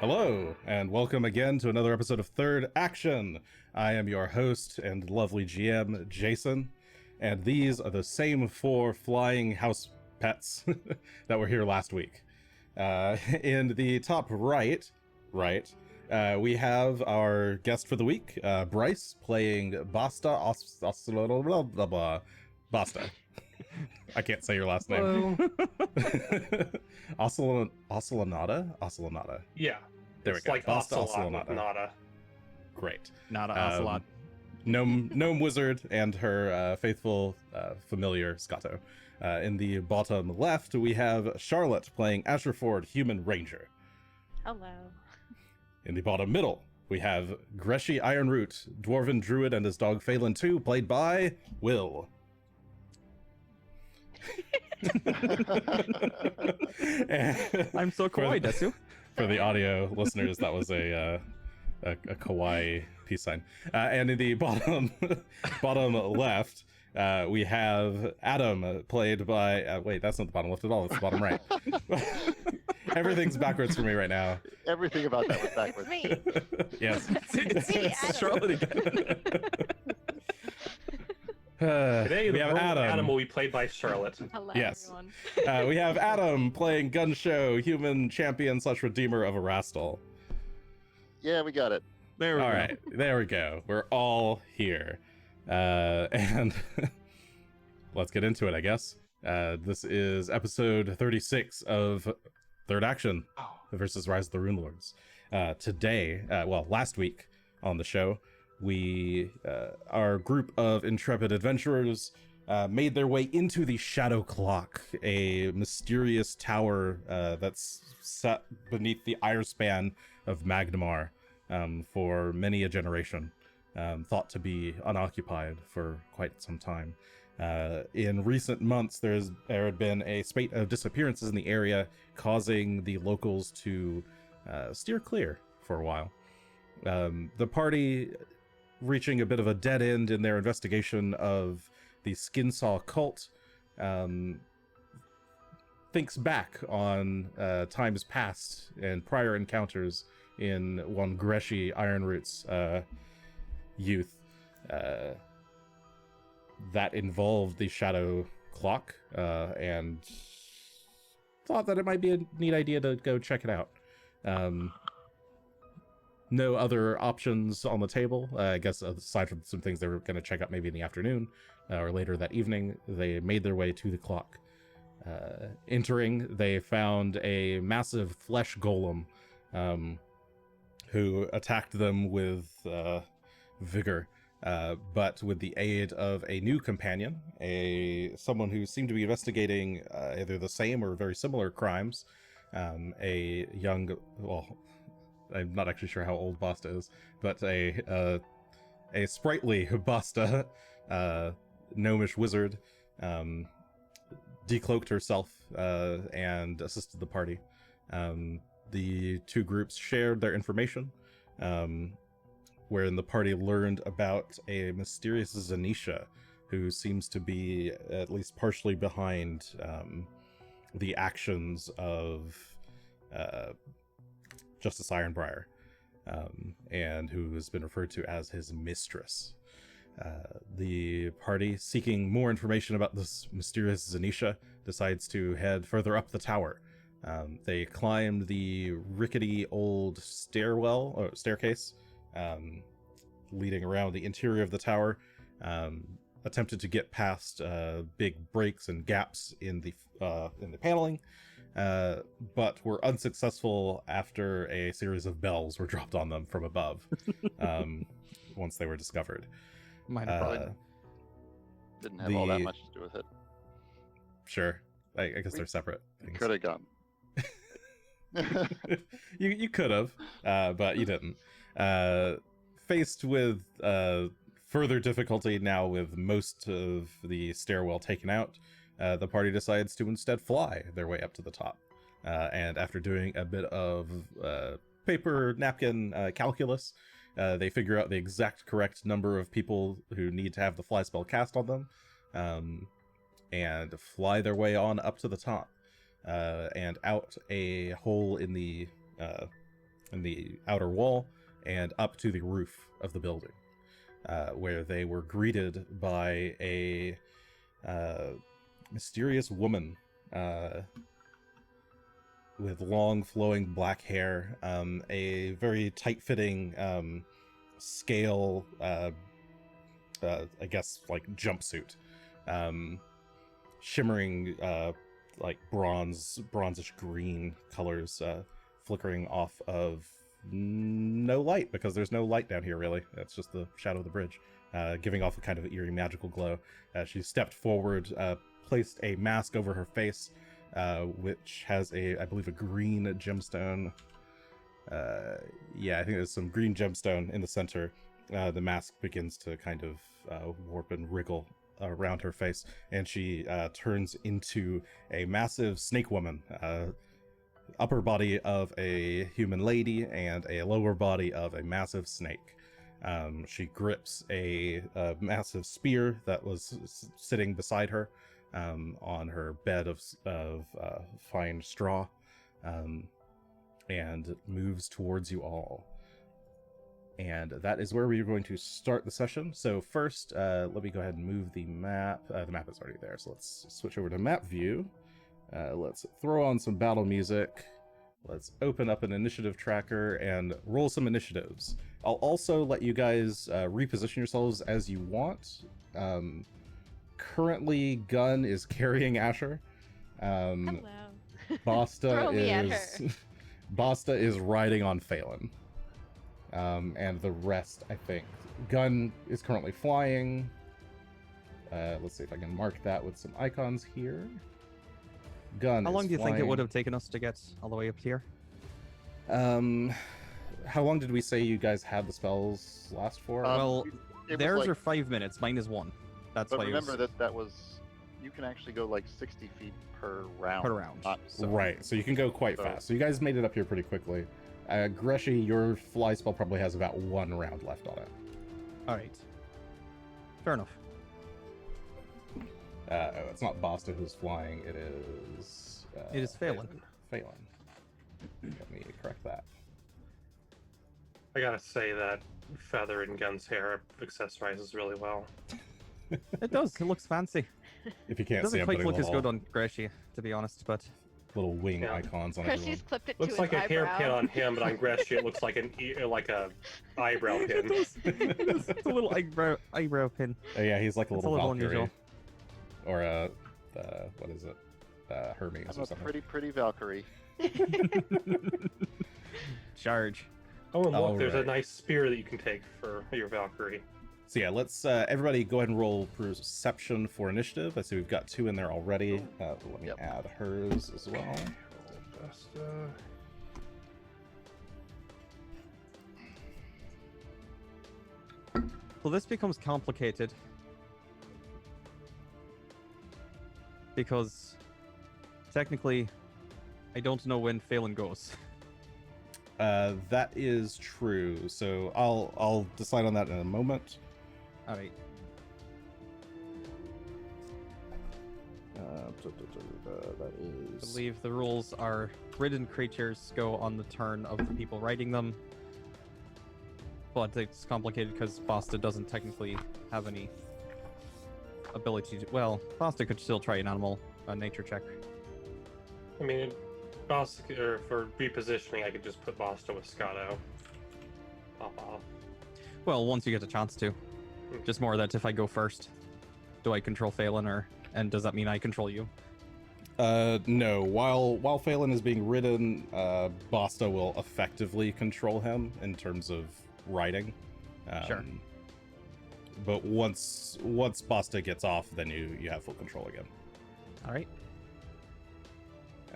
Hello, and welcome again to another episode of Third Action. I am your host and lovely GM, Jason, and these are the same four flying house pets that were here last week. In the top right, we have our guest for the week, Bryce, playing Basta Ocelonotta. Basta. I can't say your last name. Ocelonotta? Yeah. There we go. Like Basta Ocelonotta. Ocelonotta. Great. Not an ocelot. Gnome wizard and her faithful familiar Scotto. In the bottom left, we have Charlotte playing Asherford, human ranger. Hello. In the bottom middle, we have Greshy Ironroot, dwarven druid, and his dog Phelan 2, played by Will. I'm so kawaii, desu. For the audio listeners, that was a kawaii peace sign. And in the bottom left, we have Adam, played by... wait, that's not the bottom left at all. It's the bottom right. Everything's backwards for me right now. Everything about that was backwards. It's me. Yes. It's Charlotte again. Today, we the have Adam. Adam. Will be played by Charlotte. Hello, Yes. everyone. We have Adam playing Gunn, human champion / redeemer of Erastil. Yeah, we got it. There we All go. right, there we go. We're all here. And let's get into it, I guess. This is episode 36 of Third Action versus Rise of the Runelords. Today, last week on the show, our group of intrepid adventurers made their way into the Shadow Clock, a mysterious tower that's set beneath the Irespan of Magnamar for many a generation, thought to be unoccupied for quite some time. In recent months, there had been a spate of disappearances in the area, causing the locals to steer clear for a while. The party, reaching a bit of a dead end in their investigation of the Skinsaw cult, thinks back on times past and prior encounters in one Greshy Ironroot's youth that involved the Shadow Clock, and thought that it might be a neat idea to go check it out. No other options on the table, I guess, aside from some things they were going to check out maybe in the afternoon or later that evening. They made their way to the clock. Entering, they found a massive flesh golem who attacked them with vigor, but with the aid of a new companion, someone who seemed to be investigating either the same or very similar crimes, a young... I'm not actually sure how old Basta is, but a sprightly Basta, gnomish wizard, decloaked herself and assisted the party. The two groups shared their information, wherein the party learned about a mysterious Zanisha who seems to be at least partially behind the actions of Justice Ironbriar, and who has been referred to as his Mistress. The party, seeking more information about this mysterious Zanisha, decides to head further up the tower. They climbed the rickety old staircase, leading around the interior of the tower, attempted to get past big breaks and gaps in the paneling, but were unsuccessful after a series of bells were dropped on them from above once they were discovered. Might have Probably didn't have all that much to do with it. Sure. I guess they're separate things. Could have gone. You could have, but you didn't. Faced with further difficulty now with most of the stairwell taken out, the party decides to instead fly their way up to the top. And after doing a bit of paper napkin calculus, they figure out the exact correct number of people who need to have the fly spell cast on them, and fly their way on up to the top, and out a hole in the in the outer wall and up to the roof of the building, where they were greeted by a mysterious woman with long flowing black hair, a very tight-fitting scale, I guess like jumpsuit, shimmering like bronzish green colors, flickering off of no light, because there's no light down here really. It's just the shadow of the bridge, giving off a kind of eerie magical glow. She stepped forward, placed a mask over her face, which has I believe a green gemstone. Yeah, I think there's some green gemstone in the center. The mask begins to kind of warp and wriggle around her face, and she turns into a massive snake woman, upper body of a human lady and a lower body of a massive snake. She grips a massive spear that was sitting beside her on her bed of fine straw, and moves towards you all. And that is where we're going to start the session. So first, let me go ahead and move the map. The map is already there, so let's switch over to map view. Let's throw on some battle music. Let's open up an initiative tracker and roll some initiatives. I'll also let you guys reposition yourselves as you want. Currently, Gunn is carrying Asher. Hello. Basta Throw me at is her. Basta is riding on Phelan. And the rest, I think. Gunn is currently flying. Let's see if I can mark that with some icons here. Gunn How long is do you think it would flying. have taken us to get all the way up here? How long did we say you guys had the spells last for? Well, it was theirs like- are 5 minutes. Mine is 1. That's But why remember it was that was, you can actually go like 60 feet per round. per round. Not, So, Right, so you can go quite So- fast. So you guys made it up here pretty quickly. Greshy, your fly spell probably has about 1 round left on it. all right. Fair enough. It's not Basta who's flying, it is... It is Phelan. Phelan. Let me correct that. I gotta say that feather in Gunn's hair accessorizes really well. It does. It looks fancy. If you It can't see, doesn't I'm quite putting look as little, good on Greshy, to be honest, but little wing Yeah. icons on everyone. Crunchy's clipped it Looks to like a his hairpin eyebrow. on him, but on Greshy it looks like like a eyebrow pin. it's a little eyebrow pin. Oh yeah, he's like a It's little, a little Valkyrie. unusual. Or what is it? Hermes I'm or a something. pretty Valkyrie. Charge. Oh, and look, All there's a right. nice spear that you can take for your Valkyrie. So yeah, let's everybody go ahead and roll perception for initiative. I see we've got 2 in there already. Let me Yep. add hers as well. So this becomes complicated because technically I don't know when Phelan goes. That is true. So I'll decide on that in a moment. All right. That I is. believe the rules are ridden creatures go on the turn of the people riding them. But it's complicated because Basta doesn't technically have any ability to. Well, Basta could still try an animal nature check. I mean, or for repositioning, I could just put Basta with Scato. Pop off. Well, once you get a chance to. Just more that if I go first, do I control Phelan and does that mean I control you? No. While Phelan is being ridden, Basta will effectively control him in terms of riding. Sure. But once Basta gets off, then you have full control again. All right.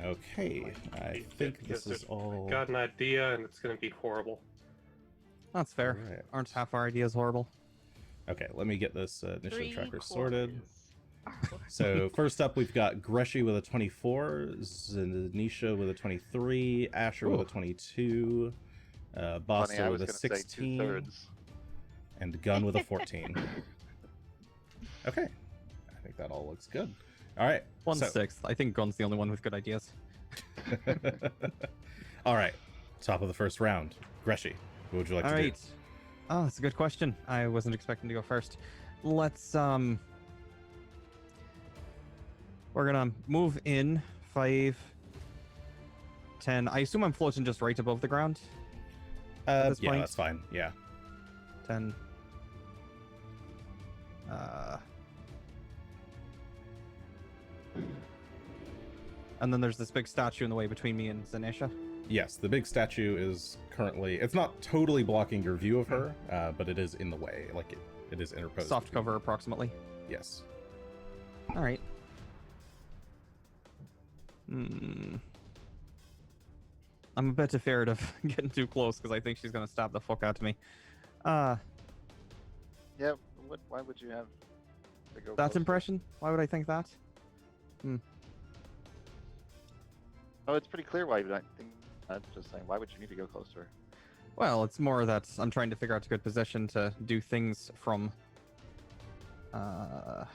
Okay, I think this is all. Got an idea, and it's gonna be horrible. That's fair. Alright. Aren't half our ideas horrible? Okay, let me get this initiative 3 tracker sorted. quarters. So first up, we've got Greshy with a 24, Zanisha with a 23, Asher with a 22, Funny, I Basta was with a gonna say 16, 2/3. and Gunn with a 14. Okay, I think that all looks good. All right, 1/6. I think Gunn's the only one with good ideas. all right. Top of the first round. Greshy, what would you like All to right. Oh, that's a good question. I wasn't expecting to go first. Let's we're gonna move in 5, 10. I assume I'm floating just right above the ground. do? At this Yeah, point? that's fine. Yeah. 10. And then there's this big statue in the way between me and Zanisha. Yes, the big statue is currently, it's not totally blocking your view of her, but it is in the way. Like it is interposed. Soft between cover, approximately. you. Yes. All right. I'm a bit afraid of getting too close because I think she's gonna stab the fuck out of me. Yeah. Why would you have to go? That closer? impression? Why would I think that? Oh, it's pretty clear why you don't think. I'm just saying, why would you need to go closer? Well, it's more that I'm trying to figure out a good position to do things from. I'd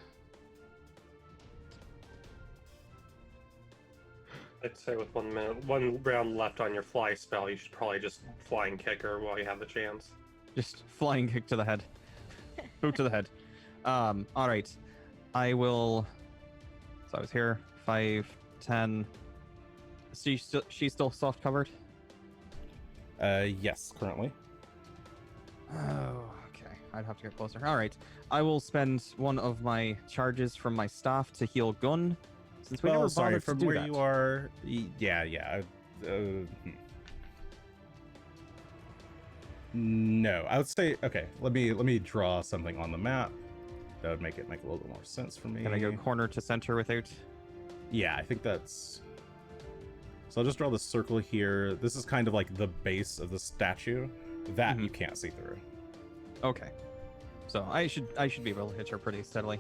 say with 1 minute, 1 round left on your fly spell, you should probably just flying kick her while you have the chance. Just flying kick to the head. Boot to the head. All right. I will. So I was here. 5, 10. She's still soft covered. Yes, currently. Oh, okay. I'd have to get closer. All right. I will spend one of my charges from my staff to heal Gunn. Since we never Sorry, bothered from to do where that. you are. Yeah. No, I would say okay. Let me draw something on the map. That would make a little bit more sense for me. Can I go corner to center without? Yeah, I think that's. So I'll just draw the circle here. This is kind of like the base of the statue that you can't see through. Okay. So I should be able to hit her pretty steadily.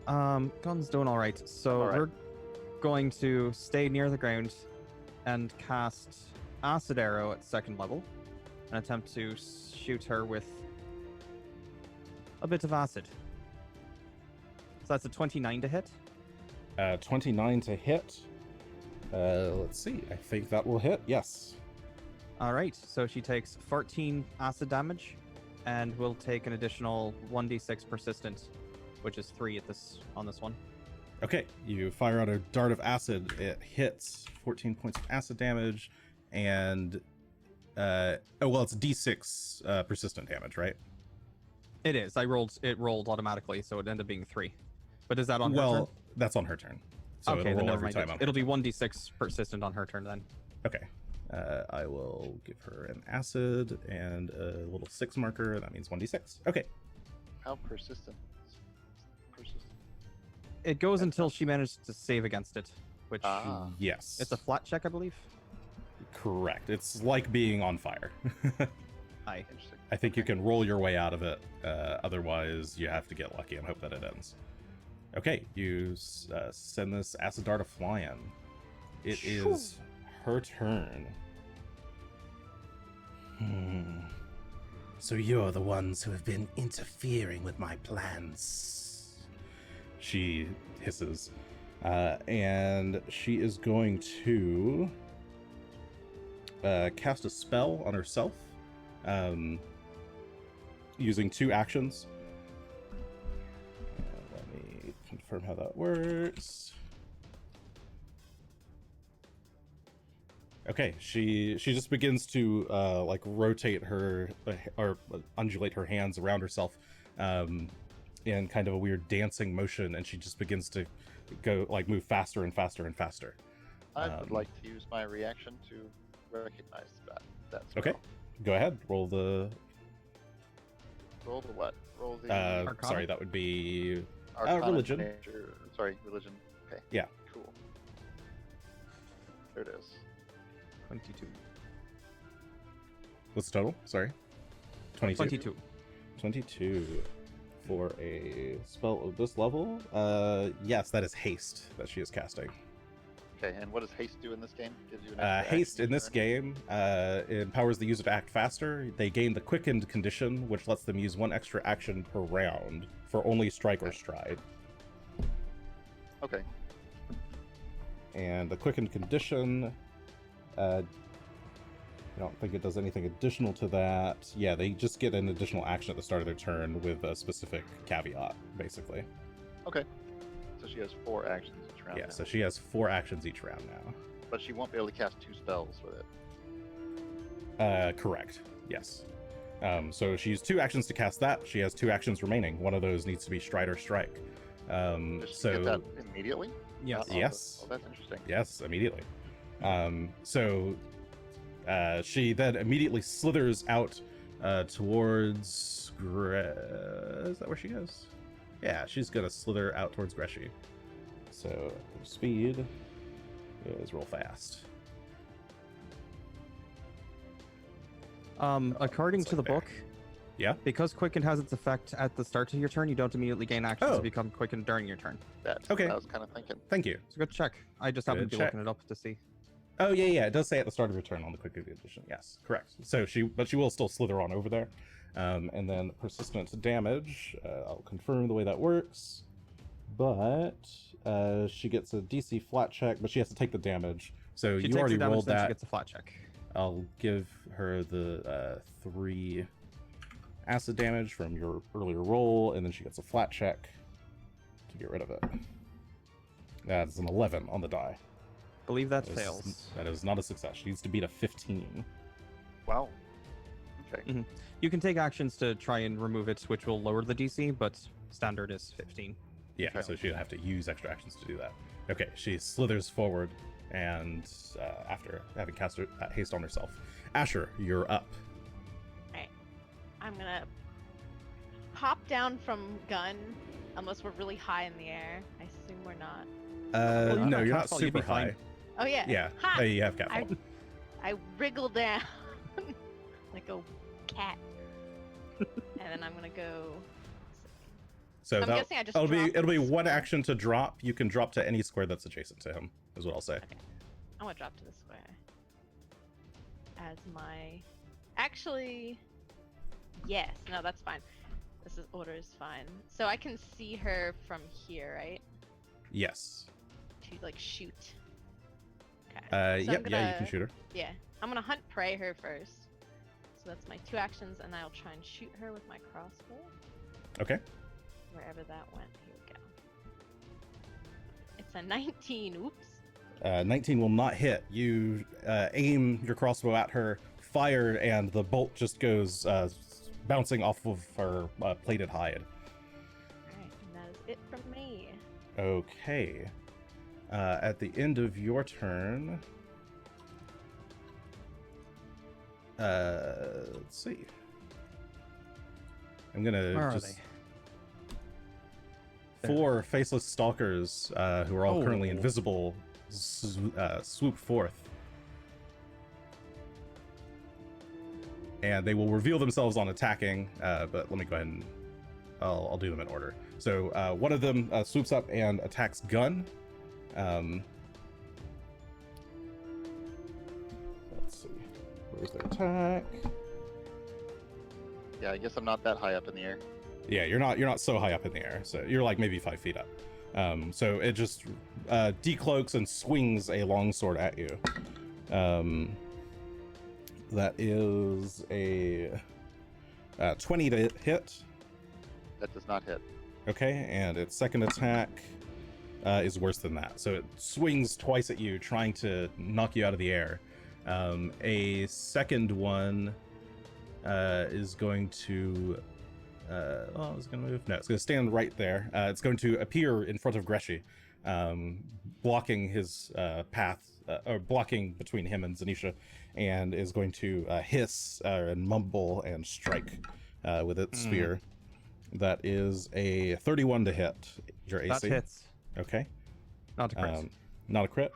Gunn's doing all right. So All right. we're going to stay near the ground and cast acid arrow at 2nd level and attempt to shoot her with a bit of acid. So that's a 29 to hit. 29 to hit. Let's see. I think that will hit. Yes. All right. So she takes 14 acid damage and will take an additional 1d6 persistent, which is 3 on this one. Okay. You fire out a dart of acid. It hits 14 points of acid damage, and it's d6 persistent damage, right? It is. It rolled automatically, so it ended up being 3. But is that on her turn? Well, that's on her turn. So Okay, it'll then roll never every mind. time. It'll be 1d6 persistent on her turn then. Okay. I will give her an acid and a little 6 marker. That means 1d6. Okay. How persistent? Persistent. It goes until she manages to save against it, which Yes. it's a flat check, I believe. Correct. It's like being on fire. Aye. Interesting. I think you can roll your way out of it. Otherwise, you have to get lucky and hope that it ends. Okay, you send this acid dart flying. It is her turn. So you're the ones who have been interfering with my plans. She hisses. And she is going to cast a spell on herself. Using 2 actions. Let me confirm how that works. Okay, she just begins to like rotate her or undulate her hands around herself in kind of a weird dancing motion, and she just begins to go like move faster and faster and faster. I would like to use my reaction to recognize that spell. Okay, go ahead. Roll the. Roll the what? Roll the Arcana? Sorry, that would be Arcana, religion. nature- Sorry, religion. Okay. Yeah. Cool. There it is. 22. What's the total? Sorry. 22. 22. For a spell of this level. Yes, that is haste that she is casting. Okay, and what does haste do in this game? Gives you an extra Haste action in this turn? game empowers the user to act faster. They gain the quickened condition, which lets them use 1 extra action per round for only strike or stride. Okay. And the quickened condition I don't think it does anything additional to that. Yeah, they just get an additional action at the start of their turn with a specific caveat, basically. Okay. So she has 4 actions each round. Yeah, now. so she has 4 actions each round now. But she won't be able to cast 2 spells with it. Correct. Yes. So she used 2 actions to cast that. She has 2 actions remaining. One of those needs to be Stride or Strike. Does she get that immediately? Yes. Yes. Oh, that's interesting. Yes, immediately. She then immediately slithers out towards Is that where she goes? Yeah, she's gonna slither out towards Greshy. So her speed is real fast. According It's to the like there. book, Yeah. because Quicken has its effect at the start of your turn, you don't immediately gain actions Oh. to become Quicken during your turn. That's Okay. what I was kind of thinking. Thank you. It's a good check. I just happened Good to be check. looking it up to see. Oh yeah, it does say at the start of your turn on the quick edition. Yes, correct. So she will still slither on over there, and then persistent damage. I'll confirm the way that works, but she gets a DC flat check, but she has to take the damage. So She you takes already the damage, rolled then that. she gets a flat check. I'll give her the 3 acid damage from your earlier roll, and then she gets a flat check to get rid of it. That's an 11 on the die. Believe that That is- fails. That is not a success. She needs to beat a 15. Wow. Okay. You can take actions to try and remove it, which will lower the DC, but standard is 15. Yeah, Okay. so she'd have to use extra actions to do that. Okay, she slithers forward, and after having cast her, haste on herself, Asher, you're up. I'm gonna hop down from Gunn, unless we're really high in the air. I assume we're not. Well, you're No, not you're not catfall, you'd be super high. fine. Oh yeah. Yeah, Ha! you have catfall. I wriggle down like a cat, and then I'm gonna go. So I'm guessing I just it'll drop be this one square. action to drop. You can drop to any square that's adjacent to him, is what I'll say. I'm gonna drop to the square as my. Actually, yes. No, that's fine. Order is fine. So I can see her from here, right? Yes. To like shoot. Okay. Yep. So I'm Yeah, you gonna- can shoot her. Yeah, I'm gonna hunt prey her first. So that's my 2 actions, and I'll try and shoot her with my crossbow. Okay. Wherever that went. Here we go. It's a 19. Oops. 19 will not hit. You aim your crossbow at her, fire, and the bolt just goes bouncing off of her plated hide. Alright, and that is it from me. Okay. At the end of your turn, let's see. I'm gonna Where are just they? 4 faceless stalkers who are all currently Oh. invisible swoop forth. And they will reveal themselves on attacking, but let me go ahead and I'll do them in order. So one of them swoops up and attacks Gunn. Let's see. Where's their attack? Yeah, I guess I'm not that high up in the air. Yeah, you're not so high up in the air. So you're like maybe 5 feet up. So it just decloaks and swings a longsword at you. That is a 20 to hit. That does not hit. Okay, and its second attack is worse than that. So it swings twice at you, trying to knock you out of the air. A second one is going to... oh, it's going to move? No, it's going to stand right there. It's going to appear in front of Greshy, blocking his path, or blocking between him and Zanisha, and is going to hiss and mumble and strike with its spear. That is a 31 to hit your AC. That hits. Okay. Not a crit. Not a crit.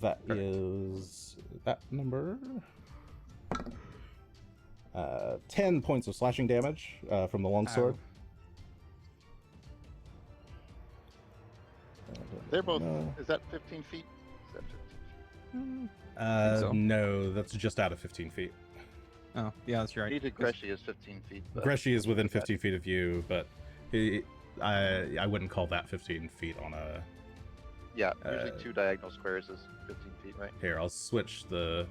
That is that number. 10 points of slashing damage from the longsword. They're both. Is that 15 feet? Is that 15 feet? so. No, that's just out of 15 feet. Oh, yeah, that's right. Needed Greshy is 15 feet. But Greshy is within 15 feet of you, but I wouldn't call that 15 feet on a... Yeah, usually 2 diagonal squares is 15 feet, right? Here, I'll switch the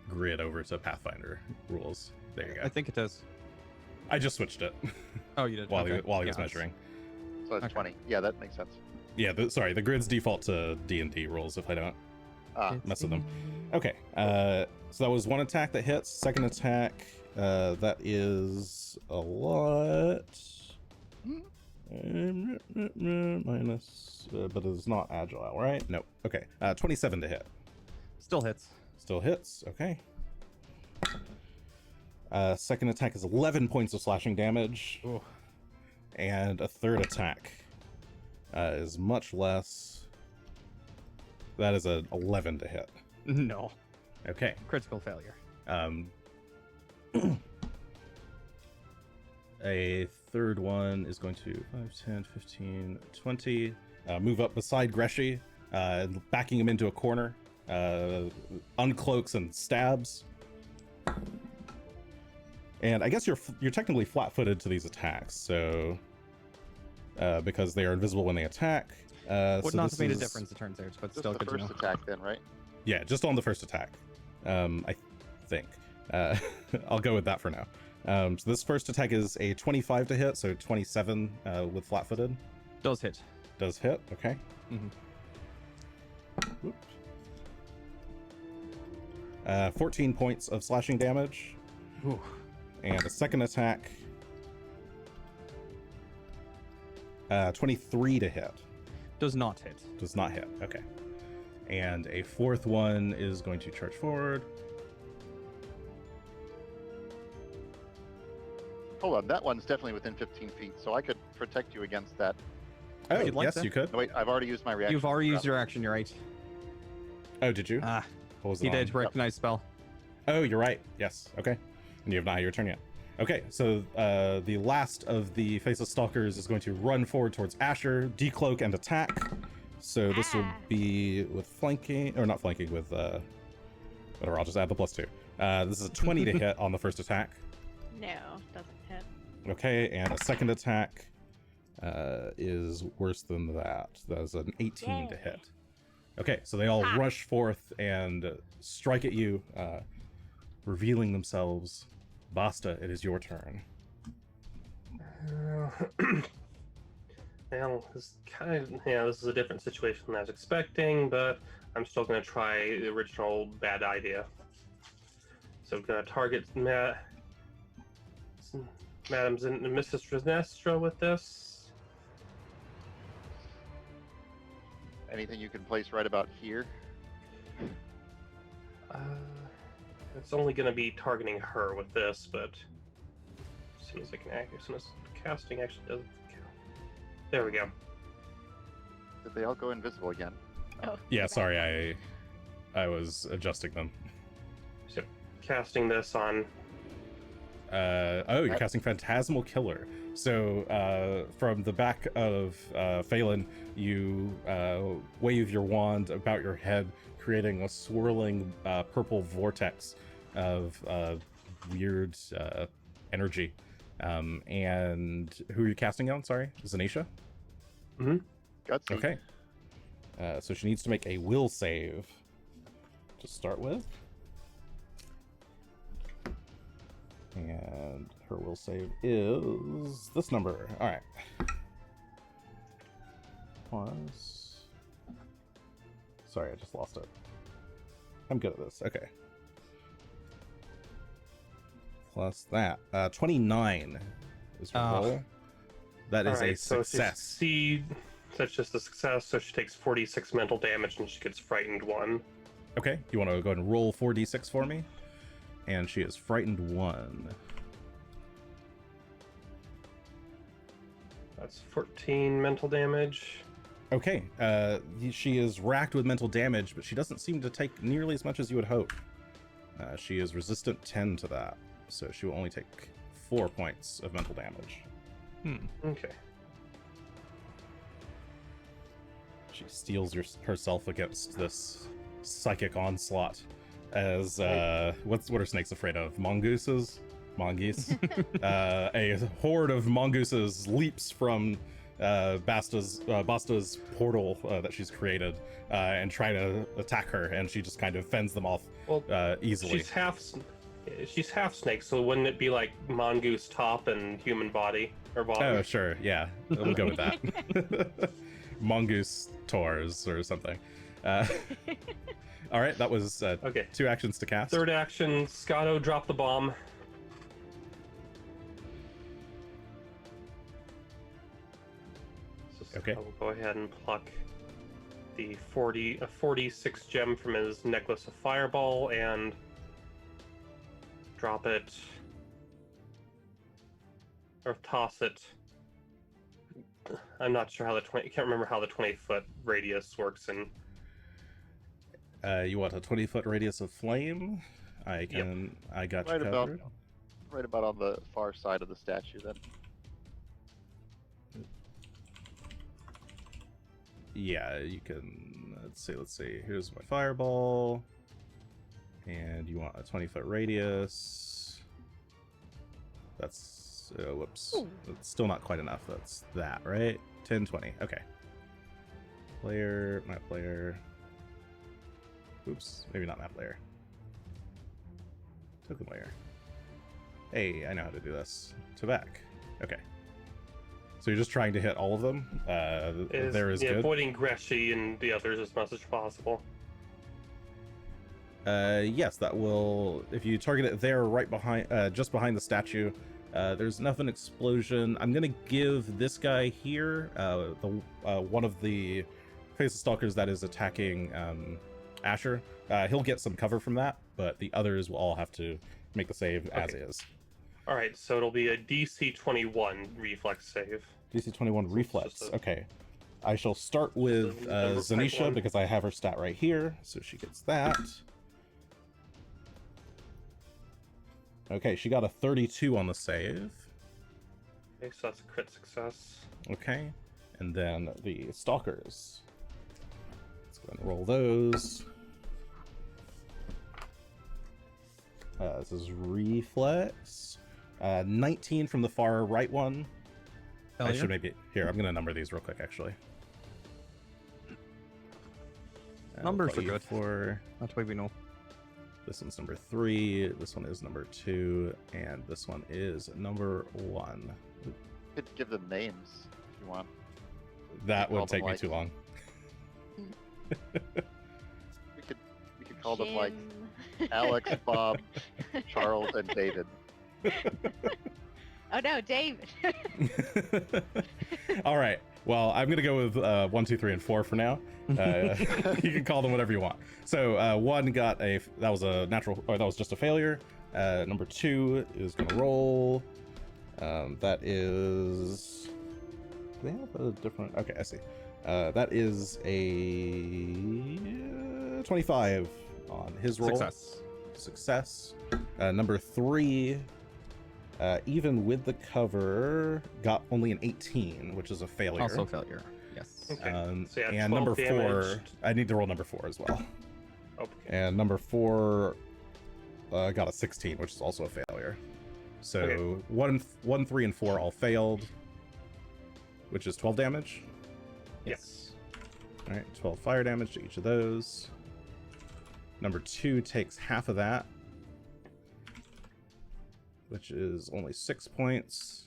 grid over to Pathfinder rules. There you go. I think it does. I just switched it Oh, you did. while okay. he was Yeah, measuring. So it's Okay. 20. Yeah, that makes sense. Yeah, sorry, the grids default to D&D rules if I don't Ah, mess with them. Okay, so that was one attack that hits. Second attack, that is a lot. Minus, but it's not agile, right? No. Okay, 27 to hit. Still hits. Still hits. Okay. Second attack is 11 points of slashing damage. Ooh. And a third attack is much less. That is a 11 to hit. No. Okay. Critical failure. A third one is going to 5, 10, 15, 20. Move up beside Greshy, backing him into a corner. Uncloaks and stabs. And I guess you're technically flat-footed to these attacks, so because they are invisible when they attack. Would so not this have made a is- difference, it turns out, but just still the good to know. first attack then, right? Yeah, just on the first attack. I think. I'll go with that for now. So this first attack is a 25 to hit, so 27 with flat-footed. Does hit. Does hit, okay. Mhm. 14 points of slashing damage. Ooh. And a second attack. 23 to hit. Does not hit. Does not hit, okay. And a fourth one is going to charge forward. Hold on, that one's definitely within 15 feet, so I could protect you against that. Oh, you'd like yes, to? you could. No, wait, I've already used my reaction. You've already used your action, you're right. Oh, did you? Ah, What was he it did. on? Recognize spell. Oh, you're right. Yes. Okay. And you have not had your turn yet. Okay, so the last of the Faceless Stalkers is going to run forward towards Asher, decloak, and attack. So this will be with flanking, or not flanking, with whatever. I'll just add the +2. This is a 20 to hit on the first attack. No, doesn't hit. Okay, and a second attack is worse than that. That is an 18 to Yay. hit. Okay, so they all Ha. rush forth and strike at you, revealing themselves. Basta, it is your turn. Well, this this is a different situation than I was expecting, but I'm still going to try the original bad idea. So I'm going to target Madam's and Mrs. Resnestra with this. Anything you can place right about here? It's only going to be targeting her with this, but as soon as I can act, as soon as casting actually doesn't count. There we go. Did they all go invisible again? Oh, Yeah, okay. sorry, I was adjusting them. So casting this on. Oh, you're casting Phantasmal Killer. So from the back of Phelan, you wave your wand about your head, creating a swirling purple vortex of weird energy. And who are you casting on? Sorry, Zanisha? Mm-hmm. Gutsy. Okay. So she needs to make a will save to start with. And her will save is this number. All right. Plus. Sorry, I just lost it. I'm good at this. Okay. Plus that. 29 is her roll. That is a Alright, so success. that's just a success, so she takes 46 mental damage and she gets frightened 1. Okay, you want to go ahead and roll 4d6 for me? And she is frightened 1. That's 14 mental damage. Okay, she is racked with mental damage, but she doesn't seem to take nearly as much as you would hope. She is resistant 10 to that, so she will only take 4 points of mental damage. Okay. She steels herself against this psychic onslaught as what are snakes afraid of? Mongooses? Mongoose. A horde of mongooses leaps from Basta's portal that she's created and try to attack her, and she just kind of fends them off easily. She's half snake, so wouldn't it be like mongoose top and human body or bottom? Oh, sure, yeah, we'll go with that. Mongoose Tors or something. All right, that was Okay. 2 actions to cast. Third action, Scato, drop the bomb. So Okay. I will go ahead and pluck the 46 gem from his necklace of fireball and drop it, or toss it. I'm not sure how I can't remember how the 20-foot radius works in. You want a 20-foot radius of flame? I got you covered. Right about on the far side of the statue, then. Yeah, you can. Let's see. Here's my fireball, and you want a 20-foot radius. That's whoops. Ooh. That's still not quite enough. That's that, right? 10, 20. Okay. Map player. Oops, maybe not map layer. Token layer. Hey, I know how to do this. To back. Okay. So you're just trying to hit all of them? There is good. Avoiding Greshy and the others as much as possible. Yes, that will. If you target it there, right behind, just behind the statue, there's enough an explosion. I'm gonna give this guy here, one of the Paizo stalkers that is attacking Asher. He'll get some cover from that, but the others will all have to make the save as is. All right, so it'll be a DC 21 reflex save. DC 21 reflex. Okay. I shall start with Number Zanisha 1. because I have her stat right here, so she gets that. Okay, she got a 32 on the save. Okay, so that's a crit success. Okay, and then the stalkers. Let's go ahead and roll those. This is reflex. 19 from the far right one. I should maybe here. I'm gonna number these real quick, actually. Numbers are good. For That's why we know. this one's number 3. This one is number 2, and this one is number 1. You could give them names if you want. That call would take them, me like- too long. We could call them like Jim. Alex, Bob, Charles, and David. Oh no, David. All right. Well, I'm gonna go with 1, 2, 3, and 4 for now. You can call them whatever you want. So 1 got that was a natural, or that was just a failure. Number 2 is gonna roll. That is. Do they have a different? Okay, I see. That is a 25 on his roll. Success. Number 3. Even with the cover, got only an 18, which is a failure. Also failure. Yes. Okay. So yeah, And 12 number 4, damaged. I need to roll number 4 as well. Okay. And number 4 got a 16, which is also a failure. So Okay. 1, 3, and 4 all failed, which is 12 damage. Yes. All right, 12 fire damage to each of those. Number 2 takes half of that, which is only 6 points.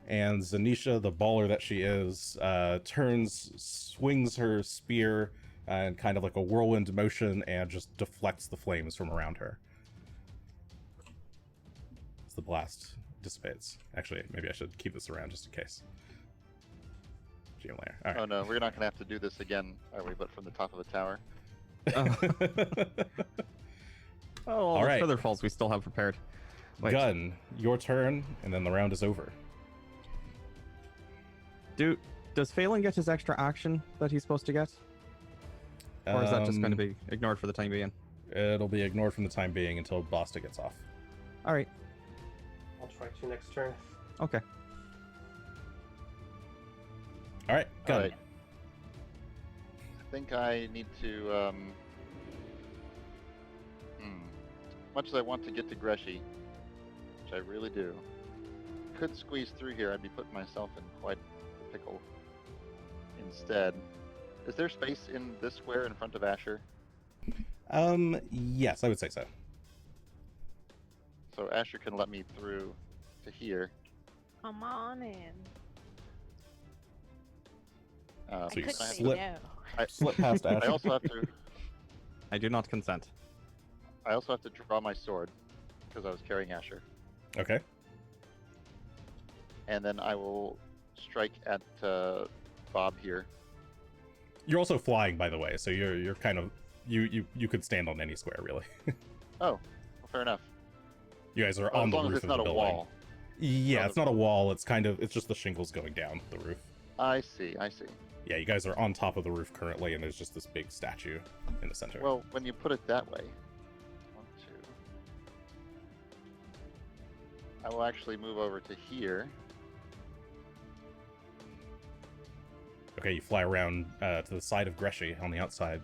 And Zanisha, the baller that she is, swings her spear in kind of like a whirlwind motion and just deflects the flames from around her. As the blast dissipates. Actually, maybe I should keep this around just in case. GM layer. All right. Oh no, we're not gonna have to do this again, are we? But from the top of a tower. All right. feather falls we still have prepared. Wait, Gunn, your turn, and then the round is over. does Phelan get his extra action that he's supposed to get? Or is that just going to be ignored for the time being? It'll be ignored from the time being until Basta gets off. Alright, I'll try to next turn. okay. All right, Gunn. Alright. I think I need to, much as I want to get to Greshy, which I really do, could squeeze through here, I'd be putting myself in quite a pickle instead. Is there space in this square in front of Asher? Yes, I would say so. So Asher can let me through to here. Come on in. So I you could say slip- no. Slip past Asher. I also have to. I do not consent. I also have to draw my sword because I was carrying Asher, Okay. and then I will strike at Bob here. You're also flying, by the way, so you're kind of you could stand on any square really. Oh, well, fair enough. You guys are Well, on as the long as roof it's of not the a building. wall. Yeah, Oh, it's not a wall. It's just the shingles going down the roof. I see. I see. Yeah, you guys are on top of the roof currently, and there's just this big statue in the center. Well, when you put it that way, 1, 2. I will actually move over to here. Okay, you fly around to the side of Greshy on the outside.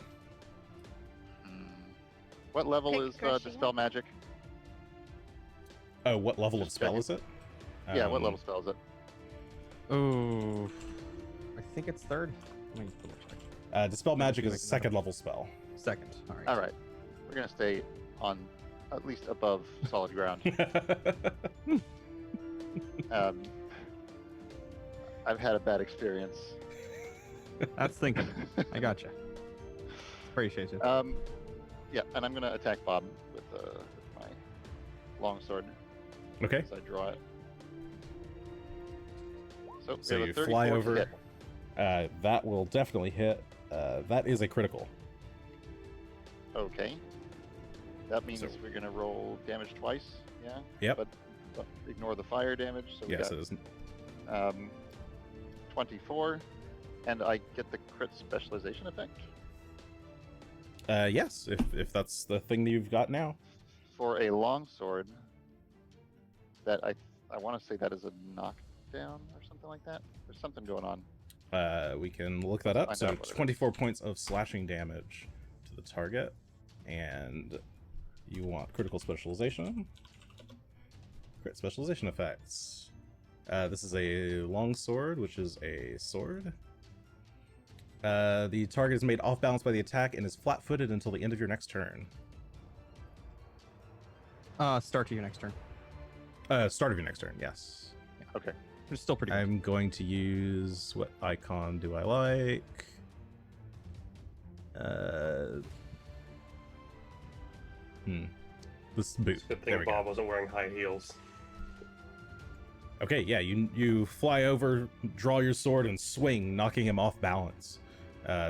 What level Pick is Greshy Dispel up. Magic? Oh, what level of Just spell checking. is it? Yeah, what level spell is it? Oh, I think it's third. Let me double check. Dispel Magic is a Make another- second level spell. Second. All right. All right, we're gonna stay on at least above solid ground. I've had a bad experience. That's thinking. I gotcha. Appreciate it. Yeah, and I'm gonna attack Bob with my longsword Okay, as I draw it. So, so we have you a 34 fly to over. hit. That will definitely hit. That is a critical. Okay. That means So- we're gonna roll damage twice. Yeah. Yep. But ignore the fire damage. So we Yes, got it is. 24, and I get the crit specialization effect Yes, if that's the thing that you've got now. for a longsword. That I want to say that is a knockdown or something like that. There's something going on. We can look that up. Find So out what it is. 24 points of slashing damage to the target, and you want critical specialization. Crit specialization effects. This is a longsword, which is a sword. The target is made off balance by the attack and is flat-footed until the end of your next turn. Start to your next turn. Start of your next turn, yes. Okay. It's still pretty good. I'm going to use what icon do I like? This boot. It's a good There thing we Bob go. wasn't wearing high heels. Okay, yeah, you fly over, draw your sword, and swing, knocking him off balance.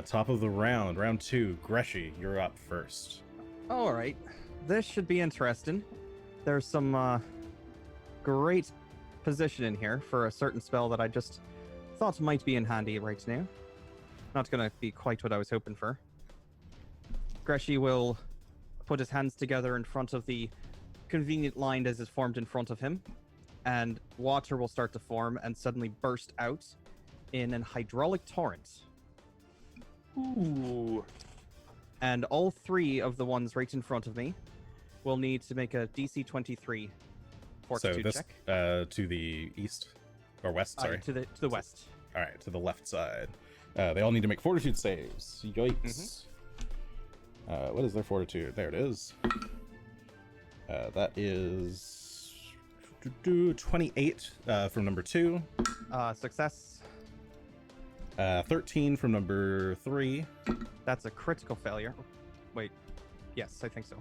Top of the round, round 2, Greshy, you're up first. All right. This should be interesting. There's some great position in here for a certain spell that I just thought might be in handy right now. Not gonna be quite what I was hoping for. Greshy will put his hands together in front of the convenient line as is formed in front of him, and water will start to form and suddenly burst out in an hydraulic torrent. Ooh. And all 3 of the ones right in front of me will need to make a DC 23 So fortitude this check. to the east or west, sorry. To the west. All right, to the left side. They all need to make fortitude saves. Yikes. What is their fortitude? There it is. That is 28 from number 2. Success. 13 from number 3. That's a critical failure. Wait. Yes, I think so.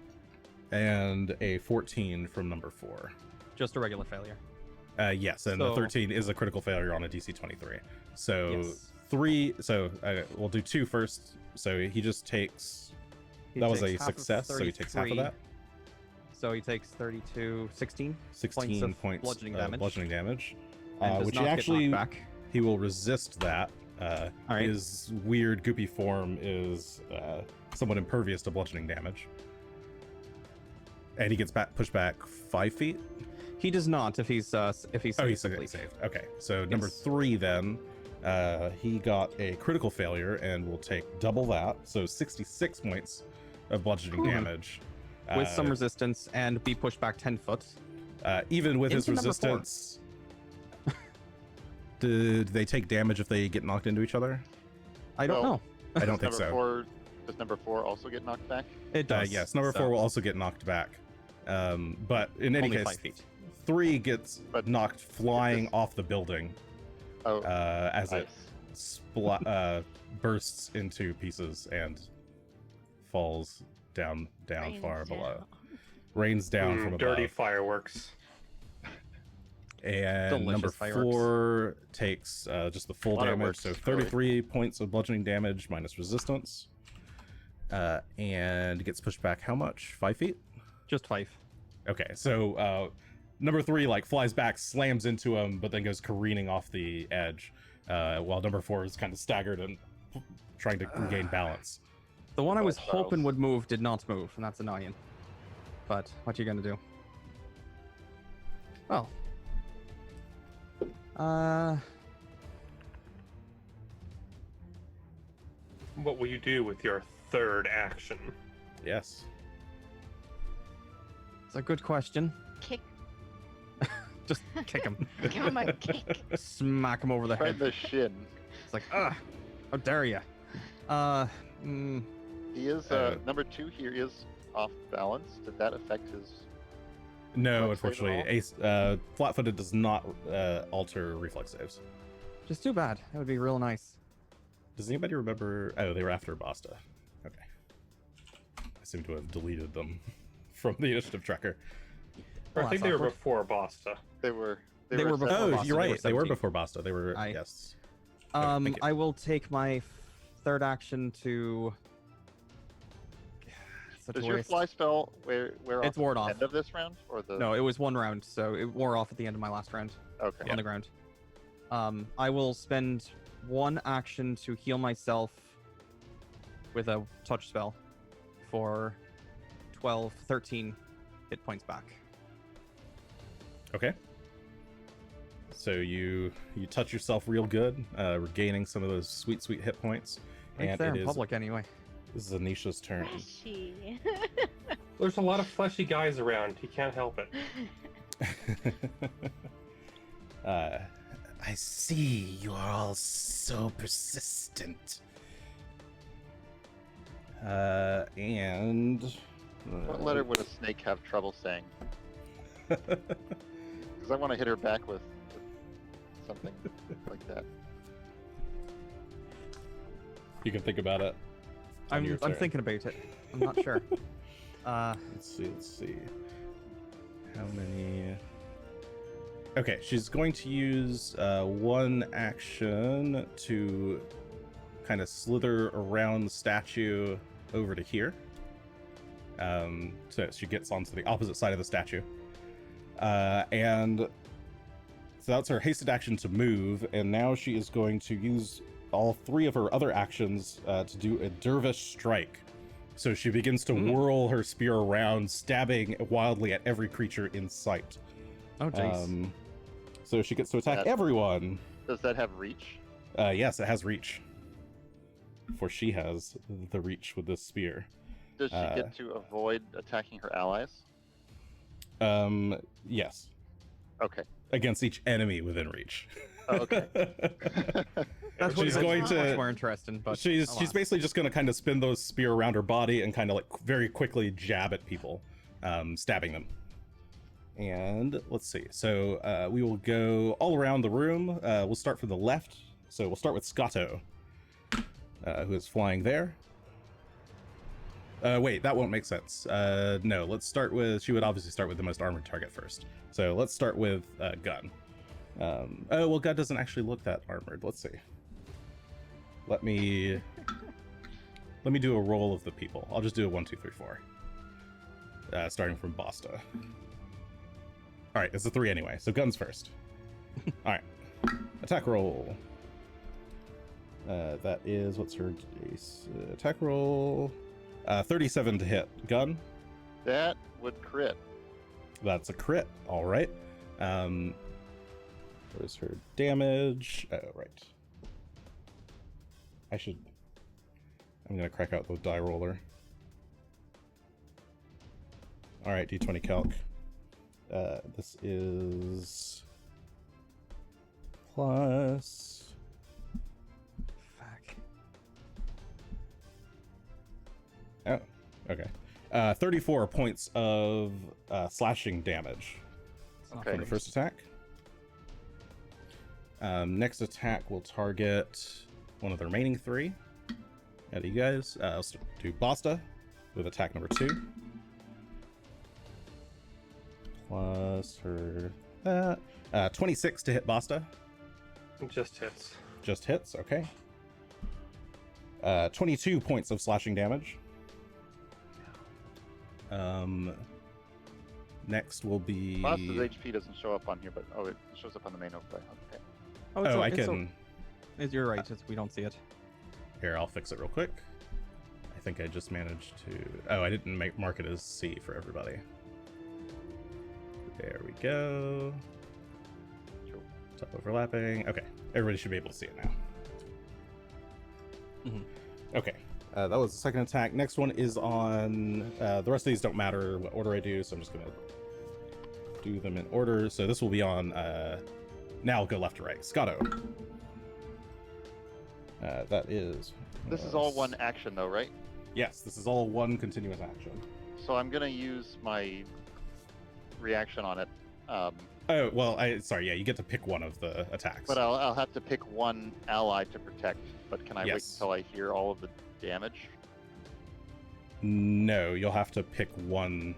And a 14 from number 4. Just a regular failure. Yes, and the So- 13 is a critical failure on a DC 23. So Yes. 3. So we'll do 2 first. So he just takes. He That was takes a half of success, so he takes half of 33. that. So he takes 16 16 of points bludgeoning of damage. bludgeoning damage. and does Which not he get actually knocked back. he will resist that. right. His weird goopy form is somewhat impervious to bludgeoning damage, and he gets pushed back 5 feet. He does not if he's Oh, he's saved. saved. Okay, so number Yes. 3 then. He got a critical failure and will take double that, so 66 points of bludgeoning Ooh. damage. with some resistance and be pushed back 10 foot. Even with his into number 4. resistance. Do they take damage if they get knocked into each other? I don't Well, know. I don't think Number so. Does number 4 also get knocked back? It does. Yes, number 4 will also get knocked back. But in any only case, 5 feet. 3 gets But knocked flying this- off the building Oh, as it nice. bursts into pieces and falls down Rains far below. down. Rains down from dirty above. fireworks. And Delicious number fireworks. 4 takes just the full damage, Waterworks, so really. 33 points of bludgeoning damage minus resistance. And gets pushed back how much? 5 feet? Just 5. Okay, so number 3 like flies back, slams into him, but then goes careening off the edge, while number 4 is kind of staggered and trying to regain balance. The one I was Charles. hoping would move did not move, and that's annoying. But what you gonna do? Well. What will you do with your third action? Yes. It's a good question. Kick. Just kick him. Give him a kick. Smack him over the Right head. in the shin. It's like, ugh, how dare you? He is number 2 here is off balance. Did that affect his? No, Reflex save at unfortunately, flat-footed does not alter reflex saves. just too bad. That would be real nice. Does anybody remember? Oh, they were after Basta. Okay. I seem to have deleted them from the initiative tracker. Or Oh, I think that's they were awkward. before Basta. They were They were before Oh, Basta, you're they were right. They were 17. before Basta. They were, yes. Um, thank you. I will take my third action to. Such Does a your waste. fly spell wear It's off worn at off. the end of this round or the? No, it was 1 round, so it wore off at the end of my last round Okay. on the ground. I will spend 1 action to heal myself with a touch spell for 13 hit points back. Okay. So you touch yourself real good, regaining some of those sweet hit points. It's And there it in is this anyway. Anisha's turn. Greshy. There's a lot of fleshy guys around. He can't help it. I see you are all so persistent. And What letter would a snake have trouble saying? Because I want to hit her back with something like that. you can think about it. on I'm your turn. thinking about it. I'm not sure. Let's see. How many? Okay, she's going to use 1 action to kind of slither around the statue over to here. So she gets onto the opposite side of the statue. And so that's her hasted action to move, and now she is going to use all 3 of her other actions to do a dervish strike. So she begins to whirl her spear around, stabbing wildly at every creature in sight. Oh, jeez. So she gets to attack everyone. Does that have reach? Yes, it has reach. For she has the reach with this spear. Does she get to avoid attacking her allies? Yes. Okay. Against each enemy within reach. Oh, okay. That's she's going much to. more interesting, but She's alas. basically just going to kind of spin those spear around her body and kind of like very quickly jab at people, stabbing them. And let's see. So we will go all around the room. We'll start from the left. So we'll start with Scotto, who is flying there. Wait, that won't make sense. No, let's start with. She would obviously start with the most armored target first. So let's start with Gunn. Oh well, Gunn doesn't actually look that armored. Let's see. Let me do a roll of the people. I'll just do a 1, 2, 3, 4. Starting from Basta. All right, it's a 3 anyway. So Gunn's first. All right, attack roll. That is what's her base attack roll? 37 to hit. Gunn. That would crit. That's a crit. All right. Where's her damage? Oh, right. I'm gonna crack out the die roller. All right, D20 calc. This is plus... Fuck. Oh, okay. 34 points of slashing damage It's not Okay. from the great. first attack. Next attack will target one of the remaining 3. Out of you guys. Let's do Basta with attack number 2. Plus her that. 26 to hit Basta. Just hits. Just hits, okay. 22 points of slashing damage. Next will be... Boss's HP doesn't show up on here, but it shows up on the main overlay. Okay. Oh, I can... You're right. We don't see it. Here, I'll fix it real quick. I think I just managed to... Oh, I didn't mark it as C for everybody. There we go. Cool. Top overlapping. Okay, everybody should be able to see it now. Okay, that was the second attack. Next one is on... the rest of these don't matter what order I do, so I'm just going to do them in order. So this will be on... now I'll go left to right. Ssshadow. That is... This is all one action, though, right? Yes, this is all one continuous action. So I'm gonna use my reaction on it. Oh, well, sorry, yeah, you get to pick one of the attacks. But I'll have to pick one ally to protect. But can I wait Yes. until I hear all of the damage? No, you'll have to pick one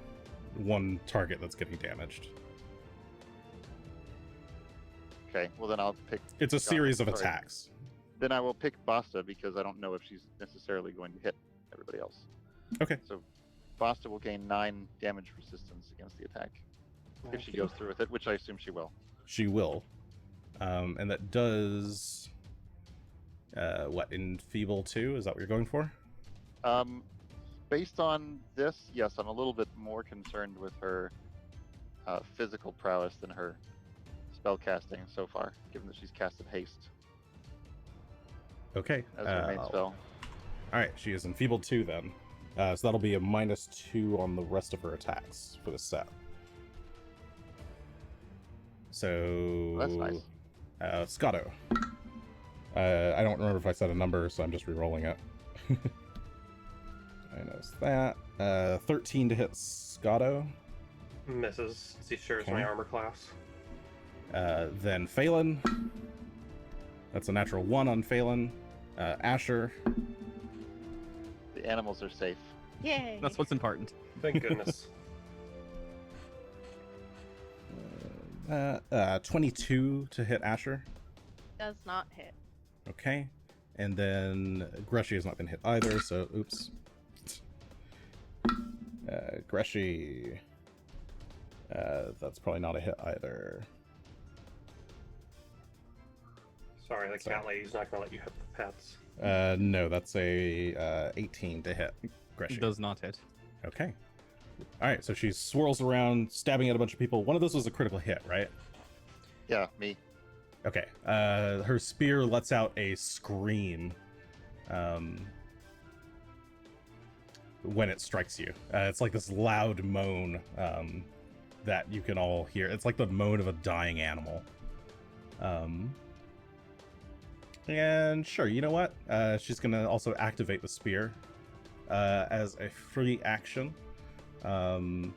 target that's getting damaged. Okay, well then I'll pick... It's a series of sorry. attacks. Then I will pick Basta because I don't know if she's necessarily going to hit everybody else. Okay. So Basta will gain 9 damage resistance against the attack. If she goes through with it, which I assume she will. She will. And that does... what, Enfeeble 2? Is that what you're going for? Based on this, yes, I'm a little bit more concerned with her physical prowess than her spell casting so far, given that she's casted haste Okay. as her main spell. Alright, she is Enfeebled 2 then. So that'll be a -2 on the rest of her attacks for the set. So... That's nice. Ssshadow. I don't remember if I said a number, so I'm just re-rolling it. I noticed that. 13 to hit Ssshadow. Misses. See, sure is Okay. my armor class. Then Phelan. That's a natural 1 on Phelan. Asher. The animals are safe. Yay! That's what's important. Thank goodness. 22 to hit Asher. Does not hit. Okay. And then Greshy has not been hit either, so oops. Greshy. That's probably not a hit either. Sorry, the cat lady's not gonna let you hit the pets. No, that's a 18 to hit Greshy. Does not hit. Okay. Alright, so she swirls around, stabbing at a bunch of people. One of those was a critical hit, right? Yeah, me. Okay. Her spear lets out a scream when it strikes you. It's like this loud moan that you can all hear. It's like the moan of a dying animal. And sure, you know what? She's going to also activate the spear as a free action. No,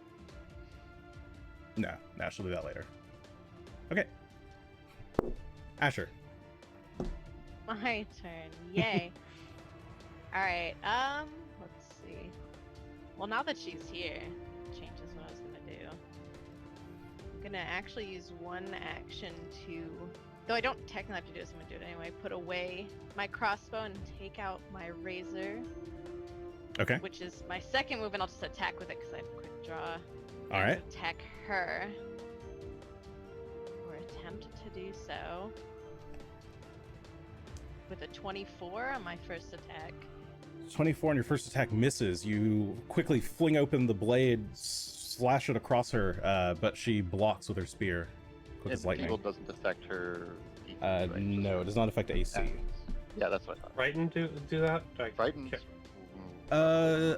she'll do that later. Okay. Asher. My turn. Yay. Alright, let's see. Well, now that she's here, changes what I was gonna do. I'm gonna actually use one action to, though I don't technically have to do this, I'm gonna do it anyway, put away my crossbow and take out my razor, Okay. which is my second move, and I'll just attack with it because I have a quick draw. All right. Attack her. Or attempt to do so. With a 24 on my first attack. 24 on your first attack misses. You quickly fling open the blade, slash it across her, but she blocks with her spear. Quick as And lightning. evil doesn't affect her. defense, right? Just No, her it does not affect AC. attacks. Yeah, that's what I thought. Frightened do that? Frightened. Okay.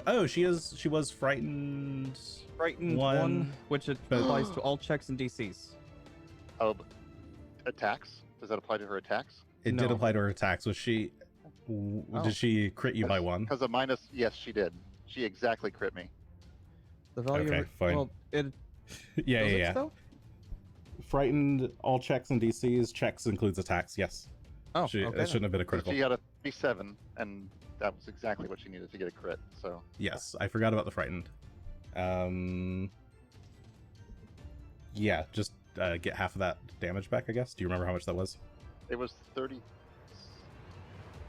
Oh, she was frightened. Frightened One, one, which it but- applies to all checks and DCs. Oh, but attacks. Does that apply to her attacks? It did No. apply to her attacks. Was she? Did she crit you by 1? Because of minus, yes, she did. She exactly crit me. The value. Okay, fine. Well, it Yeah, does yeah, it yeah. still? Frightened, all checks and DCs. Checks includes attacks. Yes. Oh, It okay. shouldn't have been a So critical. she got a 37, and that was exactly what she needed to get a crit. So Yes, I forgot about the frightened. Yeah, just get half of that damage back, I guess. Do you remember how much that was? it was 30.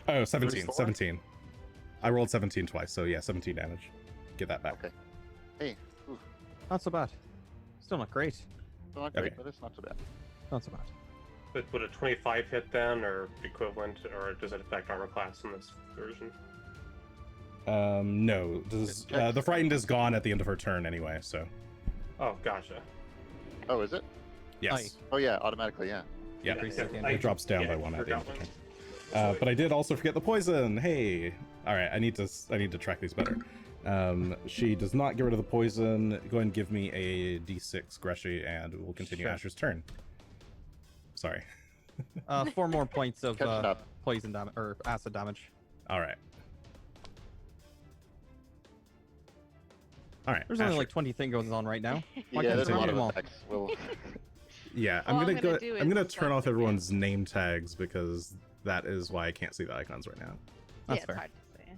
Oh, 17. 34? 17. I rolled 17 twice, so yeah, 17 damage. Get that back. Okay. Hey, ooh, Not so bad. Still not great. still not great, Okay. but it's not so bad. Not so bad. But would a 25 hit then, or equivalent, or does it affect armor class in this version? No. Does, the frightened is gone at the end of her turn anyway, so Oh, gotcha. Oh, is it? yes. Oh yeah, automatically, yeah. Yeah, Increase yeah, it. I- it drops down yeah, by 1 at the end forgot of the turn. one. But I did also forget the poison. Hey, all right. I need to track these better. She does not get rid of the poison. Go ahead and give me a D6, Greshy, and we'll continue Sure. Asher's turn. Sorry. 4 more points of Catching up. poison damage or acid damage. All right. All right. There's only Asher. like 20 things going on right now. Why Yeah, can't there's a you lot do of them all? effects. Well, Yeah, All I'm I'm gonna gonna go. do I'm gonna is turn off select everyone's name tags because that is why I can't see the icons right now. That's yeah, fair. it's hard to say.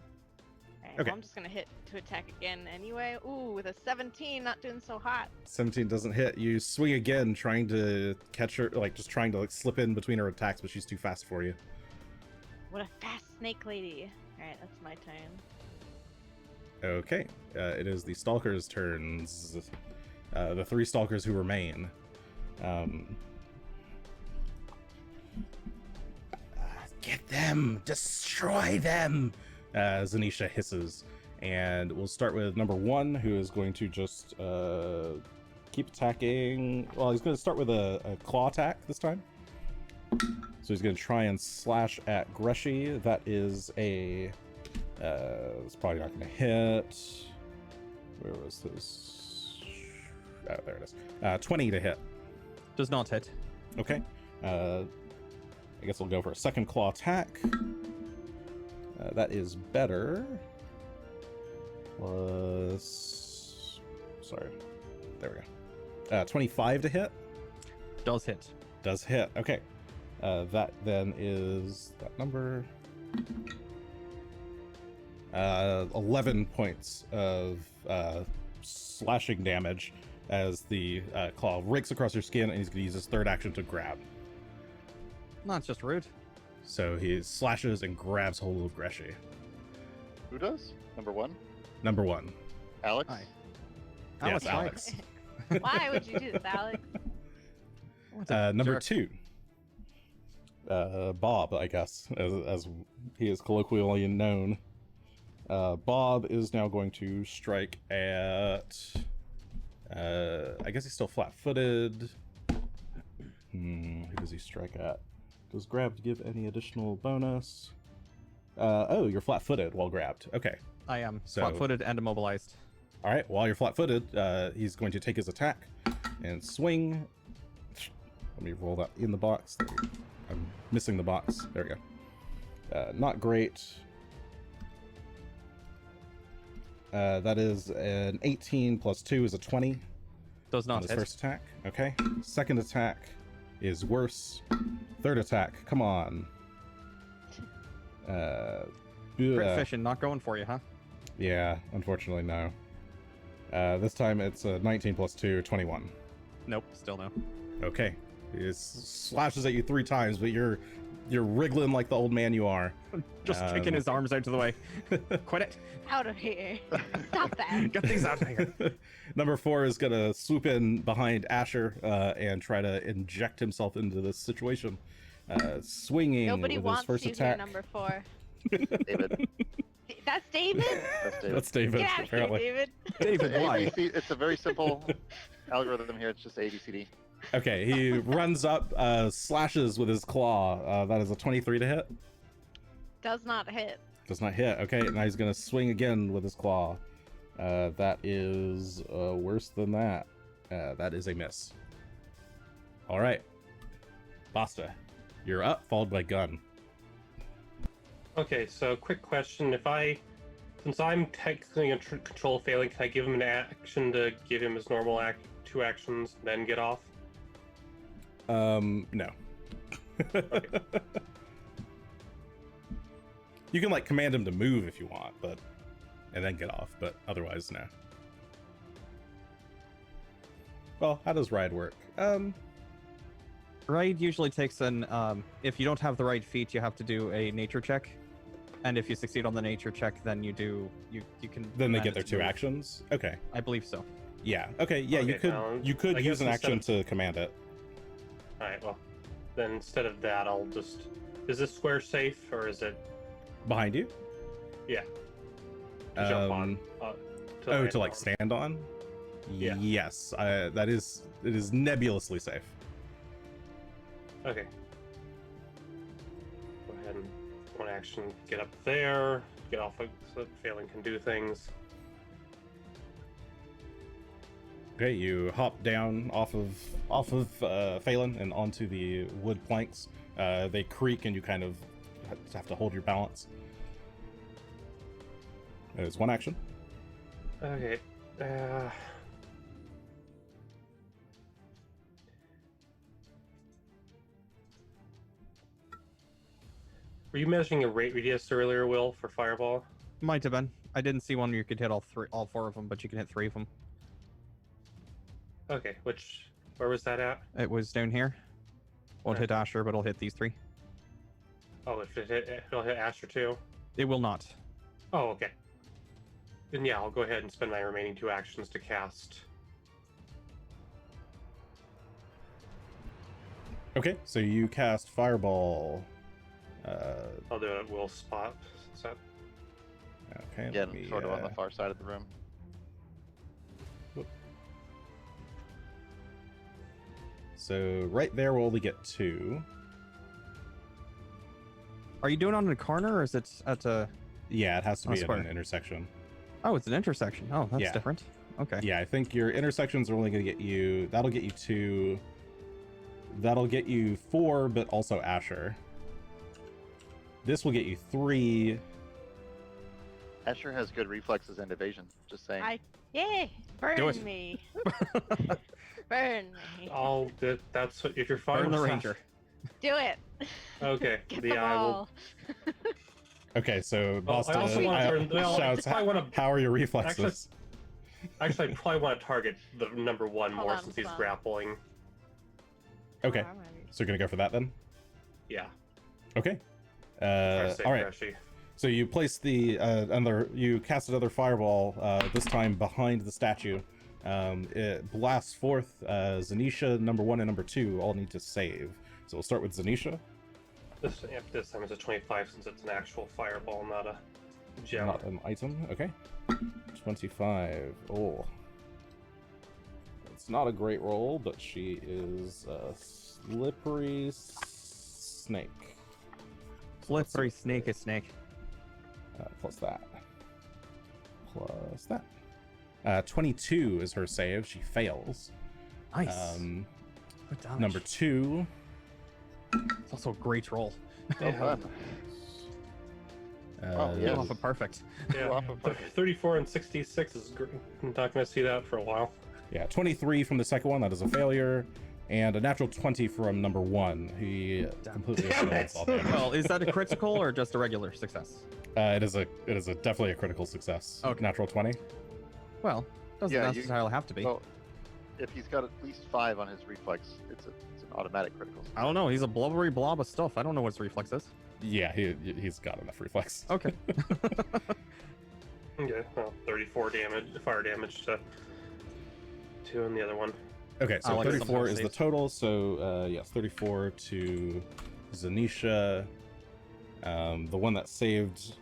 Alright, Okay. well, I'm just gonna hit to attack again anyway. Ooh, with a 17, not doing so hot. 17 doesn't hit. You swing again, trying to catch her, like just trying to like slip in between her attacks, but she's too fast for you. What a fast snake lady. Alright, that's my turn. Okay, it is the stalkers' turns. The 3 stalkers who remain. Get them! Destroy them! Zanisha hisses. And we'll start with number 1, who is going to just keep attacking. Well, he's going to start with a claw attack this time. So he's going to try and slash at Greshy. That is a... it's probably not going to hit. Where was his... Oh, there it is. 20 to hit. Does not hit. Okay. I guess we'll go for a second claw attack. That is better. Plus... Sorry. There we go. 25 to hit. Does hit. Does hit. Okay. That then is that number. 11 points of slashing damage as the claw rakes across your skin, and he's going to use his third action to grab. Not just rude. So he slashes and grabs hold of Greshy. who does? Number 1? Number 1. Alex? Hi. Yes, Alex. Alex. Why would you do this, Alex? What a Number jerk. 2. Bob, I guess, as he is colloquially known. Bob is now going to strike at... I guess he's still flat-footed. Who does he strike at? Does grab give any additional bonus? Oh, you're flat-footed while grabbed. Okay. I am So- flat-footed and immobilized. All right, while you're flat-footed, he's going to take his attack and swing. Let me roll that in the box. I'm missing the box. There we go. Not great. That is an 18 plus 2 is a 20 Does on not his hit. first attack. Okay. Second attack is worse. Third attack, come on. Crit fishing, not going for you, huh? Yeah, unfortunately, no. This time it's a 19 plus 2, 21. Nope, still no. Okay. He slashes at you 3 times, but you're wriggling like the old man you are. Just kicking his arms out of the way. Quit it. Out of here. Stop that. Get these out of here. Number 4 is gonna swoop in behind Asher and try to inject himself into this situation. Swinging Nobody with wants his first you attack. here, number 4. David. That's David? That's David. That's David, Get out of apparently. here, David. David, why? ABC, it's a very simple algorithm here. It's just ABCD. Okay, he runs up, slashes with his claw. That is a 23 to hit. Does not hit. Does not hit. Okay, now he's gonna swing again with his claw. That is worse than that. That is a miss. All right, Basta. You're up, followed by Gunn. Okay, so quick question. Since I'm technically in control of failing, can I give him an action to give him his normal 2 actions, then get off? No. Okay. You can like command him to move if you want, and then get off, but otherwise no. Well, how does ride work? Ride usually takes an if you don't have the right feat, you have to do a nature check. And if you succeed on the nature check, then you can Then they command get it their to 2 move. actions. Okay. I believe so. Yeah. Okay. Yeah. Okay, You could I use guess an action instead to command it. Alright, well, then instead of that, I'll just... Is this square safe, or is it... Behind you? Yeah. To jump on? To like stand on? Yeah. Yes. It is nebulously safe. Okay. Go ahead and 1 action, get up there, get off so that failing can do things. Okay, you hop down off of Phelan and onto the wood planks. They creak and you kind of have to hold your balance. There's 1 action. Okay. Were you measuring a rate radius earlier, Will, for Fireball? Might have been. I didn't see one where you could hit all 4 of them, but you can hit 3 of them. Okay, where was that at? It was down here. Won't hit Asher, but it'll hit these 3. Oh, it'll hit Asher too? It will not. Oh, okay. Then yeah, I'll go ahead and spend my remaining 2 actions to cast. Okay, so you cast Fireball. I'll do it at Will's spot. So, Okay. Again, let me, sort of on the far side of the room. So right there we'll only get 2. Are you doing it on a corner, or is it at a... Yeah, it has to On a be at square. an intersection. Oh, it's an intersection. Oh, that's Yeah. different. Okay. Yeah, I think your intersections are only going to get you... That'll get you 2. That'll get you 4, but also Asher. This will get you 3. Asher has good reflexes and evasion. Just saying. Yay! Burn Do it. me! Burn me! that's what, if you're fine Burn the with that- ranger. Do it! Okay, Get the them I will. all! Okay, so Well, Basta I also want to turn. Well, shouts, I want to. how are your reflexes? Actually, I probably want to target the number 1 Hold more on, since he's hold on. grappling. Okay, Oh, I'm ready. so you're going to go for that then? Yeah. Okay. Try to save All right. Greshy. So you place the you cast another fireball, this time behind the statue. It blasts forth. Zanisha, number 1 and number 2 all need to save. So we'll start with Zanisha. This time it's a 25 since it's an actual fireball, not a gem. Not an item. Okay. 25. Oh. It's not a great roll, but she is a slippery snake. Slippery snake is snake. Plus that. Plus that. 22 is her save. She fails. Nice. Good damage. Number 2. It's also a great roll. Well done. Oh, Yeah. yes. Off of perfect. Yeah, Off of perfect. 34 and 66 is great. I'm not going to see that for a while. Yeah, 23 from the second one. That is a failure. And a natural 20 from number 1. He completely Damn absorbs it. all damage. Well, is that a critical or just a regular success? It is a definitely a critical success. Okay. Natural 20. Well, doesn't Yeah, you- necessarily have to be. Well, if he's got at least 5 on his reflex, it's an automatic critical. I don't know. He's a blubbery blob of stuff. I don't know what his reflex is. Yeah, he's got enough reflex. Okay. Okay, well, 34 damage, fire damage to 2 on the other one. Okay, I so like 34 sometimes is the saves. total. So yes, 34 to Zanisha. The one that saved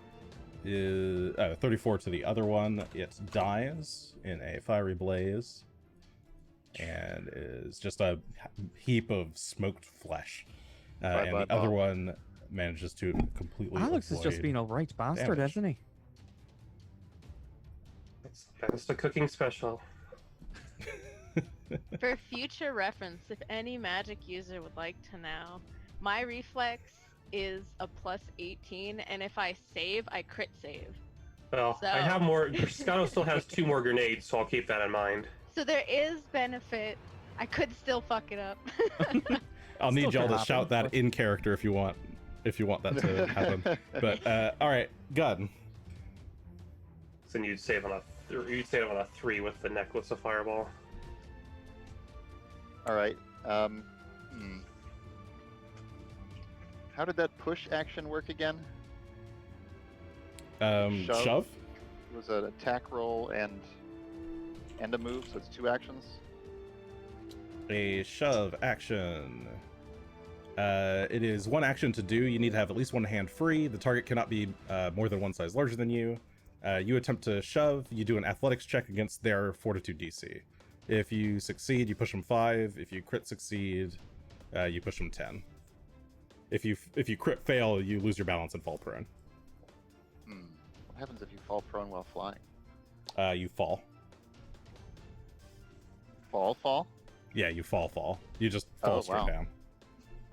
is 34 to the other one. It dies in a fiery blaze and is just a heap of smoked flesh. And the other one manages to completely. Alex is just avoid- being a right bastard, damage. isn't he? That's the cooking special. For future reference, if any magic user would like to know, My reflex is a plus 18, and if I save, I crit save. Well, So- I have more. Scotto still has 2 more grenades, so I'll keep that in mind. So there is benefit. I could still fuck it up. I'll need Still y'all could to shout happen, that in character if you want that to happen. But all right, Gunn. So then you'd save on a 3 with the necklace of fireball. All right. How did that push action work again? Shove. It was an attack roll and a move, so it's 2 actions. A shove action. It is 1 action to do. You need to have at least 1 hand free. The target cannot be more than 1 size larger than you. You attempt to shove. You do an athletics check against their fortitude DC. If you succeed, you push them 5. If you crit succeed, you push them 10. If you crit fail, you lose your balance and fall prone. What happens if you fall prone while flying? You fall. Fall? Yeah, you fall. You just fall straight wow. down.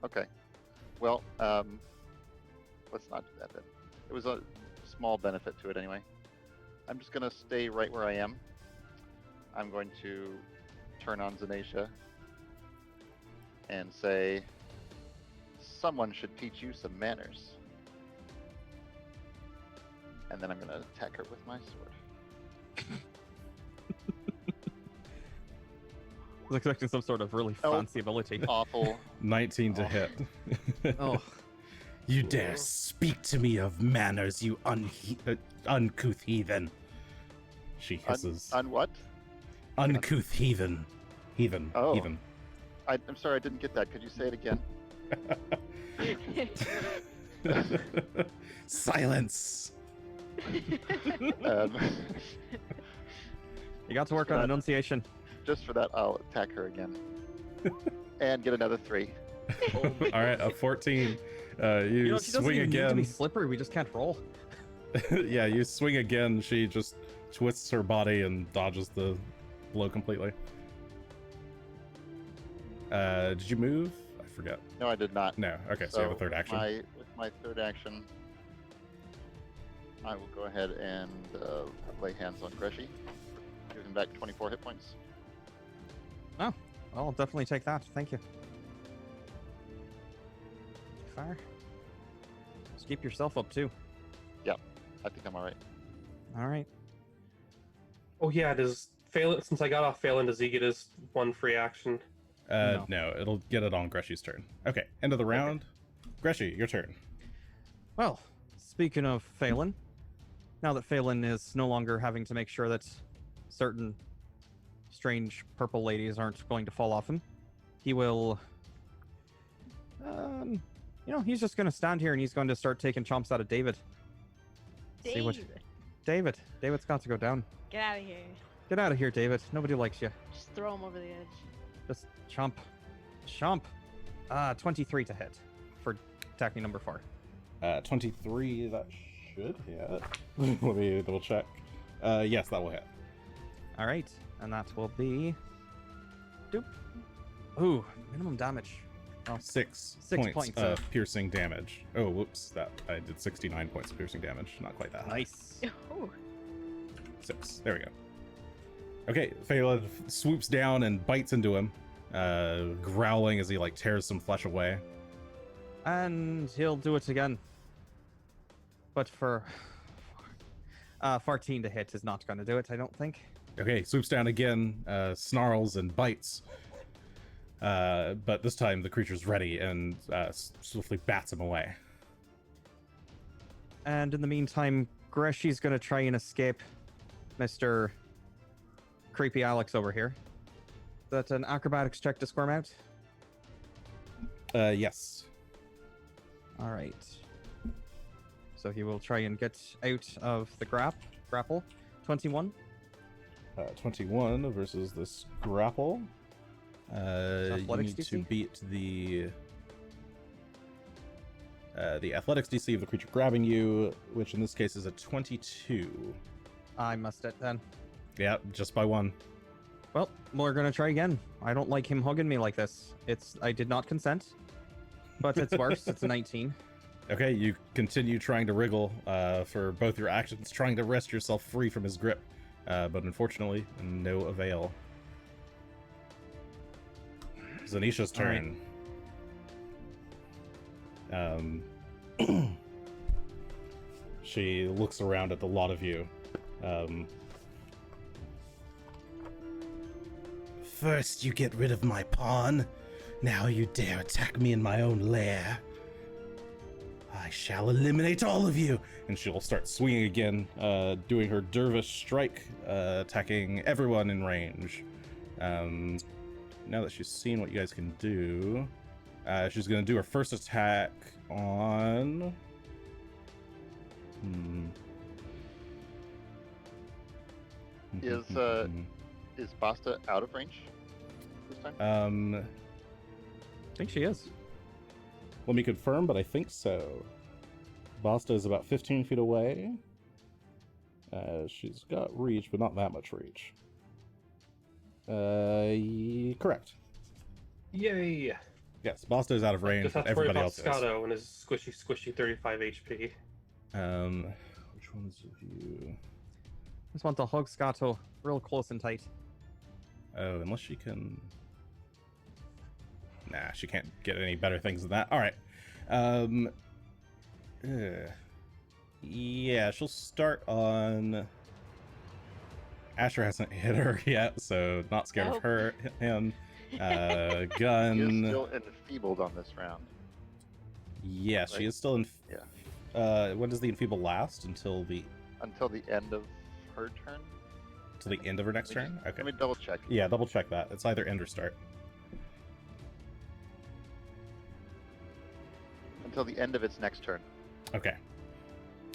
Okay. Well, let's not do that then. It was a small benefit to it anyway. I'm just gonna stay right where I am. I'm going to turn on Zanasha and say, someone should teach you some manners. And then I'm gonna attack her with my sword. I was expecting some sort of really Oh. fancy ability. Awful. 19 to hit. Oh, You dare speak to me of manners, you uncouth heathen. She hisses. On what? Uncouth heathen. Heathen. Oh. Heathen. I'm sorry, I didn't get that. Could you say it again? Silence. Um, you got to work on enunciation. just for that, I'll attack her again. And get another 3. All right, a 14. You You know, she doesn't swing even need to be again. slippery. We just can't roll. Yeah, you swing again. She just twists her body and dodges the blow completely. Did you move? I forget. No, I did not. No. Okay, so you have a third action. With my third action, I will go ahead and lay hands on Greshy. Give him back 24 hit points. Oh, I'll definitely take that. Thank you. Fire. Just keep yourself up too. I think I'm alright. All right. Oh yeah, does Phelan, since I got off Phelan, does he get his 1 free action? No, it'll get it on Greshy's turn. Okay, end of the round. Greshy, your turn. Well, speaking of Phelan, now that Phelan is no longer having to make sure that certain strange purple ladies aren't going to fall off him, he will, he's just going to stand here and he's going to start taking chomps out of David. See what- David, David's got to go down. get out of here. Get out of here, David. Nobody likes you. Just throw him over the edge. Just chomp. 23 to hit for attacking number 4. 23, that should hit. Let me double check. Yes, that will hit. All right, and that will be. Doop. Ooh, minimum damage. Oh, 6 6 points points of piercing damage. Oh, whoops! That I did 69 points of piercing damage. Not quite that high. nice. Oh, 6. There we go. Okay, Phelan swoops down and bites into him, growling as he tears some flesh away. And he'll do it again. But for 14 to hit is not going to do it, I don't think. Okay, swoops down again, snarls and bites. But this time the creature's ready and swiftly bats him away. And in the meantime, Greshy's going to try and escape Mr. Creepy Alex over here. That's an acrobatics check to squirm out. Yes. All right. So he will try and get out of the grapple. 21. 21 versus this grapple. You Athletics need to DC? beat the athletics DC of the creature grabbing you, which in this case is a 22. I must it then. Yeah, just by 1. Well, we're gonna try again. I don't like him hugging me like this. I did not consent. But it's worse. It's a 19. Okay, you continue trying to wriggle for both your actions, trying to wrest yourself free from his grip, but unfortunately, no avail. Zanisha's turn. She looks around at the lot of you. First you get rid of my pawn, now you dare attack me in my own lair. I shall eliminate all of you! And she'll start swinging again, doing her dervish strike, attacking everyone in range. Now that she's seen what you guys can do, she's going to do her first attack on... Is Basta out of range this time? I think she is. Let me confirm, but I think so. Basta is about 15 feet away. She's got reach, but not that much reach. Correct. Yay! Yes, Basta is out of range, Just have but to worry everybody about else is. Scato and his squishy 35 HP. Which one's of you? Just want to hug Scato real close and tight. Oh, unless she can... Nah, she can't get any better things than that. Alright. Yeah, she'll start on... Asher hasn't hit her yet, so not scared Nope. of her. Him. He Gunn. is still enfeebled on this round. Yes, she right? is still in... Yeah. When does the enfeeble last? Until the end of her turn? to the end of her next Let me turn? Okay. Let me double check. Yeah, double check that. It's either end or start. Until the end of its next turn. Okay.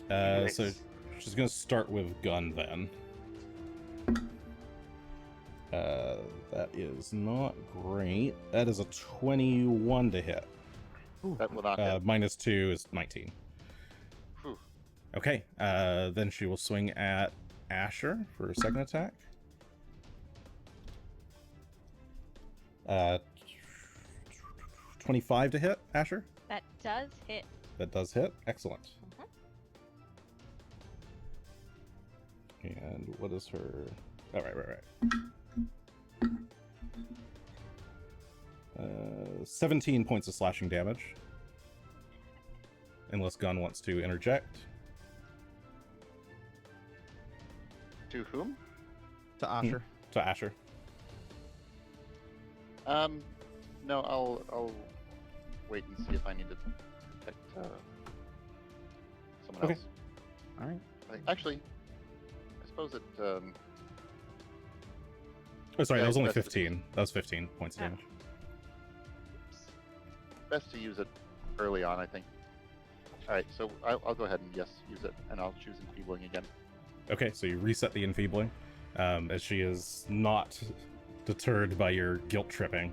Nice. So she's gonna start with Gunn then. That is not great. That is a 21 to hit. That will not hit. -2 is 19. Whew. Okay. Then she will swing at Asher for her second attack. 25 to hit, Asher. That does hit. That does hit. Excellent. Mhm. And what is her... Oh, right. 17 points of slashing damage. Unless Gunn wants to interject. To whom? To Asher. To Asher. No, I'll wait and see if I need to protect someone Okay. else. All right. Actually, I suppose it. Oh, sorry, Yeah, that was only that's- 15. That was 15 points of Oh. damage. Best to use it early on, I think. All right, so I'll go ahead and use it, and I'll choose enfeebling again. Okay, so you reset the enfeebling, as she is not deterred by your guilt tripping.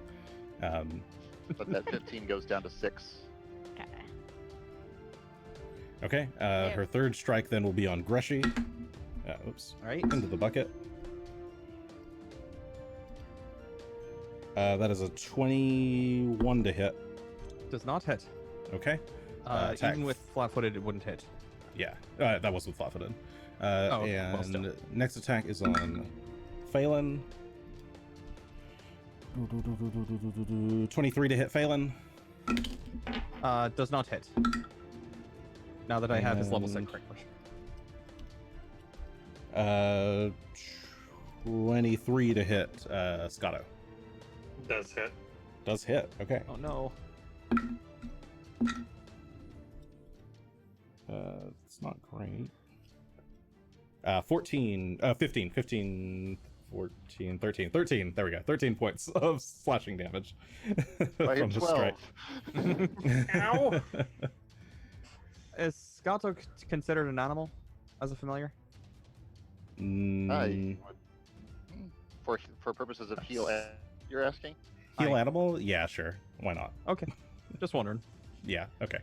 But that 15 goes down to 6. Okay. Okay, her third strike then will be on Greshy. Oops. All right. Into the bucket. That is a 21 to hit. Does not hit. Okay. Attack. Even with flat-footed, it wouldn't hit. Yeah, that was with flat-footed. Okay, And well, still. next attack is on Phelan. 23 to hit Phelan. Does not hit. Now that I have his level 6 And- crit push. 23 to hit Scato. Does hit. Does hit. Okay. Oh no. It's not great. 15, 14, 13. There we go. 13 points of slashing damage I from hit the 12. strike. Ow! Is Scato considered an animal as a familiar? Mm, For purposes of heal, you're asking? heal animal? Yeah, sure. Why not? Okay. Just wondering. Yeah, okay.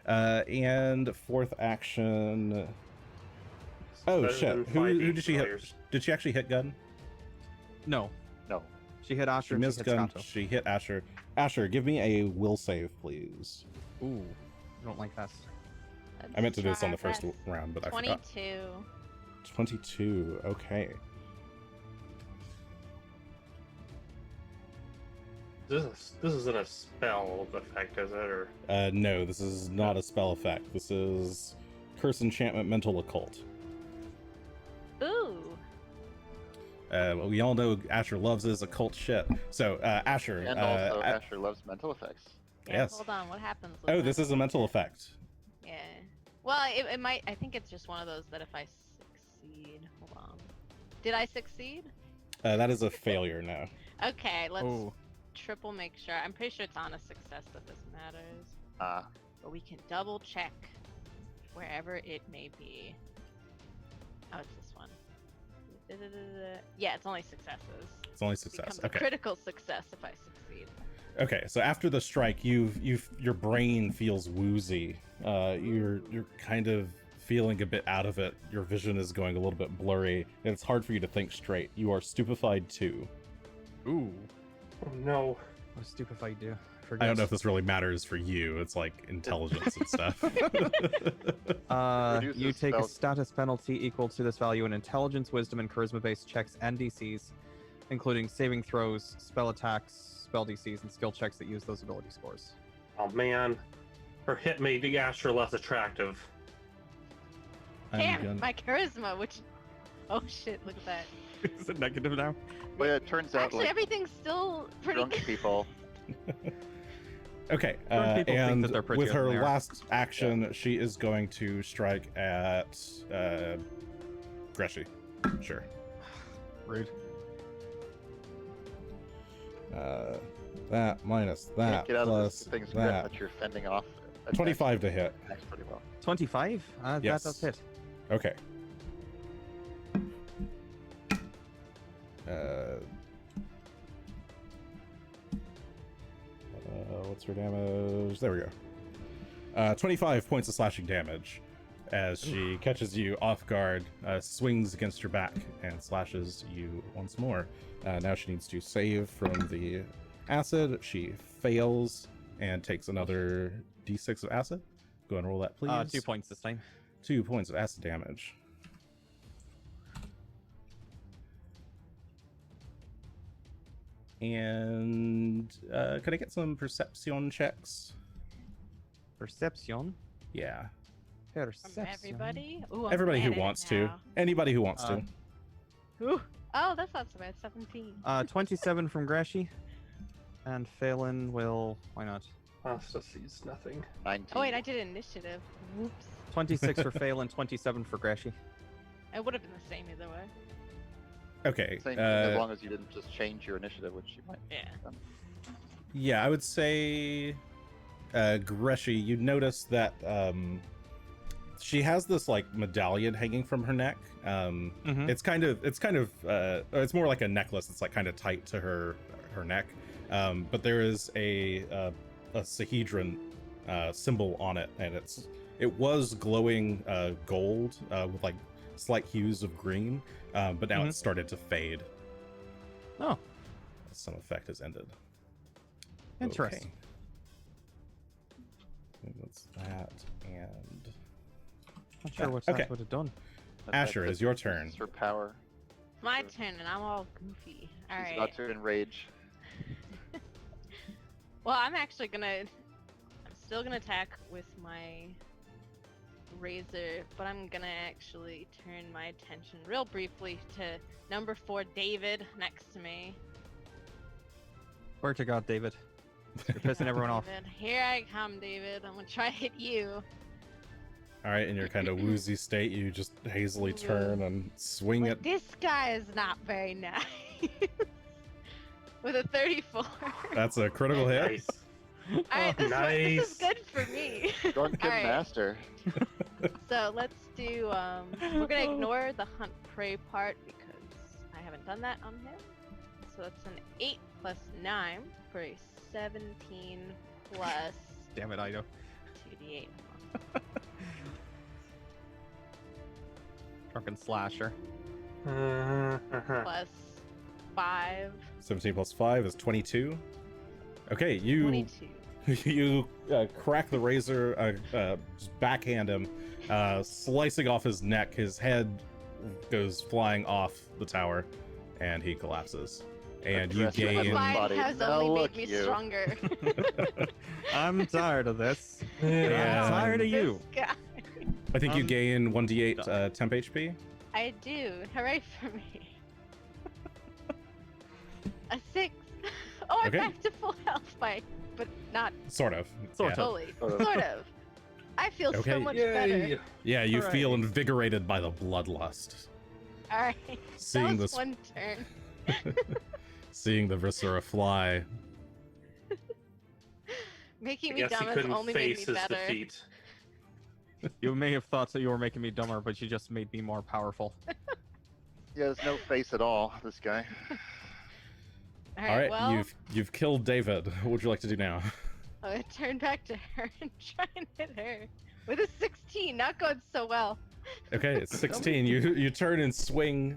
And fourth action. Oh Better shit! than Who 5e did she hit? familiars. Did she actually hit Gunn? No. No. She hit Asher. She and missed hit Gunn. Skato. She hit Asher. Asher, give me a will save, please. Ooh, I don't like that. I meant to do this on the Let's first try that. round, but I forgot. 22. 22. Okay. This isn't a spell effect, is it? Or No, this is not a spell effect. This is curse, enchantment, mental, occult. Ooh. We all know Asher loves his occult shit. So, Asher. And also, Asher loves mental effects. Yeah, Yes. hold on, what happens with Oh, that? this is a mental effect. Yeah. Well, it might. I think it's just one of those that if I succeed. Hold on. Did I succeed? That is a failure now. Okay, let's Oh, triple make sure. I'm pretty sure it's on a success that this matters. Ah, But we can double check wherever it may be. Oh, it's this one. Yeah, it's only successes. It's only It success. becomes a Okay. critical success if I succeed. Okay. So after the strike, your brain feels woozy. You're kind of feeling a bit out of it. Your vision is going a little bit blurry, and it's hard for you to think straight. You are stupefied too. ooh. oh no. What does stupefied do? I don't know if this really matters for you. It's like intelligence and stuff. You Reduces take a spell- status penalty equal to this value in intelligence, wisdom, and charisma-based checks and DCs, including saving throws, spell attacks, spell DCs, and skill checks that use those ability scores. Oh man. Her hit made the Asher less attractive. Damn, my charisma, which. Oh shit, look at that. Is it negative now? But yeah, it turns out Actually, like everything's still pretty drunk good. people. Okay, Drunk people think and that they're prettier with her than they are. last action, she is going to strike at Greshy. Sure. Rude. That minus that Get out of plus this thing's grip that. that you're fending off. 25 to hit. Attacks pretty well. 25? Yes. That does hit. Okay. Uh, what's her damage? There we go. 25 points of slashing damage as she catches you off guard, swings against your back, and slashes you once more. Now she needs to save from the acid. She fails and takes another d6 of acid. Go and roll that, please. 2 points this time. 2 points of acid damage. And could I get some perception checks? Perception. Yeah. From Perception. everybody? Ooh, I'm Everybody who panicked wants to. now. Anybody who wants to. Ooh. Oh, that's not so bad. 17. 27 from Greshy. And Phelan will... Why not? Basta sees nothing. 19. Oh, wait, I did initiative. Whoops. 26 for Phelan, 27 for Greshy. It would have been the same either way. Okay. Same thing, as long as you didn't just change your initiative, which you might. Yeah. Yeah, I would say, Greshy, you notice that she has this like medallion hanging from her neck. Mhm. It's more like a necklace. It's like kind of tight to her neck. But there is a sahedron symbol on it, and it was glowing gold with like slight hues of green, but now Mhm. it's started to fade. Oh, Some effect has ended. interesting. Okay. That's that, and Not sure what okay. that would have done. Asher, That's it's your turn. It's her power. My turn, and I'm all goofy. She's Alright. about to enrage. Well, I'm still gonna attack with my razor, but I'm gonna actually turn my attention real briefly to number 4, David, next to me. Swear to God, David. You're pissing everyone off. David, here I come, David. I'm gonna try to hit you. All right, in your kind of woozy state, you just hazily turn and swing But it. this guy is not very nice. With a 34. That's a critical hit. Nice. Alright, this is Nice. good for me. Drunken Alright. master. So let's do, we're gonna ignore the hunt prey part because I haven't done that on him. So that's an 8 plus 9 for a 17 plus Damn it, Ido. 2d8. Drunken slasher. Uh-huh. Plus 5. 17 plus 5 is 22. Okay, you 22. you crack the razor, just backhand him, slicing off his neck. His head goes flying off the tower, and he collapses. And you Address your gain. head. Mine Buddy, has now only look made me you. stronger. I'm tired of this. Yeah. I'm tired of you. This guy. I think you gain 1d8 temp HP. I do. Hooray for me. A 6. Oh, I'm Okay. back to full health but not Sort of. Sort yeah. fully. Sort of. Sort of. I feel Okay. so much better. Yeah, you Hooray. feel invigorated by the bloodlust. All right. Seeing that was this, one turn. seeing the viscera fly. Making I me guess he dumb has couldn't only made face me his better. defeat. You may have thought that you were making me dumber, but you just made me more powerful. He has no face at all, this guy. All All right. right, Well, you've killed David. What would you like to do now? I'm gonna turn back to her and try and hit her with a 16. Not going so well. Okay, it's 16. You turn and swing.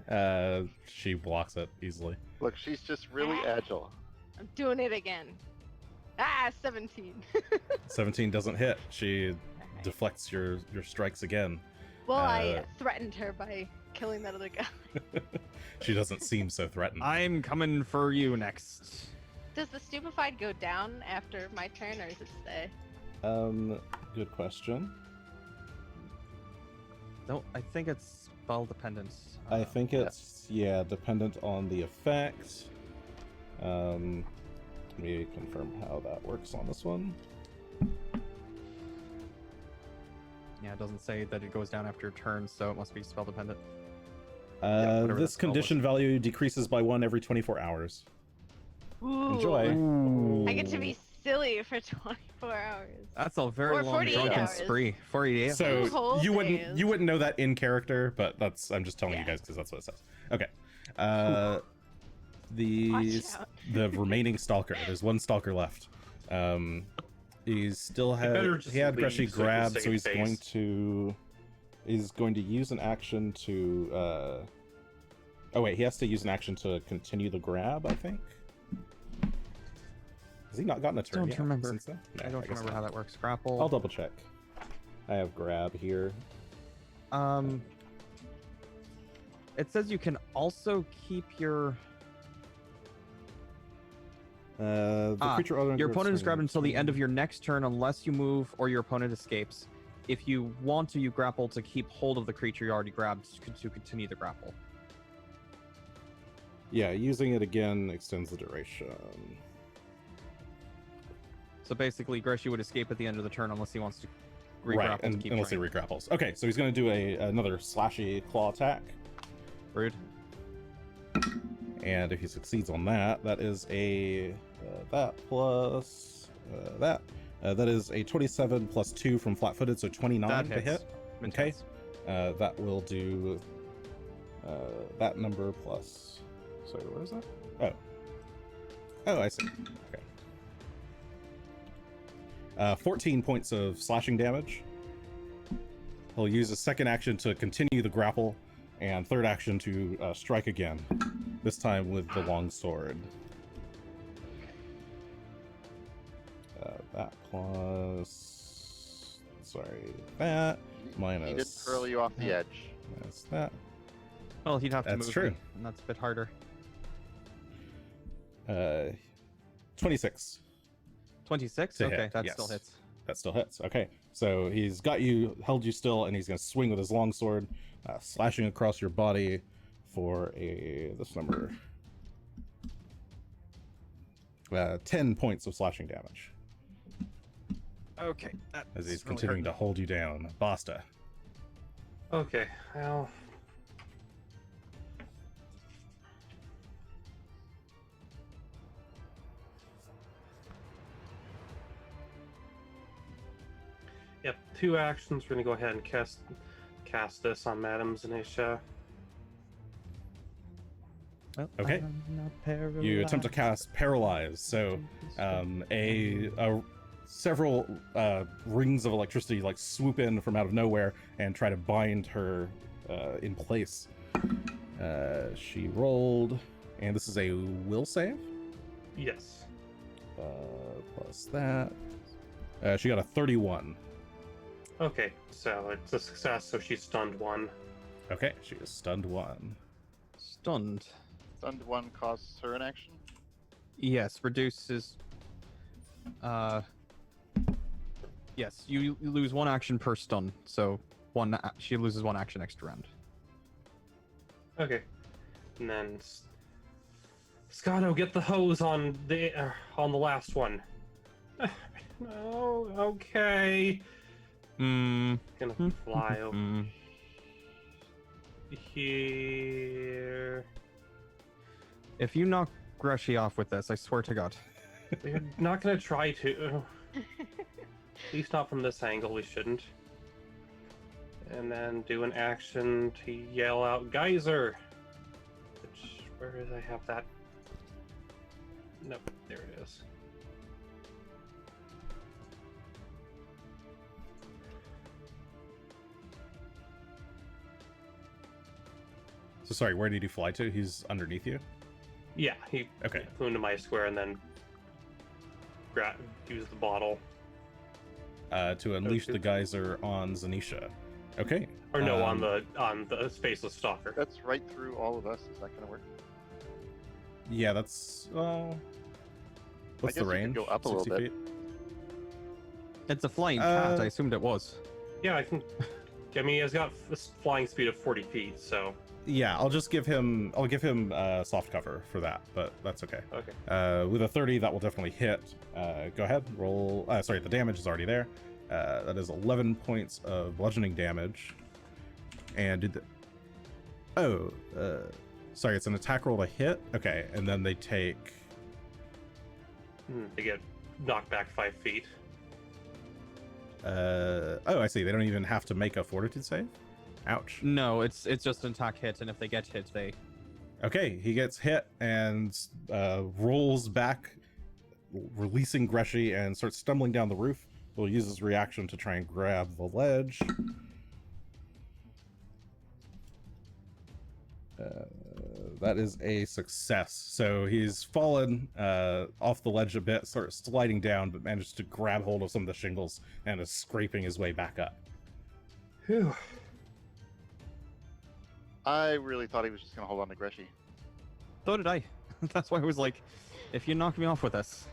She blocks it easily. Look, she's just really agile. I'm doing it again. 17. 17 doesn't hit. She deflects your strikes again. Well, Uh, I threatened her by killing that other guy. She doesn't seem so threatened. I'm coming for you next. Does the stupefied go down after my turn, or does it stay? Good question. No, I think it's spell dependent. I think it's dependent on the effect. Let me confirm how that works on this one. Yeah, it doesn't say that it goes down after your turn, so it must be spell dependent. whatever This that spell was. condition value decreases by 1 every 24 hours. Ooh, Enjoy. I get to be silly for 24 hours. That's a very Or long 48 drunken hours. spree. 48 So whole you days. wouldn't know that in character, but I'm just telling you Yeah. guys because that's what it says. Okay. Watch out. The remaining stalker. There's one stalker left. He's still better had just he had leave Greshy so he can grabbed, save so he's face. going to use an action to. Oh wait, he has to use an action to continue the grab. I think. Has he not gotten a turn Don't yet remember. since then? No, I don't guess remember not. how that works. Grapple. I'll double check. I have grab here. It says you can also keep your The creature other than your group opponent is swing grabbed until the end of action. your next turn unless you move or your opponent escapes. If you want to, you grapple to keep hold of the creature you already grabbed to continue the grapple. Yeah, using it again extends the duration. So basically, Greshy would escape at the end of the turn unless he wants to Right, re-grapple to and keep unless he trying. regrapples. Okay, so he's going to do another slashy claw attack, Rude. and if he succeeds on that, that is a that plus that. That is a 27 plus 2 from flat-footed, so 29 That to hits. hit. Makes Okay. sense. That will do that number plus. Sorry, where is that? Oh, I see. Okay. 14 points of slashing damage. He'll use a second action to continue the grapple, and third action to strike again. This time with the long sword. That plus. Sorry, that minus. He did hurl you off the edge. That's that. Well, he'd have to That's move, true. and that's a bit harder. 26. 26? To Okay, hit, that yes. still hits. That still hits. Okay, so he's got you, held you still, and he's going to swing with his longsword, slashing across your body for this number. 10 points of slashing damage Okay, that as he's continuing to hold you down. Basta. Okay, well. Yep, 2 actions. We're gonna go ahead and cast this on Madame Zanisha. Okay. You attempt to cast Paralyze, so several rings of electricity like swoop in from out of nowhere and try to bind her in place. She rolled And this is a will save. Yes. Plus that. She got a 31. Okay, so it's a success, so she's stunned 1. Okay, she is stunned 1. Stunned. Stunned 1 costs her an action. Yes, reduces. Yes, you lose 1 action per stun, so she loses 1 action next round. Okay. And then Scato, get the hose on the last one. No, okay. Gonna fly over here. If you knock Greshy off with this, I swear to God. We're not gonna try to. At least not from this angle, we shouldn't. And then do an action to yell out Geyser. Where did I have that? Nope, there it is. So sorry, where did he fly to? He's underneath you? Yeah, he Okay. flew into my square and then used the bottle. To unleash the geyser on Zanisha. Okay. Or no, on the spaceless stalker. That's right through all of us. Is that going to work? Yeah, that's... what's I guess the you could range? go up a little 60 bit. feet? It's a flying cat. I assumed it was. Yeah, I can. I mean, he's got a flying speed of 40 feet, so. Yeah, I'll give him soft cover for that, but that's okay. Okay. With a 30, that will definitely hit. Go ahead, roll. Sorry, the damage is already there. That is 11 points of bludgeoning damage. And did the... sorry, it's an attack roll to hit? Okay, and then they take... They get knocked back 5 feet. I see. They don't even have to make a fortitude save? Ouch. No, it's just an attack hit, and if they get hit, they... Okay, he gets hit and rolls back, releasing Greshy, and starts stumbling down the roof. He'll use his reaction to try and grab the ledge. That is a success. So he's fallen off the ledge a bit, sort of sliding down, but managed to grab hold of some of the shingles and is scraping his way back up. Whew. I really thought he was just going to hold on to Greshy. So did I. That's why I was like, if you knock me off with this.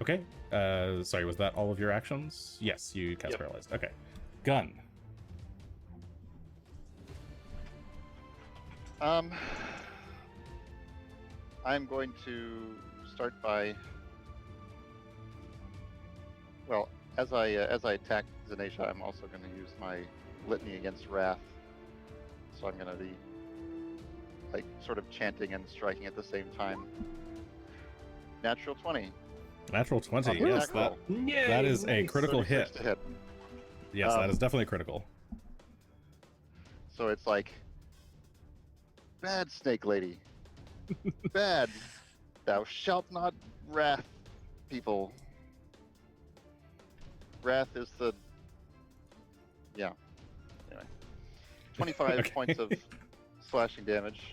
Okay. Sorry, was that all of your actions? Yes, you cast paralyzed. Okay. Gunn. I'm going to start by, well, as I attack Zanisha, I'm also going to use my litany against wrath. So I'm going to be like sort of chanting and striking at the same time. Natural 20. Natural 20. On the Yes, attack roll. Yay, that is a nice. critical 36 hit. to hit. Yes, that is definitely critical. So it's like, bad snake lady. Bad. Thou shalt not wrath people. Wrath is the... Yeah. Anyway. 25 Okay. points of slashing damage.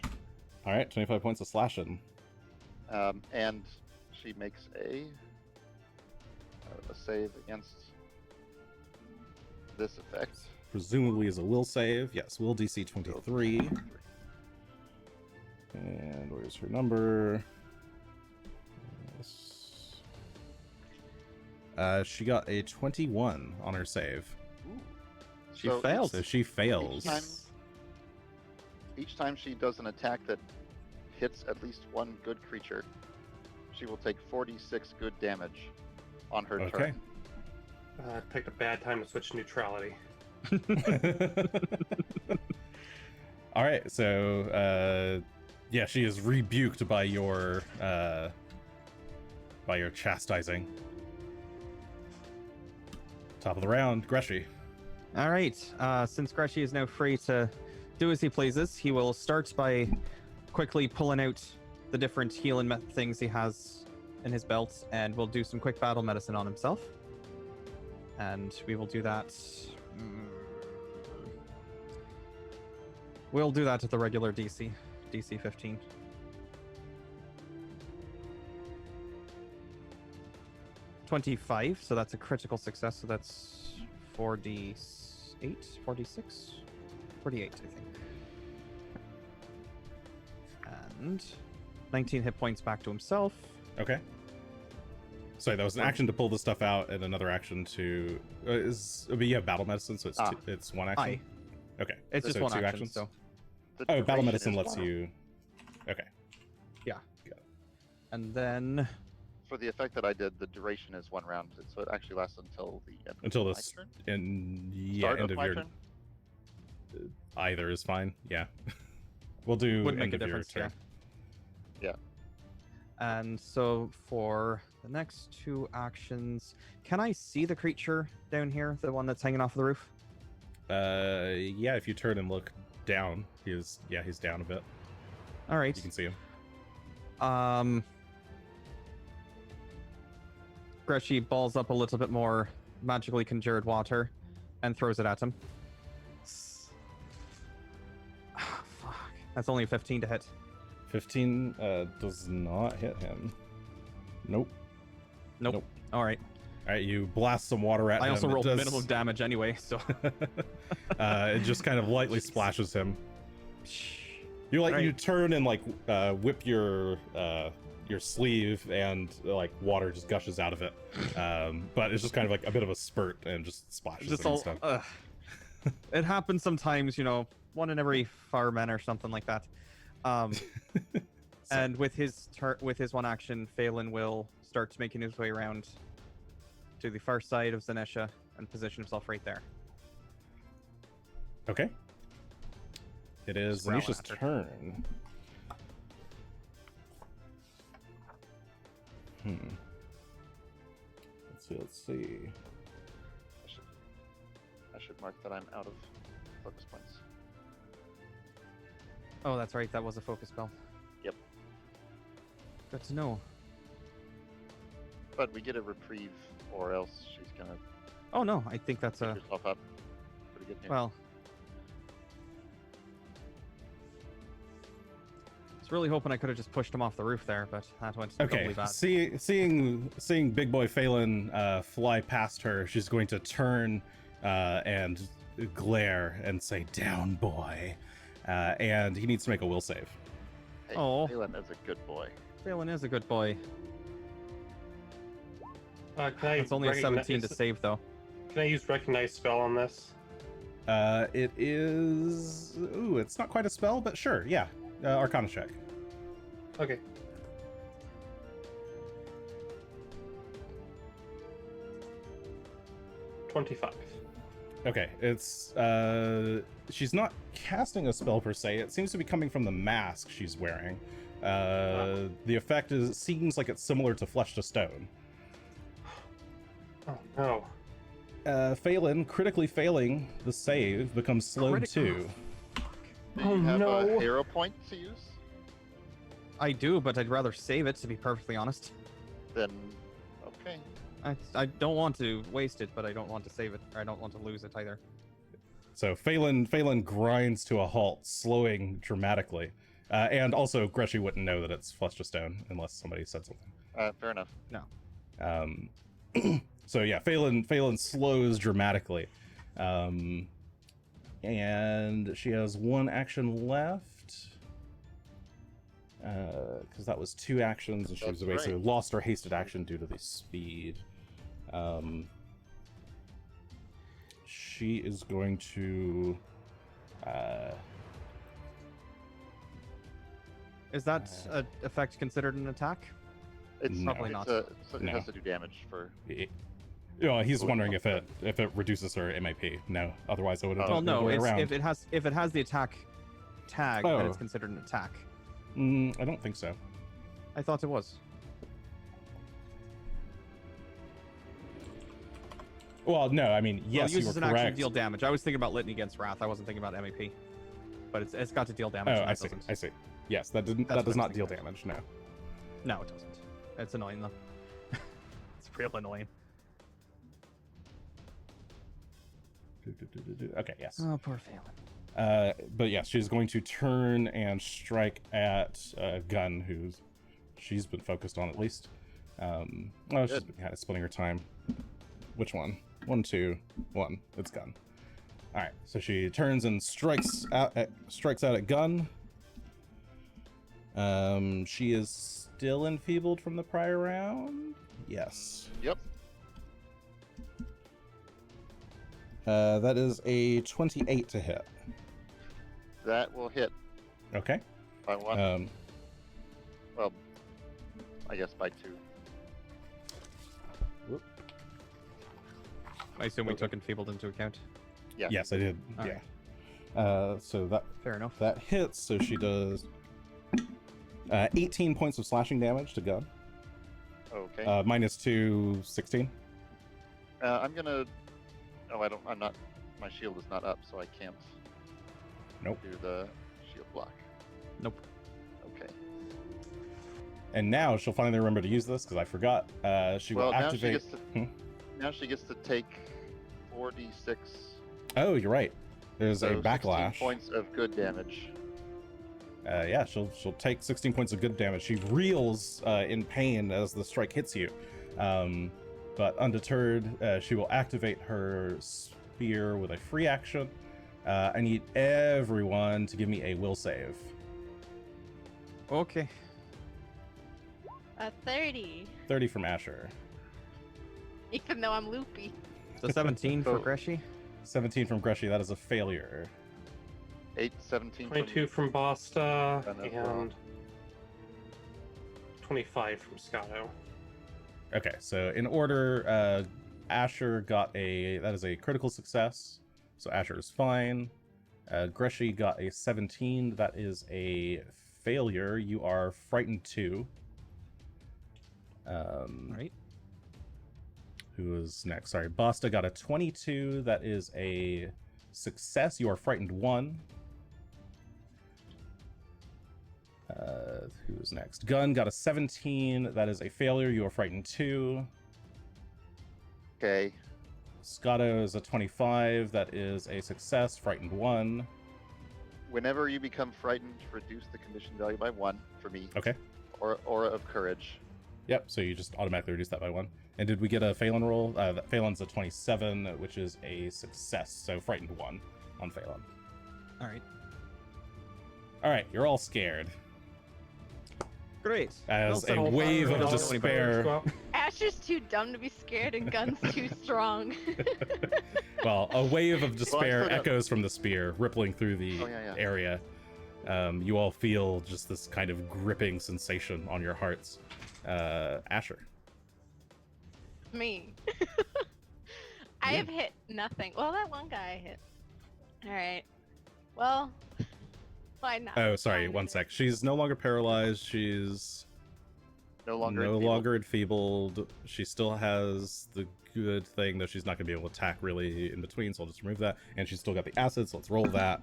All right, 25 points of slashing. And she makes a save against this effect. Presumably is a will save. Yes, will DC 23. And where's her number? Yes. She got a 21 on her save. Ooh. She So fails. So she fails. Each time she does an attack that hits at least one good creature, she will take 46 good damage on her Okay. turn. I picked a bad time to switch to neutrality. All right, so yeah, she is rebuked by your chastising. Top of the round, Greshy. All right. Since Greshy is now free to do as he pleases, he will start by quickly pulling out the different healing things he has in his belt, and we'll do some quick battle medicine on himself. And we will do that. We'll do that at the regular DC. DC 15. $25, so that's a critical success, so that's 4d8, 46? 48, I think. And 19 hit points back to himself. Okay. Sorry, that was an action to pull the stuff out, and another action to but you have battle medicine, so it's one action. Aye. Okay. It's just so one two action, actions. so. The Oh, battle duration medicine is lets one. you. Okay. And then For the effect that I did, the duration is 1 round, so it actually lasts until the end Until of my this turn. end Start of my your turn. either is fine. Yeah. We'll do wouldn't end make a of your difference, turn. yeah. And so for the next 2 actions, can I see the creature down here, the one that's hanging off the roof? Yeah. If you turn and look down, he's down a bit. All right. You can see him. Greshy balls up a little bit more magically conjured water and throws it at him. Ah, fuck. That's only a 15 to hit. 15 does not hit him. Nope. Nope. All right. All right, you blast some water at him. I also It rolled does- minimum damage anyway, so. It just kind of lightly splashes him. You Right. you turn and whip your sleeve, and water just gushes out of it. But it's just kind of like a bit of a spurt and just splashes Just him all. and stuff. It happens sometimes, one in every fireman or something like that. And with his one action, Phelan will start making his way around to the far side of Zanesha and position himself right there. Okay. It is Growl Zanisha's at her. turn. Let's see. I should mark that I'm out of focus points. Oh, that's right. That was a focus spell. Yep. Good to know. But we get a reprieve, or else she's gonna Oh no, I think that's pick a herself up pretty good here. well. I was really hoping I could have just pushed him off the roof there, but that went Okay. totally bad. Seeing Big Boy Phelan fly past her, she's going to turn and glare and say, "Down, boy," and he needs to make a will save. Hey, Oh. Phelan is a good boy. Phelan is a good boy. Can I It's only a recognize- 17 to save though. Can I use recognize spell on this? It is. Ooh, it's not quite a spell, but sure, yeah. Arcana check. Okay. $25. Okay, it's she's not casting a spell per se. It seems to be coming from the mask she's wearing. The effect seems like it's similar to Flesh to Stone. Oh no. Phelan critically failing the save becomes slowed Critic- too. Do Oh, you have no. a hero point to use? I do, but I'd rather save it, to be perfectly honest. Then, okay. I don't want to waste it, but I don't want to save it, or I don't want to lose it either. So Phelan grinds to a halt, slowing dramatically. And also, Greshy wouldn't know that it's Flesh to Stone unless somebody said something. Fair enough. So yeah, Phelan slows dramatically. And she has one action left. Because that was 2 actions, and she was That's basically right. lost her hasted action due to the speed. She is going to. Is that effect considered an attack? It's No. Probably not. so it No. has to do damage for. He's wondering if it reduces her MAP. No, otherwise I would have Oh. Well, done the other no. way It's, around. if it has the attack tag, then Oh. it's considered an attack. I don't think so. I thought it was. Well, no, I mean, yes, well, it you uses were an action to correct. deal damage. I was thinking about Litany Against Wrath. I wasn't thinking about MEP. But it's got to deal damage. Oh, and I that see. doesn't. I see. Yes, that does what I not was deal thinking. damage. No. No, it doesn't. It's annoying though. It's real annoying. Okay. Yes. Oh, poor Phelan. But yeah, she's going to turn and strike at Gunn, she's been focused on at least. She's been kind of splitting her time. Which one? 1, 2, 1. It's Gunn. All right, so she turns and strikes out at Gunn. She is still enfeebled from the prior round. Yes. Yep. That is a 28 to hit. That will hit Okay. by 1. Well, I guess by 2. I assume we took enfeebled into account. Yeah. Yes, I did. All yeah. So Fair enough. that hits. So she does 18 points of slashing damage to Gunn. Okay. -2, 16. I'm gonna. Oh, I'm not. My shield is not up, so I can't. Nope. Do the shield block. Nope. Okay. And now she'll finally remember to use this because I forgot. She will activate. Now she gets to take 4d6. Oh, you're right. There's a 16 backlash. points of good damage. Yeah, she'll take 16 points of good damage. She reels in pain as the strike hits you. But undeterred, she will activate her spear with a free action. I need everyone to give me a will save. Okay. A 30. 30 from Asher. Even though I'm loopy. So 17 for So- Greshy. 17 from Greshy, that is a failure. 17. 22 from Basta, Gunn as well. and 25 from Ssshadow. Okay, so in order, Asher got that is a critical success, so Asher is fine. Greshy got a 17, that is a failure. You are frightened 2. Right. Who is next? Sorry, Basta got a 22, that is a success. You are frightened 1. Who's next? Gunn got a 17, that is a failure. You are frightened 2. Okay. Ssshadow is a 25, that is a success, frightened 1. Whenever you become frightened, reduce the condition value by 1 for me. Okay. Or Aura of Courage. Yep, so you just automatically reduce that by 1. And did we get a Phelan roll? Phelan's a 27, which is a success, so frightened 1 on Phelan. All right. Alright, you're all scared. Great. As a Settle wave fire, of don't despair. go up. Asher's too dumb to be scared and Gunn's too strong. Well, a wave of despair still got- echoes from the spear, rippling through the Oh, yeah. area. You all feel just this kind of gripping sensation on your hearts. Asher. Me. I have hit nothing. Well, that one guy hit. Alright. Well, fine now. Oh, sorry, one sec. She's no longer paralyzed. She's No longer no enfeebled. longer enfeebled. She still has the good thing, though she's not going to be able to attack really in between, so I'll just remove that. And she's still got the acid, so let's roll that.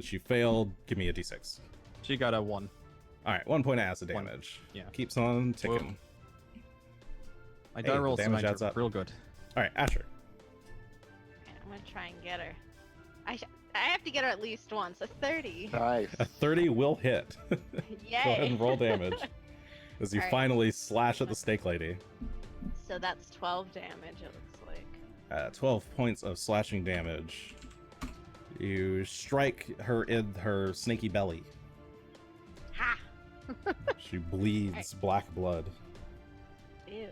She failed. Give me a d6. She got a 1. All right, 1 point of acid 1. damage. Yeah. Keeps on ticking. My Hey, die the rolls damage tonight adds are up. real good. All right, Asher. I'm gonna try and get her. I have to get her at least once. A 30. Nice. A 30 will hit. Go Yay. ahead and roll damage as you All right. finally slash at the snake lady. So that's 12 damage, it looks like. 12 points of slashing damage. You strike her in her snaky belly. Ha! She bleeds black blood. Ew.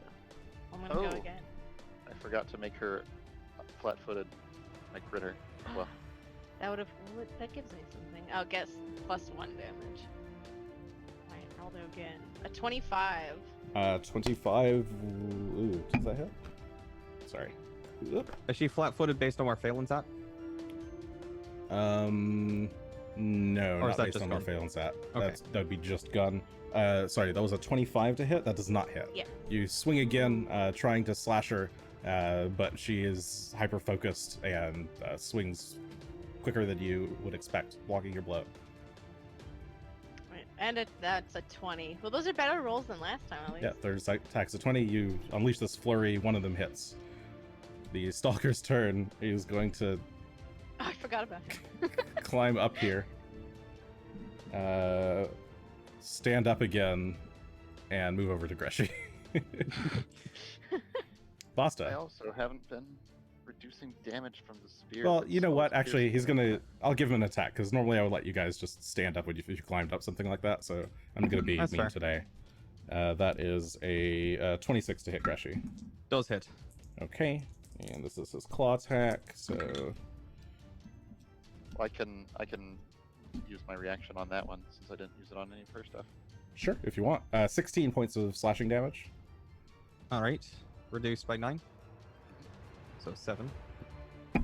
I'm gonna Oh. go again. I forgot to make her flat-footed, like Critter. Well, That would have. That gives me something. I'll guess +1 damage. Alright, I'll do again. A 25. 25. Ooh, does that hit? Sorry. Oop. Is she flat-footed based on where Phelan's at? No, Or is not that based just on where Gunn? Phelan's at. Okay. That would be just Gunn. Sorry, that was a 25 to hit. That does not hit. Yeah. You swing again, trying to slash her, but she is hyper-focused and swings quicker than you would expect, blocking your blow. Right. And that's a 20. Well, those are better rolls than last time, at least. Yeah, third attack's a 20. You unleash this flurry, one of them hits. The Stalker's turn is going to I forgot about him. Climb up here. Stand up again, and move over to Greshy. I Basta. also haven't been reducing damage from the spear. Well, but you know so what? is Actually, he's piercing. gonna. I'll give him an attack because normally I would let you guys just stand up when if you climbed up something like that. So I'm gonna be That's mean fair. today. That is a 26 to hit Greshy. Does hit. Okay, and this is his claw attack. So I can use my reaction on that one since I didn't use it on any first stuff. sure, if you want. 16 points of slashing damage. All right. Reduced by 9. So 7. Okay,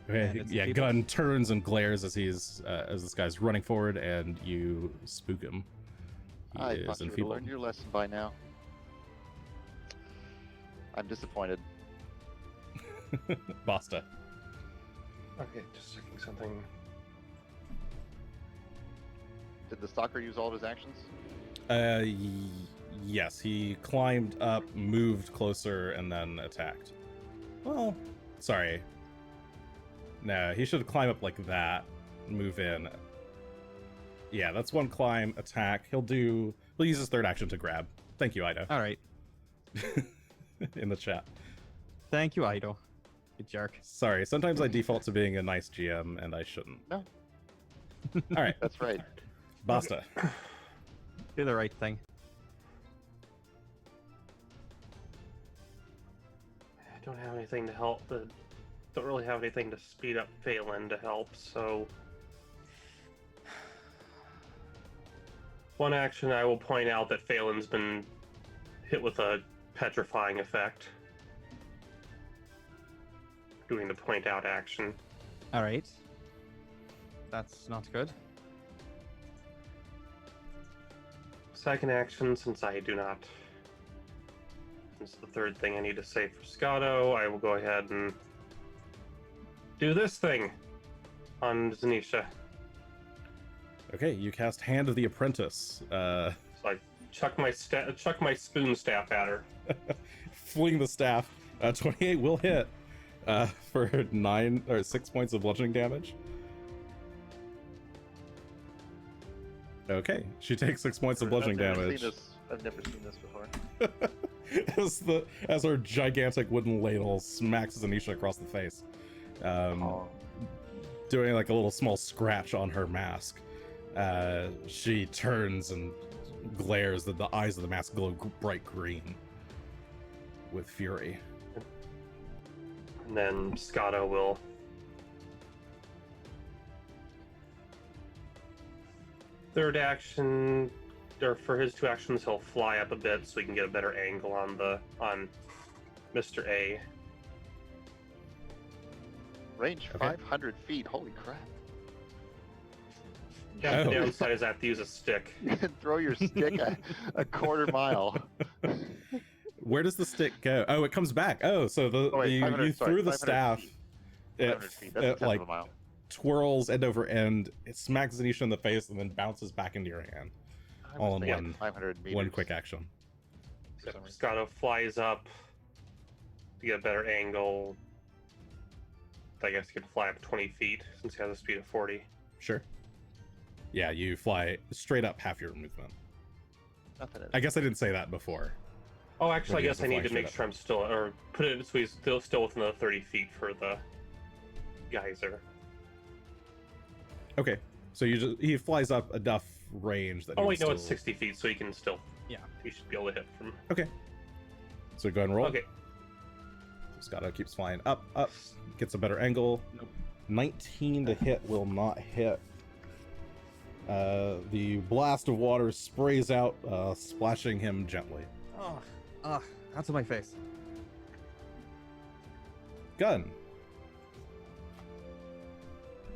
And it's yeah, enfeebled. Gunn turns and glares as as this guy's running forward, and you spook him. He I is thought you would have enfeebled. learned your lesson by now. I'm disappointed. Basta. Okay, just checking something. Did the stalker use all of his actions? Yes, he climbed up, moved closer, and then attacked. Well, sorry. No, he should climb up like that, move in. Yeah, that's one climb, attack. He'll use his third action to grab. Thank you, Ido. All right. In the chat. Thank you, Ido. You jerk. Sorry, sometimes I default to being a nice GM, and I shouldn't. No. All right, That's right. Basta. Do the right thing. I don't have anything to help. Don't really have anything to speed up Phelan to help, so. One action, I will point out that Phelan's been hit with a petrifying effect. Doing the point out action. All right. That's not good. Second action, since the third thing I need to say for Scato, I will go ahead and do this thing on Zanisha. Okay, you cast Hand of the Apprentice. So I chuck my spoon staff at her. Fling the staff. 28 will hit for 6 points of bludgeoning damage. Okay, she takes 6 points of bludgeoning damage. I've never seen this before. as her gigantic wooden ladle smacks Zanisha across the face, doing like a little small scratch on her mask. She turns and glares. The eyes of the mask glow bright green with fury. And then Scato will third action, or for his two actions, he'll fly up a bit so we can get a better angle on Mr. A. Range Okay. 500 feet. Holy crap. Yeah, the Oh. downside is I have to use a stick. You can throw your stick a quarter mile. Where does the stick go? Oh, it comes back. Oh, so you 500, sorry, threw the 500 staff. feet. It, 500 feet. That's a it tenth like of a mile. twirls end over end. It smacks Zanisha in the face and then bounces back into your hand. I all was in thinking one- 500 meters. One quick action. for some reason. Scato flies up to get a better angle. I guess he could fly up 20 feet since he has a speed of 40. Sure. Yeah, you fly straight up half your movement. Nothing is. I guess I didn't say that before. Oh, actually, I When you guess have I to need fly to make straight sure I'm still, or put it so he's still within the 30 feet for the geyser. Okay, so he flies up enough range that. Oh he wait, can no, it's still- 60 feet, so he can still. Yeah. He should be able to hit from. Okay. So go ahead and roll. Okay. Scato keeps flying up, gets a better angle. Nope. 19 to hit will not hit. The blast of water sprays out, splashing him gently. Out of my face. Gunn.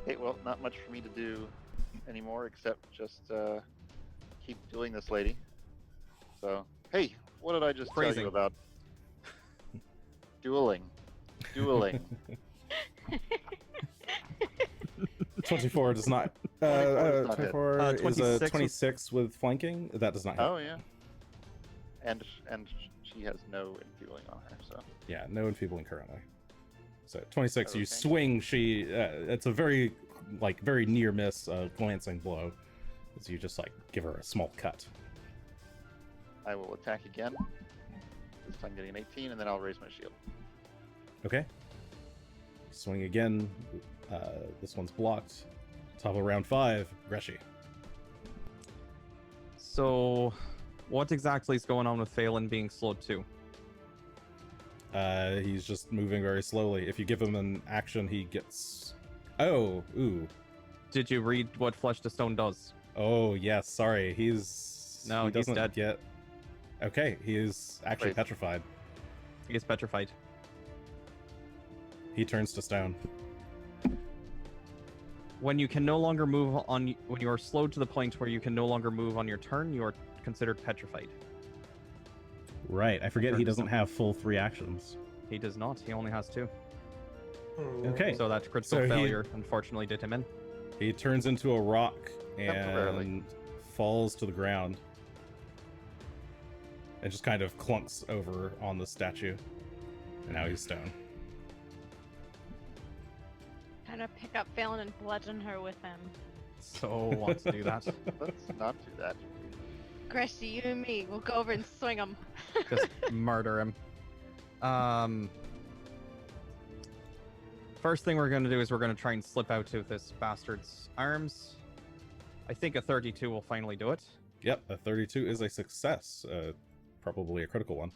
Hey, well, not much for me to do anymore except just keep doing this lady. So, hey, what did I just tell Phrasing. you about dueling? Dueling. 24 does not. 24 does not hit. 24 is a 26 with- 26 with flanking. That does not hit. Oh yeah. And she has no enfeeling on her, so Yeah, no enfeebling currently. So 26, you Okay. swing. It's a very near miss, glancing blow, as you just like give her a small cut. I will attack again. This time getting an 18, and then I'll raise my shield. Okay. Swing again. This one's blocked. Top of round 5, Greshy. So, what exactly is going on with Phelan being slowed too? He's just moving very slowly. If you give him an action, he gets. Oh, ooh. Did you read what Flesh to Stone does? Oh yes. Sorry, he He's doesn't dead. get. Okay, he is actually Wait. petrified. He gets petrified. He turns to stone. When you can no longer move on, when you are slowed to the point where you can no longer move on your turn, you are considered petrified. Right. I forget Turn he to doesn't stone. have full 3 actions. He does not. He only has 2. Okay. So that critical So he- failure unfortunately did him in. He turns into a rock Temporarily. and falls to the ground. And just kind of clunks over on the statue. And now he's stone. Kind of pick up Phelan and bludgeon her with him. So want to do that. Let's not do that. Greshy, you and me, we'll go over and swing him. Just murder him. First thing we're going to do is we're going to try and slip out of this bastard's arms. I think a 32 will finally do it. Yep, a 32 is a success. Probably a critical one.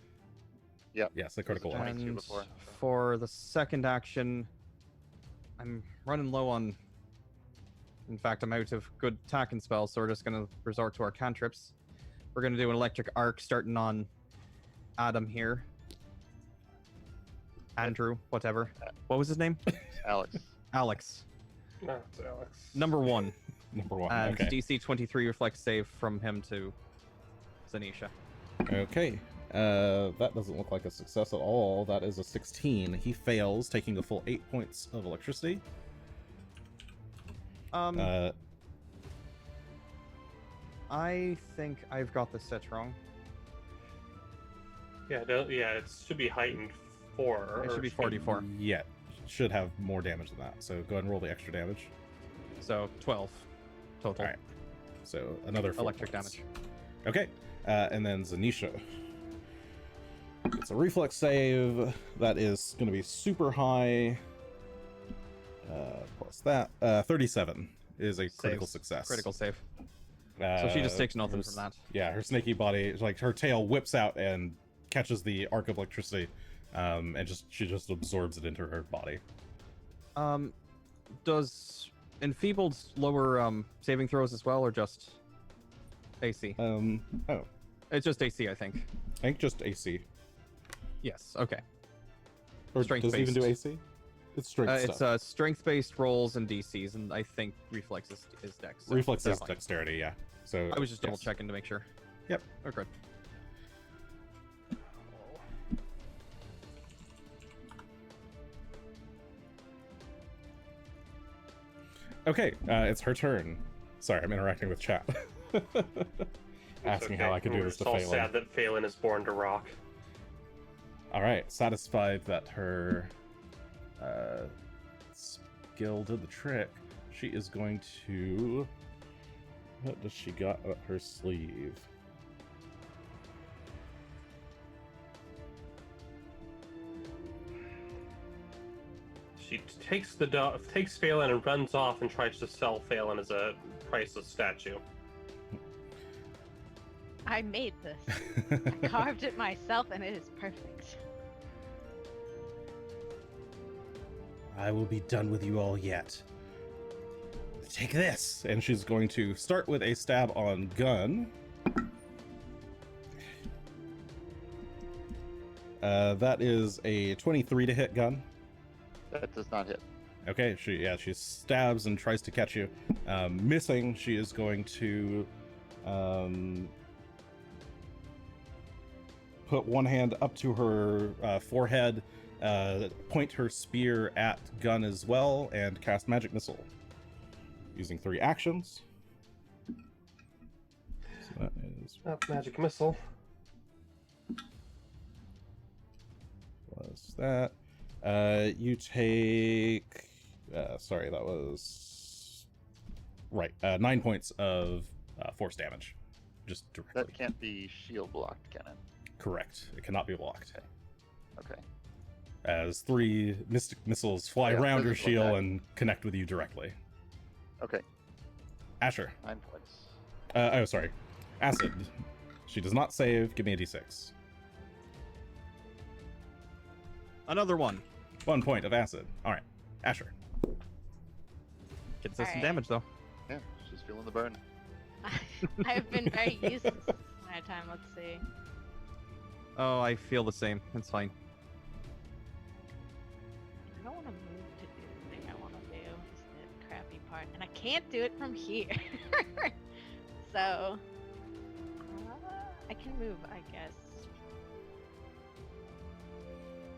Yep. Yes, a critical one. 22 And before. for the second action, I'm running low on... In fact, I'm out of good attacking spells, so we're just going to resort to our cantrips. We're going to do an electric arc starting on Adam here. Andrew, whatever. What was his name? Alex. Alex. No, it's Alex. Number 1. Number 1. And Okay. DC 23 reflex save from him to Zanisha. Okay. That doesn't look like a success at all. That is a 16. He fails, taking a full 8 points of electricity. I think I've got this set wrong. Yeah, it should be heightened 4. It should be 44. Yeah, should have more damage than that. So go ahead and roll the extra damage. So 12 total. All right. So another 4 Electric points. damage. Okay. And then Zanisha. It's a reflex save. That is going to be super high. Plus that. 37 is a critical Saves. success. Critical save. So she just takes nothing her from that. Yeah, her snaky body, like her tail whips out and catches the arc of electricity, and she just absorbs it into her body. Does Enfeebled lower saving throws as well, or just AC? Oh, It's just AC, I think. I think just AC. Yes. Okay. Or Strength does it even do based. AC? It's strength It's stuff. strength-based rolls and DCs, and I think reflex is dex. so Reflex that's is fine. dexterity, yeah. So I was just double yes. checking to make sure. Yep. Okay. Okay, it's her turn. Sorry, I'm interacting with chat. Asking how I could do this to It's all Phelan. sad that Phelan is born to rock. All right, satisfied that her skill did the trick, she is going to. What does she got up her sleeve? She takes takes Phelan and runs off and tries to sell Phelan as a priceless statue. I made this. I carved it myself, and it is perfect. I will be done with you all yet. Take this! And she's going to start with a stab on Gunn. That is a 23 to hit, Gunn. That does not hit. Okay, she stabs and tries to catch you. Missing, she is going to put one hand up to her forehead, point her spear at Gunn as well, and cast Magic Missile. Using 3 actions. So that is That's magic missile. plus that. You take. Sorry, that was. Right. 9 points of force damage. Just directly. That can't be shield blocked, can it? Correct. It cannot be blocked. Okay. As 3 mystic missiles fly Yeah, around your physical shield attack. and connect with you directly. Okay. Asher. 9 points. Oh, sorry. Acid. She does not save. Give me a d6. Another one. 1 point of acid. All right. Asher. Gets us some Alright. damage though. Yeah, she's feeling the burn. I've been very useless this entire time. Let's see. Oh, I feel the same. It's fine. I don't want to move to do the thing I want to do. It's the crappy part, and I can't do it from here. So I can move, I guess.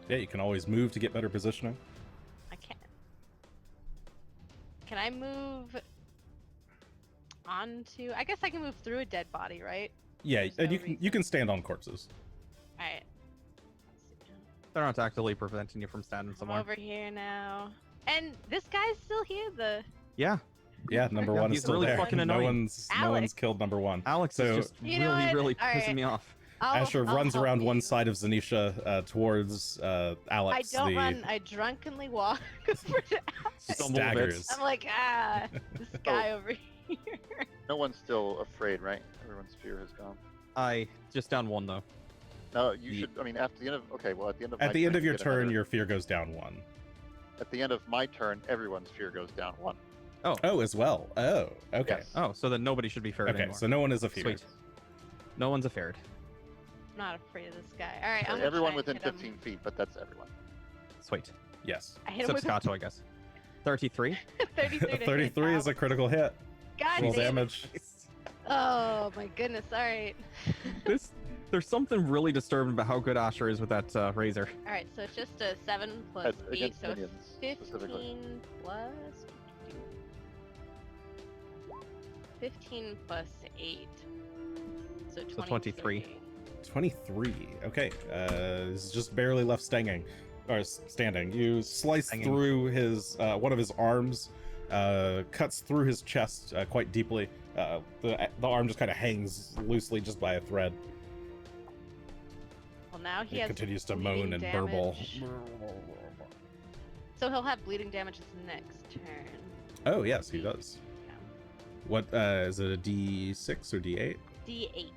Yeah, you can always move to get better positioning. I can. Can I move onto? I guess I can move through a dead body, right? Yeah, There's and no you reason. can stand on corpses. All right. Let's see. They're not actively preventing you from standing I'm somewhere. over here now, and this guy's still here. The Yeah, Yeah, number Yeah, one is he's still really there. fucking no annoying. one's Alex. killed number one. Alex So- is just You know really, what? really All pissing right. me off. Asher I'll runs help around one you. side of Zanisha towards I Alex. don't the run. I drunkenly walk over to Alex. Stumble a bit. staggers. I'm like, this guy over here. No one's still afraid, right? Everyone's fear has gone. I just down one though. No, you Ye- should. I mean, after the end of. Okay, well, at the end of. At my the end turn, of you your get turn, another- your fear goes down 1. At the end of my turn, everyone's fear goes down 1. Oh, as well. Oh, okay. Yes. Oh, so then nobody should be feared Okay, anymore. so no one is a fear. Sweet. No one's afeared. I'm not afraid of this guy. All right, I'm Sorry, gonna everyone try within and hit 15 him. feet, but that's everyone. Sweet. Yes. I hit him Except with Scato, I guess. 33. a 33 to hit. 33 is a Ouch. critical hit. God Roll damn it. damage. Oh my goodness! All right. There's something really disturbing about how good Asher is with that razor. All right, so it's just a 7 plus That's 8, against so minions, specifically. 15 plus 15 plus 8, so 23. 23. Okay. He's just barely left standing. You slice Hanging. through his one of his arms, cuts through his chest quite deeply. The arm just kind of hangs loosely just by a thread. Well, now he It has continues to bleeding moan and burble. damage. So he'll have bleeding damage his next turn. Oh yes, he does. Yeah. What is it? A D6 or D8? D8.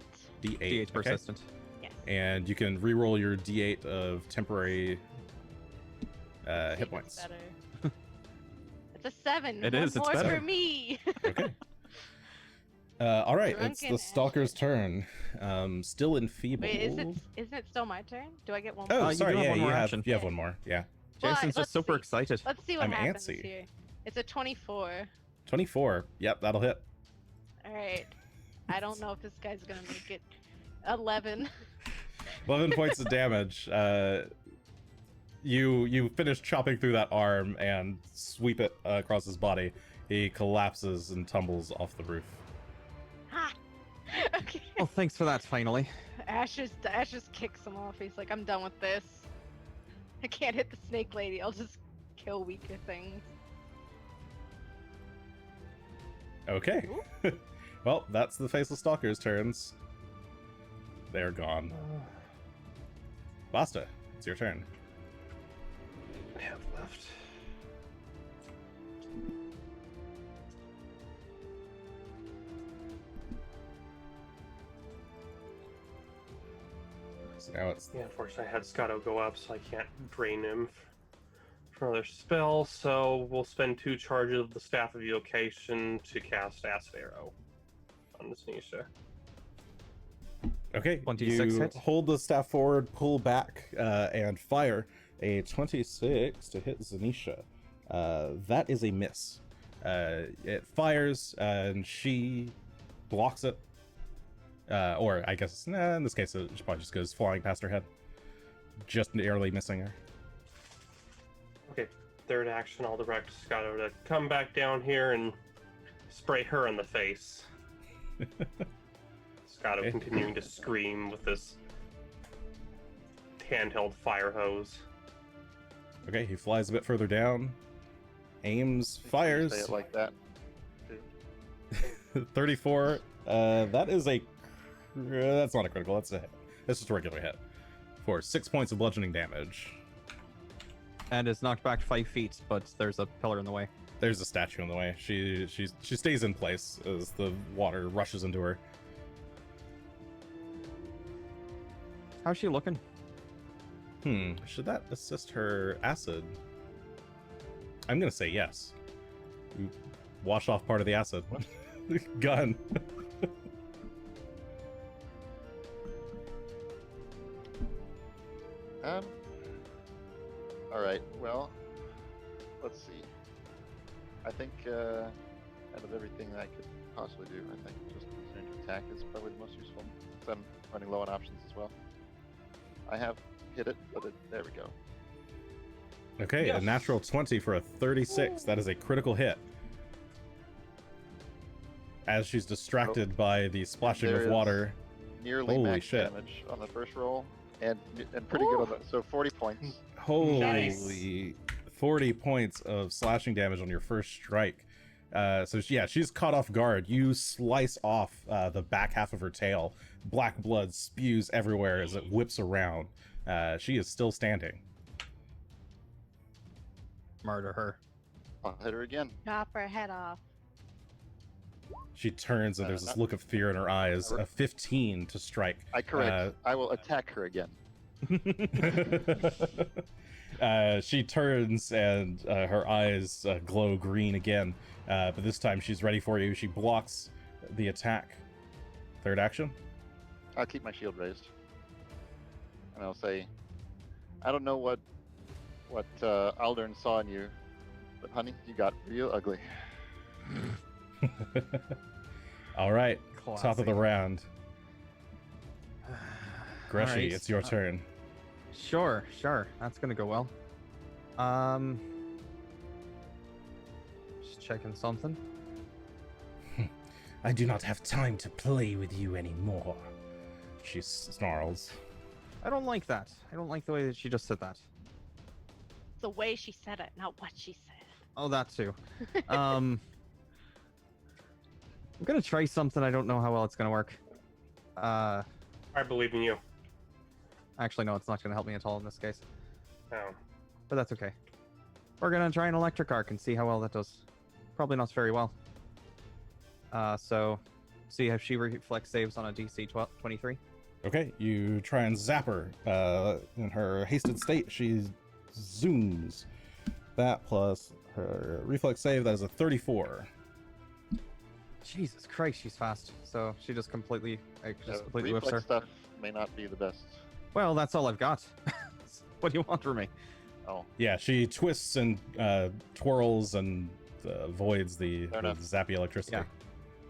D8. DH okay. persistent. Yes. And you can re-roll your D8 of temporary See if hit it's points. better. It's a 7. It One is, it's more better. for me. Okay. All right, it's Drunken the stalker's Asher. turn. Still enfeebled. Wait, isn't it still my turn? Do I get one Oh, more? you sorry. do have Yeah, one you more have action. you have one more. Yeah. Well, Jason's let's just super see. excited. Let's see what I'm happens antsy. here. It's a 24. 24. Yep, that'll hit. All right. I don't know if this guy's gonna make it. 11. 11 points of damage. You finish chopping through that arm and sweep it across his body. He collapses and tumbles off the roof. Ha! Okay. Oh, thanks for that. Finally. Ash just kicks him off. He's like, I'm done with this. I can't hit the snake lady. I'll just kill weaker things. Okay. Well, that's the Faceless Stalker's turns. They're gone. Basta, it's your turn. I have left. So now it's Yeah, unfortunately, I had Scato go up, so I can't drain him for another spell. So we'll spend 2 charges of the Staff of Evocation to cast Acid Arrow on this Nisha. okay. 26 you hit. hold the staff forward, pull back, and fire a 26 to hit Zanisha. That is a miss. It fires, and she blocks it. Or I guess, in this case, it probably just goes flying past her head, just narrowly missing her. Okay, third action, I'll direct Scato to come back down here and spray her in the face. Scato Okay. continuing to scream with this handheld fire hose. Okay, he flies a bit further down, aims, You fires. Say it like that. 34. That is a. That's not a critical. That's a hit. That's just a regular hit. For 6 points of bludgeoning damage. And is knocked back 5 feet, but there's a pillar in the way. There's a statue in the way. She stays in place as the water rushes into her. How's she looking? Should that assist her acid? I'm gonna say yes. You wash off part of the acid. Gun. All right. Well, let's see. I think out of everything that I could possibly do, I think just continuing to attack is probably the most useful. Because I'm running low on options as well. I have hit it, but there we go. Okay, Yes. a natural 20 for a 36. That is a critical hit. As she's distracted by the splashing There of is water. Nearly Holy max shit. damage on the first roll, and pretty good on the. So 40 points. Holy Nice. 40 points of slashing damage on your first strike. Yeah, she's caught off guard. You slice off the back half of her tail. Black blood spews everywhere as it whips around. She is still standing. Murder her. I'll hit her again. Chop her head off. She turns and there's this not- look of fear in her eyes. A 15 to strike. I correct. I will attack her again. She turns and her eyes glow green again. But this time she's ready for you. She blocks the attack. Third action. I'll keep my shield raised, and I'll say, I don't know what Aldern saw in you, but honey, you got real ugly. All right, top of the Classic. round. Greshy, Alright, it's your turn. Sure. That's gonna go well. Just checking something. I do not have time to play with you anymore. She snarls. I don't like that. I don't like the way that she just said that. It's the way she said it, not what she said. Oh, that too. I'm gonna try something. I don't know how well it's gonna work. I believe in you. Actually, no, it's not gonna help me at all in this case. Oh. But that's okay. We're gonna try an electric arc and see how well that does. Probably not very well. So, see if she reflex saves on a DC 23. Okay, you try and zap her. In her hasted state, she zooms. That plus her reflex save, that is a 34. Jesus Christ, she's fast. So she just completely, completely whips her. Reflex stuff may not be the best. Well, that's all I've got. What do you want from me? Oh, Yeah, she twists and twirls and avoids the Fair enough. zappy electricity. Yeah.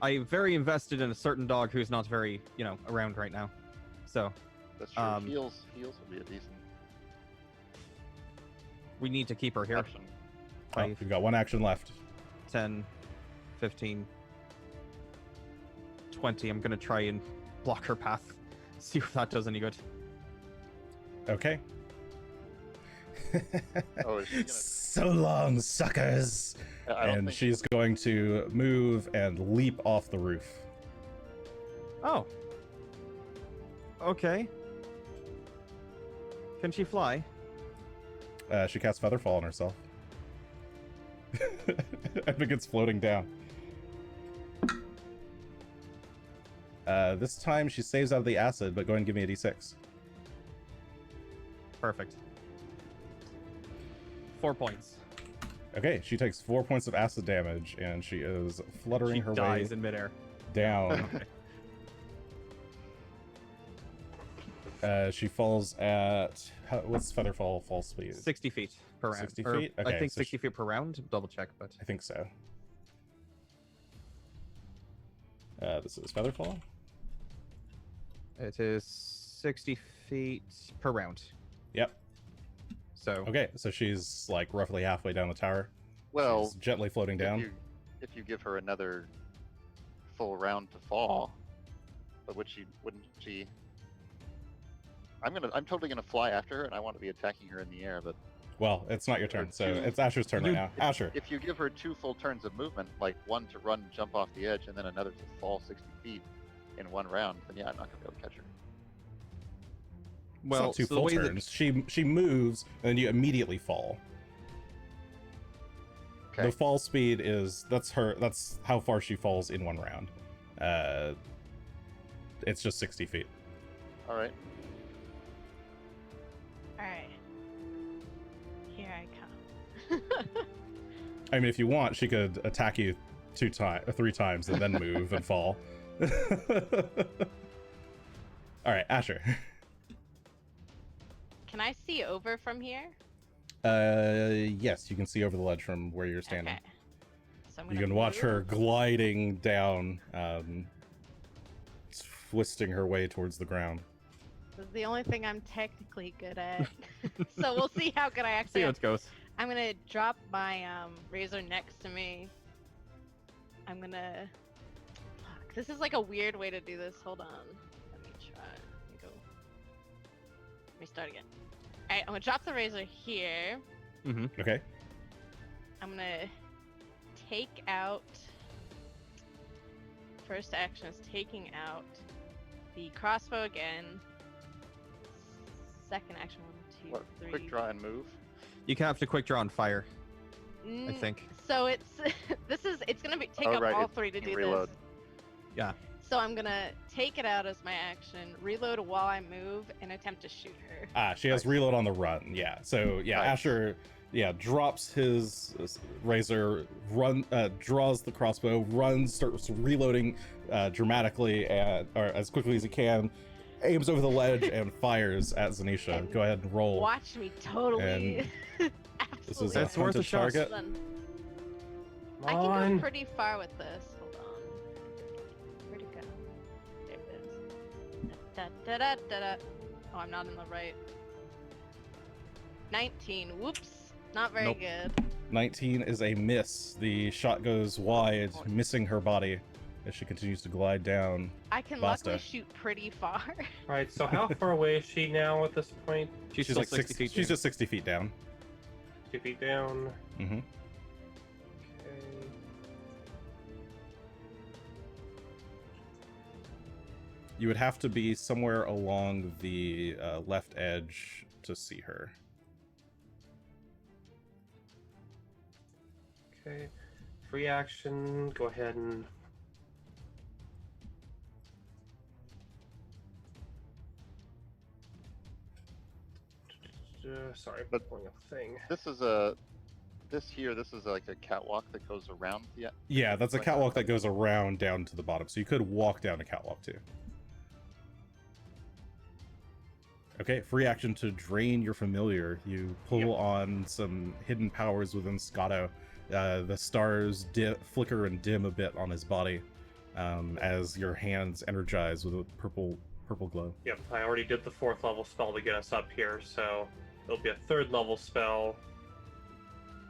I'm very invested in a certain dog who's not very, around right now. So that's true. Um, Heals would be a decent we need to keep her here. option. Oh, 5, we've got one action left. 10, 15, 20. I'm gonna try and block her path. See if that does any good. Okay. Oh, is she gonna- So long, suckers! I don't And think she's going to move and leap off the roof. Oh. Okay. Can she fly? She casts Featherfall on herself. and begins floating down. This time she saves out of the acid, but go ahead and give me a d6. Perfect. 4 points. Okay, she takes 4 points of acid damage, and she is fluttering She her dies way in midair. down. She falls at... what's Featherfall fall speed? 60 feet per round. 60 Or, feet? I Okay, think so 60 feet per round. Double check, but I think so. This is Featherfall. it is 60 feet per round. Yep. So Okay, so she's like roughly halfway down the tower. Well, She's gently floating down. If you give her another full round to fall, but wouldn't she? I'm totally gonna fly after her, and I want to be attacking her in the air, but Well, it's not your turn, so it's Asher's turn right now. Asher. If you give her 2 full turns of movement, like one to run, jump off the edge, and then another to fall 60 feet in one round, then yeah, I'm not gonna be able to catch her. It's Well, not 2 so the full way that turns. She moves, and then you immediately fall. Okay. The fall speed is that's how far she falls in one round. It's just 60 feet. All right. Alright. Here I come. I mean, if you want, she could attack you 3 times and then move and fall. All right, Asher. Can I see over from here? Yes, you can see over the ledge from where you're standing. Okay. So I'm You gonna can watch her move. gliding down, twisting her way towards the ground. This is the only thing I'm technically good at. So we'll see how good I see actually how am. it goes. I'm gonna drop my razor next to me. I'm gonna. Fuck, this is like a weird way to do this. Hold on. Let me try. Let me go. Let me start again. Alright, I'm gonna drop the razor here. Okay. I'm gonna take out. First action is taking out the crossbow again. Second action, 1, 2, What? 3. Quick draw and move. You can have to quick draw and fire, I Mm, think. So it's it's gonna be take Oh, up right, all it's 3 to do reload. this. Yeah. So I'm gonna take it out as my action, reload while I move, and attempt to shoot her. She has Nice. reload on the run. Yeah. So yeah, Nice. Asher, drops his razor, draws the crossbow, runs, starts reloading dramatically or as quickly as he can, aims over the ledge and fires at Zanisha. And Go ahead and roll. Watch me totally. This is absolutely. a That's worth a hunted shot. target. Hold on. Come I can on. go pretty far with this. Hold on. Where'd it go? There it is. Da, da, da, da, da. Oh, I'm not in the right. 19. Whoops. Not very Nope. good. 19 is a miss. The shot goes wide, missing her body as she continues to glide down. I can Basta. luckily shoot pretty far. Alright, so how far away is she now at this point? She's She's still like 60 feet. She's just 60 feet down. 2 feet down. Mm-hmm. Okay. You would have to be somewhere along the left edge to see her. Okay. Free action. Go ahead and. Sorry, I'm But- pulling up a thing. This is like a catwalk that goes around the. Yeah, that's a Like- catwalk that goes around down to the bottom, so you could walk down a catwalk too. Okay, free action to drain your familiar. You pull Yep. on some hidden powers within Scato. The stars flicker and dim a bit on his body as your hands energize with a purple glow. Yep, I already did the 4th level spell to get us up here, so it'll be a 3rd level spell.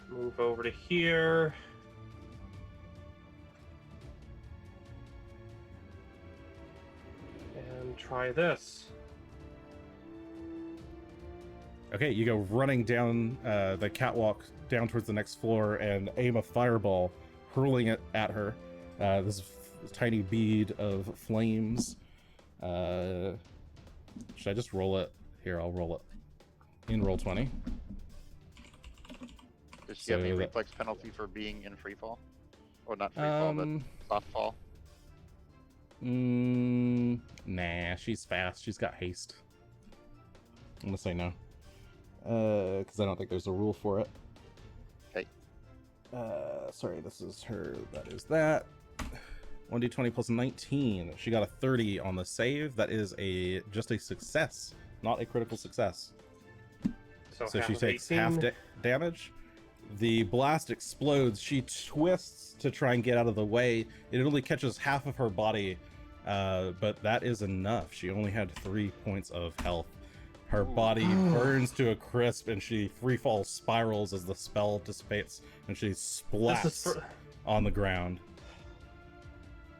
Move over to here. And try this. Okay, you go running down the catwalk down towards the next floor and aim a fireball, hurling it at her. This tiny bead of flames. Should I just roll it? Here, I'll roll it. In roll 20. Does she have any So that- reflex penalty for being in free fall? Or not free fall, but soft fall? Nah, she's fast. She's got haste. I'm gonna say no. Because I don't think there's a rule for it. Okay. Sorry, this is her. That is that. 1d20 plus 19. She got a 30 on the save. That is just a success, not a critical success. So, So half she of takes 18. half damage. The blast explodes. She twists to try and get out of the way. It only catches half of her body, but that is enough. She only had 3 points of health. Her body burns to a crisp, and she freefall spirals as the spell dissipates, and she This is splats for... on the ground.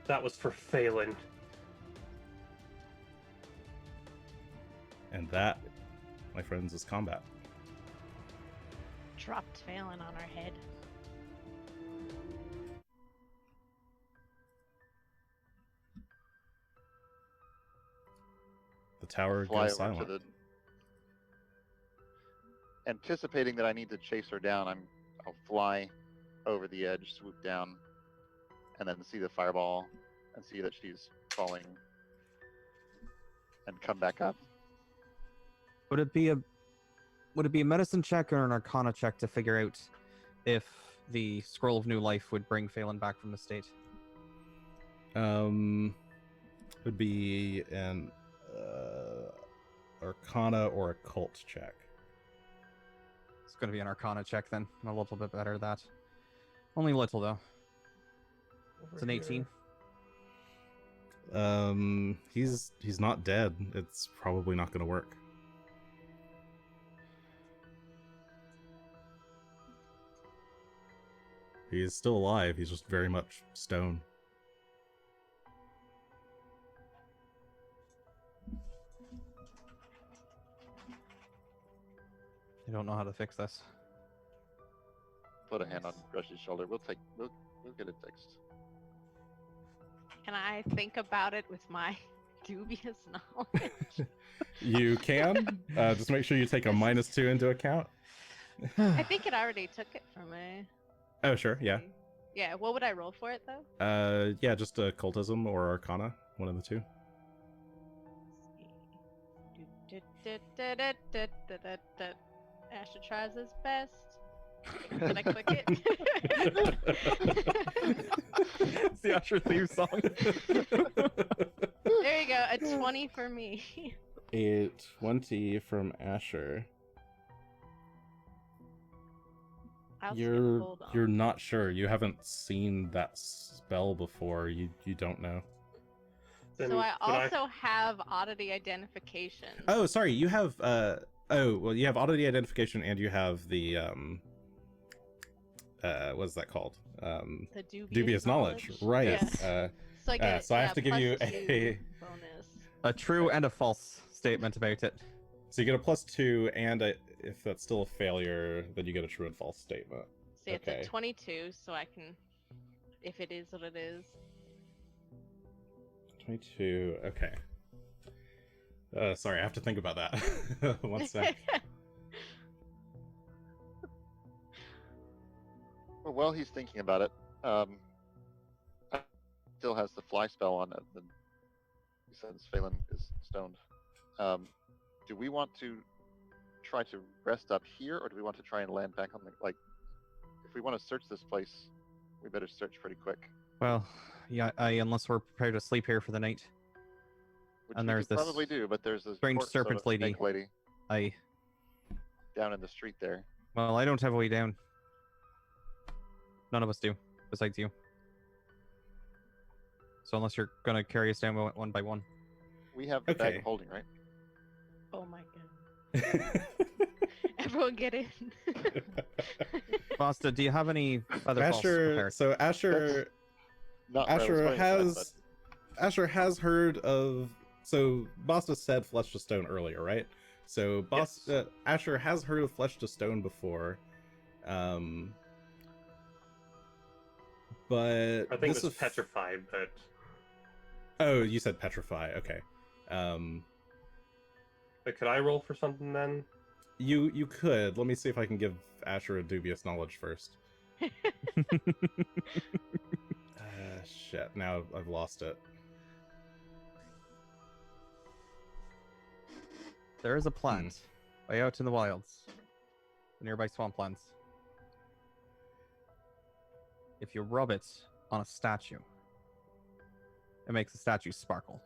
That was for Phelan. And that, my friends, is combat. dropped Phelan on our head. The tower Fly goes over silent. to the. Anticipating that I need to chase her down, I'll fly over the edge, swoop down, and then see the fireball and see that she's falling, and come back up. Would it be a medicine check or an arcana check to figure out if the scroll of new life would bring Phelan back from the state? Would be an arcana or occult check. It's going to be an arcana check then. I'm a little bit better at that. Only a little though. It's an 18. He's not dead. It's probably not going to work. He's still alive. He's just very much stone. I don't know how to fix this. Put a hand on Greshy's shoulder. We'll get it fixed. Can I think about it with my dubious knowledge? You can. Just make sure you take a -2 into account. I think it already took it from me. Oh, sure. Yeah. Yeah, what would I roll for it though? Yeah, just occultism or arcana. One of the two. Asher tries his best. Can I click it? It's the Asher theme song. There you go, a 20 for me. A 20 from Asher. I'll skip, You're hold on. you're not sure. You haven't seen that spell before. You don't know. Then So I could also have oddity identification. Oh, sorry. You have you have oddity identification and you have the what's that called? The Dubious knowledge. Right. Yeah. So I get so I have to give you +2 a bonus. A true and a false statement about it. so you get a +2 and if that's still a failure, then you get a true and false statement. See, it's Okay. a 22, so I can, if it is what it is. 22. Okay. Sorry, I have to think about that. 1 sec. Well, while he's thinking about it, still has the fly spell on it. Since Phelan is stoned, do we want to try to rest up here, or do we want to try and land back on the like? If we want to search this place, we better search pretty quick. Well, yeah, unless we're prepared to sleep here for the night. Which And we there's could this probably do, but there's this strange corpse of a serpent lady. snake lady I down in the street there. Well, I don't have a way down. None of us do, besides you. So unless you're gonna carry us down one by one. We have the bag Okay. of holding, right? Oh my god. Everyone get in. Basta, do you have any other false Asher. prepared? So Asher. Not where I was going with that, Asher has heard of. So Basta said flesh to stone earlier, right? So Basta Asher has heard of flesh to stone before, but I think this it was is- petrified, but Oh, you said petrify. Okay. but could I roll for something then? You could. Let me see if I can give Asher a dubious knowledge first. Shit. Now I've lost it. There is a plant way out in the wilds, the nearby swamplands. If you rub it on a statue, it makes the statue sparkle.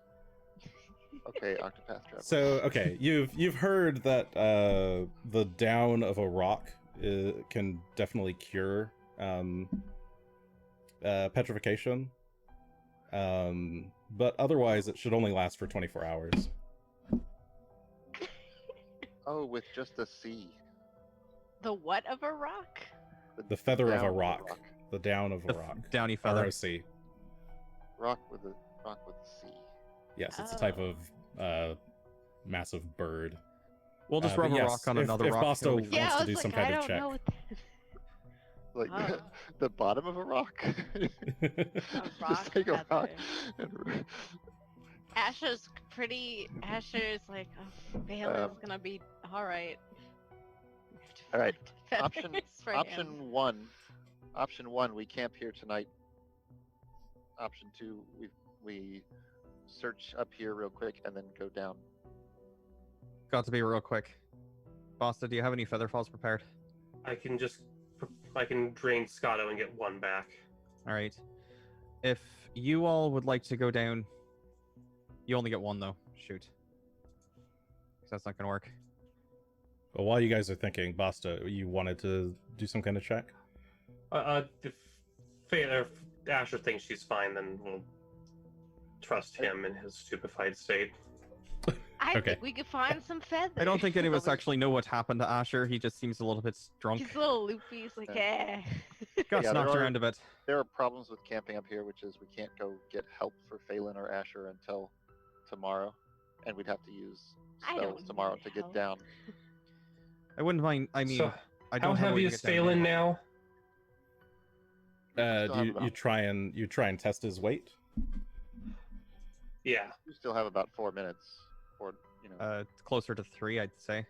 Okay, Octopath Traveler. So okay, you've heard that the down of a rock can definitely cure petrification, but otherwise it should only last for 24 hours. Oh, with just a C. The what of a rock? The feather of down a rock. The down of a rock. Downy feather. ROC. Rock with a C. Yes, it's a type of massive bird. We'll just But rub a yes, rock on if, another if rock. Basta it'll be wants fine. Yeah, I to was do like, some I kind of don't check. know what Like Oh. the bottom of a rock. a rock Just take a rock. feather. And... Asher's like, oh, Balin's gonna be alright. All right. Option For option him. one. Option one. We camp here tonight. Option two. We search up here real quick and then go down. Got to be real quick. Basta, do you have any feather falls prepared? I can drain Scotto and get one back. All right. If you all would like to go down, you only get one though. Shoot. 'Cause that's not gonna work. Well, while you guys are thinking, Basta, you wanted to do some kind of check? If Asher thinks she's fine, then we'll trust him in his stupefied state. I Okay. think we could find some feathers. I don't think any of us But we- actually know what happened to Asher. He just seems a little bit drunk. He's a little loopy. He's like, eh. Got Yeah, knocked there are- around a bit. There are problems with camping up here, which is we can't go get help for Phelan or Asher until tomorrow, and we'd have to use I spells don't tomorrow need to get help. down. I wouldn't mind. I mean, So, I how don't have a heavy way to is get down Phelan there. now? Still Do have you about- try and test his weight? Yeah. We still have about 4 minutes, or you know, Closer to 3, I'd say.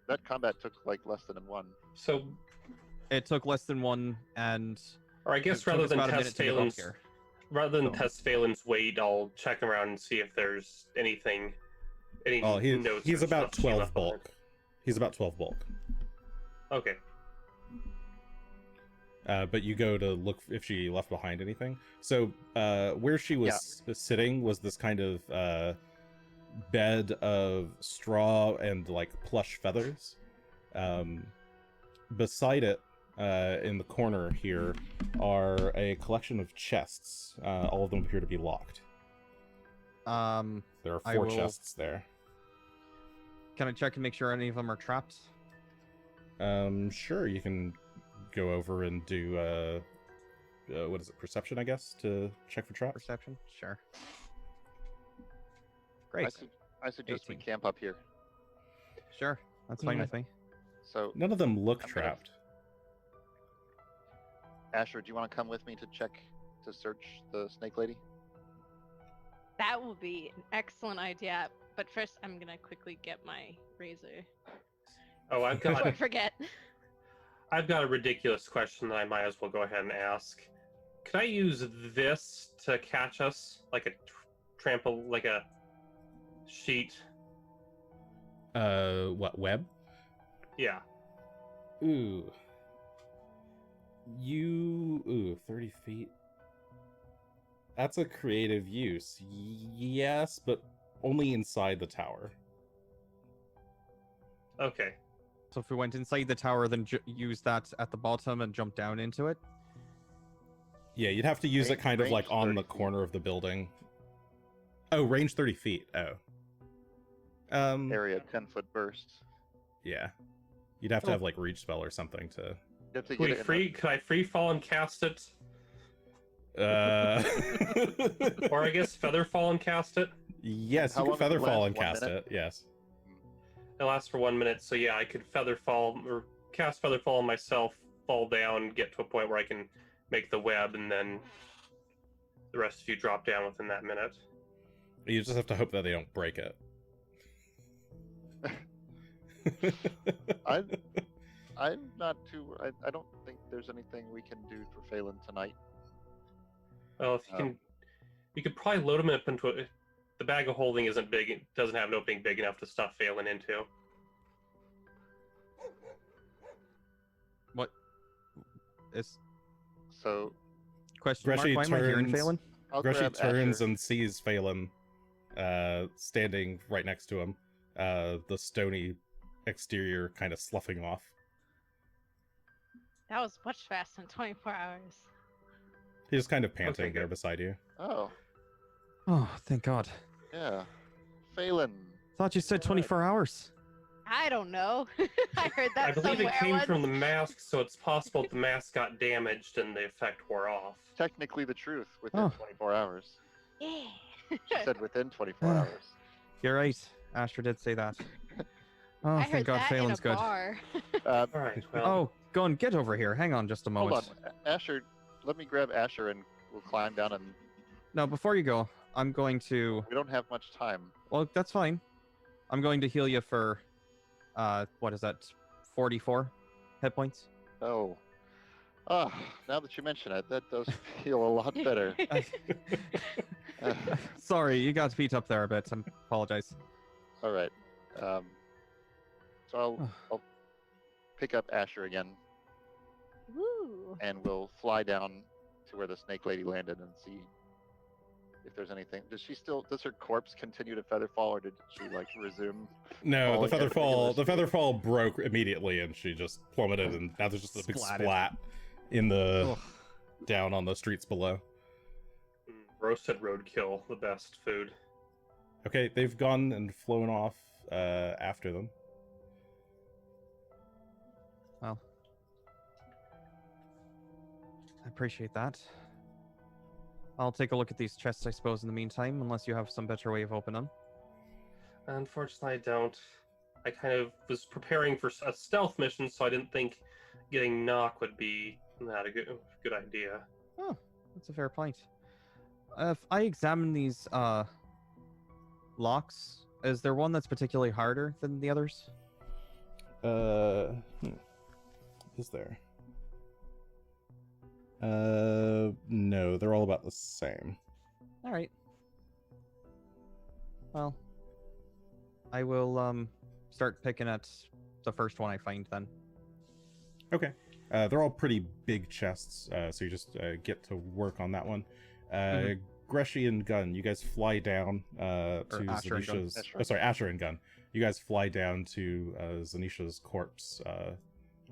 that combat took like less than one. So, It took less than 1, and or I it guess took rather us than about a minute test to get up Phelan's, here. rather than Cool. test Phelan's weight, I'll check around and see if there's anything. Any Oh, notes he's or about stuff she 12 left behind. bulk. He's about 12 bulk. Okay. But you go to look if she left behind anything. So where she was sitting was this kind of bed of straw and like plush feathers. Beside it, in the corner here, are a collection of chests. All of them appear to be locked. There are I 4 will- chests there. Can I check and make sure any of them are trapped? Sure, you can go over and do what is it, perception, I guess, to check for traps. Perception? Sure. I, Great. I suggest we 18. camp up here. Sure. That's fine Mhm. with me. So, None of them look I'm gonna- trapped. Asher, do you want to come with me to check to search the snake lady? That will be an excellent idea. But first, I'm gonna quickly get my razor Oh, I've before I got forget. I've got a ridiculous question that I might as well go ahead and ask. Could I use this to catch us, like a trample, like a sheet? What, web? Yeah. Ooh. 30 feet. That's a creative use. Yes, but only inside the tower. Okay. So if we went inside the tower, then use that at the bottom and jump down into it? Yeah, you'd have to use it Range- kind of like range on 30 the feet. corner of the building. Oh, range 30 feet. Oh. Area 10-foot burst. Yeah. You'd have to have like reach spell or something to. You have to Could, get it in could I free fall and cast it? Uh... Or I guess feather fall and cast it? Yes, How you can long does it feather fall last? and 1 cast minute? it. Yes. It lasts for 1 minute, so yeah, I could feather fall or cast feather fall on myself, fall down, get to a point where I can make the web, and then the rest of you drop down within that minute. You just have to hope that they don't break it. I'm not too. I don't think there's anything we can do for Phelan tonight. Well, if you can, you could probably load them up into a. The bag of holding isn't big; it doesn't have an opening big enough to stuff Phelan into. What is So question mark? Greshy Why am I hearing turns- Phelan? I'll Greshy grab turns Asher. and sees Phelan standing right next to him, the stony exterior kind of sloughing off. That was much faster than 24 hours. He's kind of panting Okay, there good. beside you. Oh, Oh, thank God. yeah. Phelan. Thought you said Alright. 24 hours. I don't know. I heard that I believe somewhere it came once. from the mask, so it's possible the mask got damaged and the effect wore off. Technically the truth within Oh. 24 hours. Yeah. She said within 24 hours. You're right. Asher did say that. Oh, I thank heard God that in a Phelan's good. bar. Uh, All right. Well. Oh, Gunn, get over here. Hang on just a hold moment. on, Asher. Let me grab Asher and we'll climb down. And No, before you go, I'm going to... we don't have much time. Well, that's fine. I'm going to heal you for, what is that, 44 hit points? Oh. Ah, now that you mention it, that does feel a lot better. Sorry, you got beat up there a bit. I apologize. All right. So I'll pick up Asher again, Woo. and we'll fly down to where the snake lady landed and see if there's anything. Does her corpse continue to feather fall, or did she like resume? No, the falling at a regular the speed? feather fall broke immediately, and she just plummeted, and now there's just a big Splatted. splat in the Ugh. down on the streets below. Roasted roadkill, the best food. Okay, they've gone and flown off after them. Well, I appreciate that. I'll take a look at these chests, I suppose, in the meantime, unless you have some better way of opening them. Unfortunately, I don't. I kind of was preparing for a stealth mission, so I didn't think getting knock would be not a good idea. Oh, that's a fair point. If I examine these locks, is there one that's particularly harder than the others? Is there? No, they're all about the same. All right. Well, I will start picking at the first one I find then. Okay. They're all pretty big chests, so you just get to work on that one. Greshy and Gunn, you guys fly down to Asher and Gunn. Zanisha's... Asher. Oh, sorry, Asher and Gunn. You guys fly down to Zanisha's corpse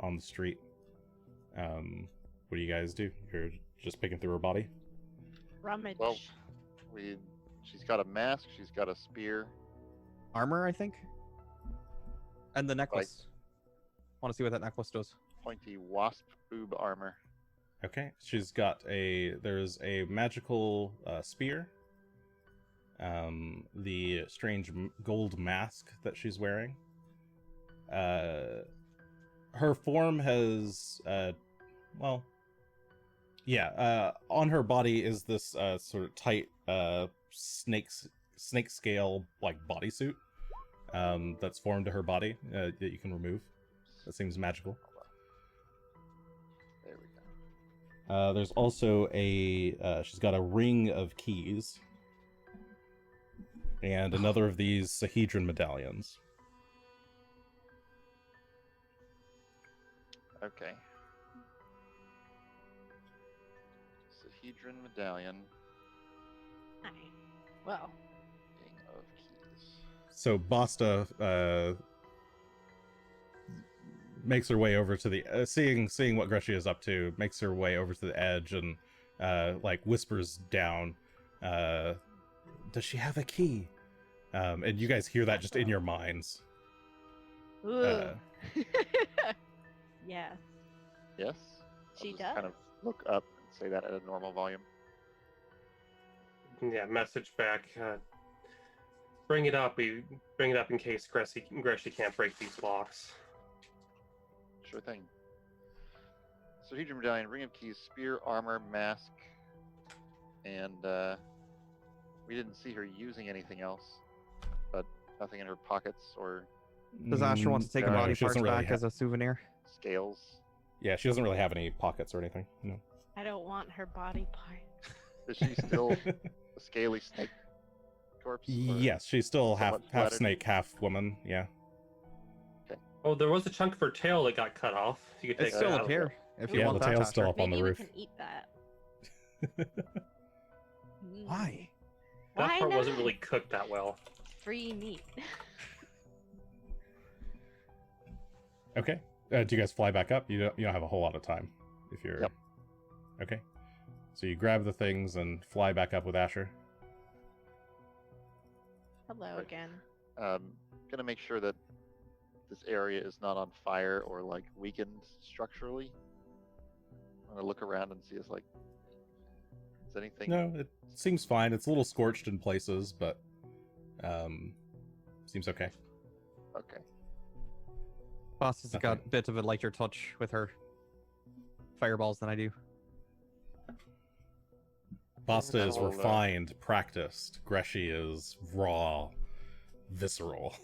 on the street. What do you guys do? You're just picking through her body? Rummage. Well, she's got a mask. She's got a spear. Armor, I think. And the necklace. Want to see what that necklace does? Pointy wasp boob armor. Okay, she's got there's a magical spear, the strange gold mask that she's wearing. Her form has, on her body is this sort of tight snake scale like bodysuit that's formed to her body that you can remove. That seems magical. There we go. There's also she's got a ring of keys and another of these Sahedron medallions. Okay. Sahedron medallion. Hi. Well, King of keys. So Basta makes her way over to the seeing what Greshy is up to, makes her way over to the edge and like whispers down, does she have a key? And you guys hear that just in your minds. ooh. Yes, Yes. she just does. Kind of look up and say that at a normal volume. Yeah, message back. Bring it up. We bring it up in case Greshy can't break these locks. Sure thing. Sahedron medallion, ring of keys, spear, armor, mask, and we didn't see her using anything else, but nothing in her pockets or Does Asher want to take a no, body she parts doesn't really back as a souvenir? scales. Yeah, she doesn't really have any pockets or anything. No. I don't want her body part. Is she still a scaly snake corpse? or- Yes, she's still half somewhat flattered? snake, half woman. Yeah. Oh, there was a chunk of her tail that got cut off. You could take It's that still out up of here. it. If you Yeah, want the that, tail's Asher. still up on Maybe the we roof. can eat that. Mm. Why? That Why part wasn't not? really cooked that well. Free meat. Okay. Do you guys fly back up? You don't have a whole lot of time. If you're Yep. Okay. So you grab the things and fly back up with Asher. Hello Right. again. Gonna make sure that this area is not on fire or like weakened structurally. I'm gonna look around and see if like is anything. No, it seems fine. It's a little scorched in places, but seems okay. Okay. Boss has got a bit of a lighter touch with her fireballs than I do. Basta is I'll, refined, practiced. Greshy is raw, visceral,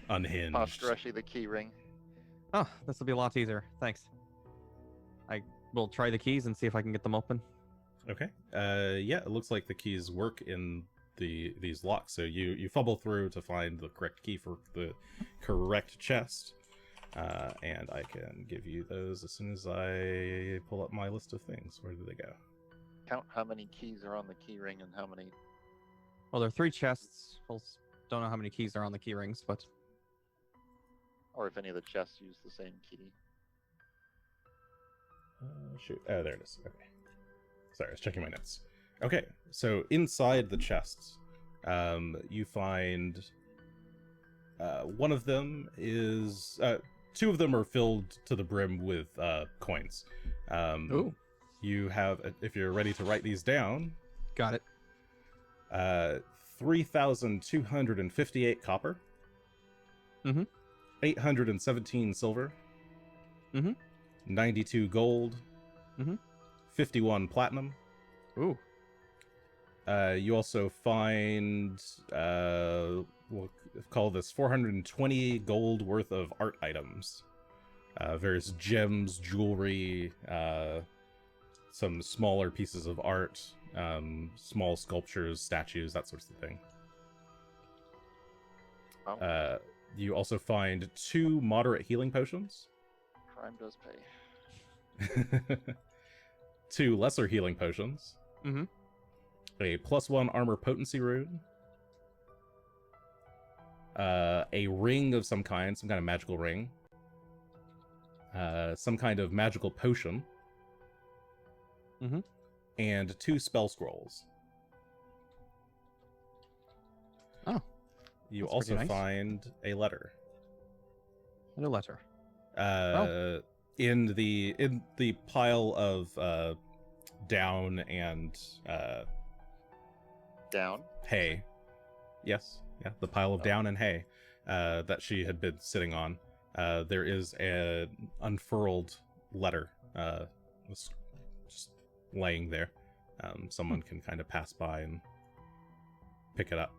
unhinged. Toss Greshy the key ring. Oh, this will be a lot easier. Thanks. I will try the keys and see if I can get them open. Okay. Yeah, it looks like the keys work in these locks. So you fumble through to find the correct key for the correct chest. And I can give you those as soon as I pull up my list of things. Where do they go? Count how many keys are on the key ring and how many. Well, there are 3 chests. Don't know how many keys are on the key rings, but Or if any of the chests use the same key. Shoot. Oh, there it is. Okay. Sorry, I was checking my notes. Okay, so inside the chests, you find one of them is 2 of them are filled to the brim with coins. Ooh. You have, if you're ready to write these down, Got it. 3,258 copper. Mm-hmm. 817 silver. Mm-hmm. 92 gold. Mm-hmm. 51 platinum. Ooh. You also find, we'll call this 420 gold worth of art items. Various gems, jewelry, some smaller pieces of art, small sculptures, statues, that sort of thing. Wow. You also find 2 moderate healing potions. Crime does pay. 2 lesser healing potions. Mm-hmm. A +1 armor potency rune. A ring of some kind of magical ring. Some kind of magical potion. Mm-hmm. And 2 spell scrolls. Oh. You That's also pretty nice. find a letter. And a letter. In the pile of down and Down. hay. Yes, yeah, the pile of down and hay that she had been sitting on. There is an unfurled letter just laying there. Someone can kind of pass by and pick it up.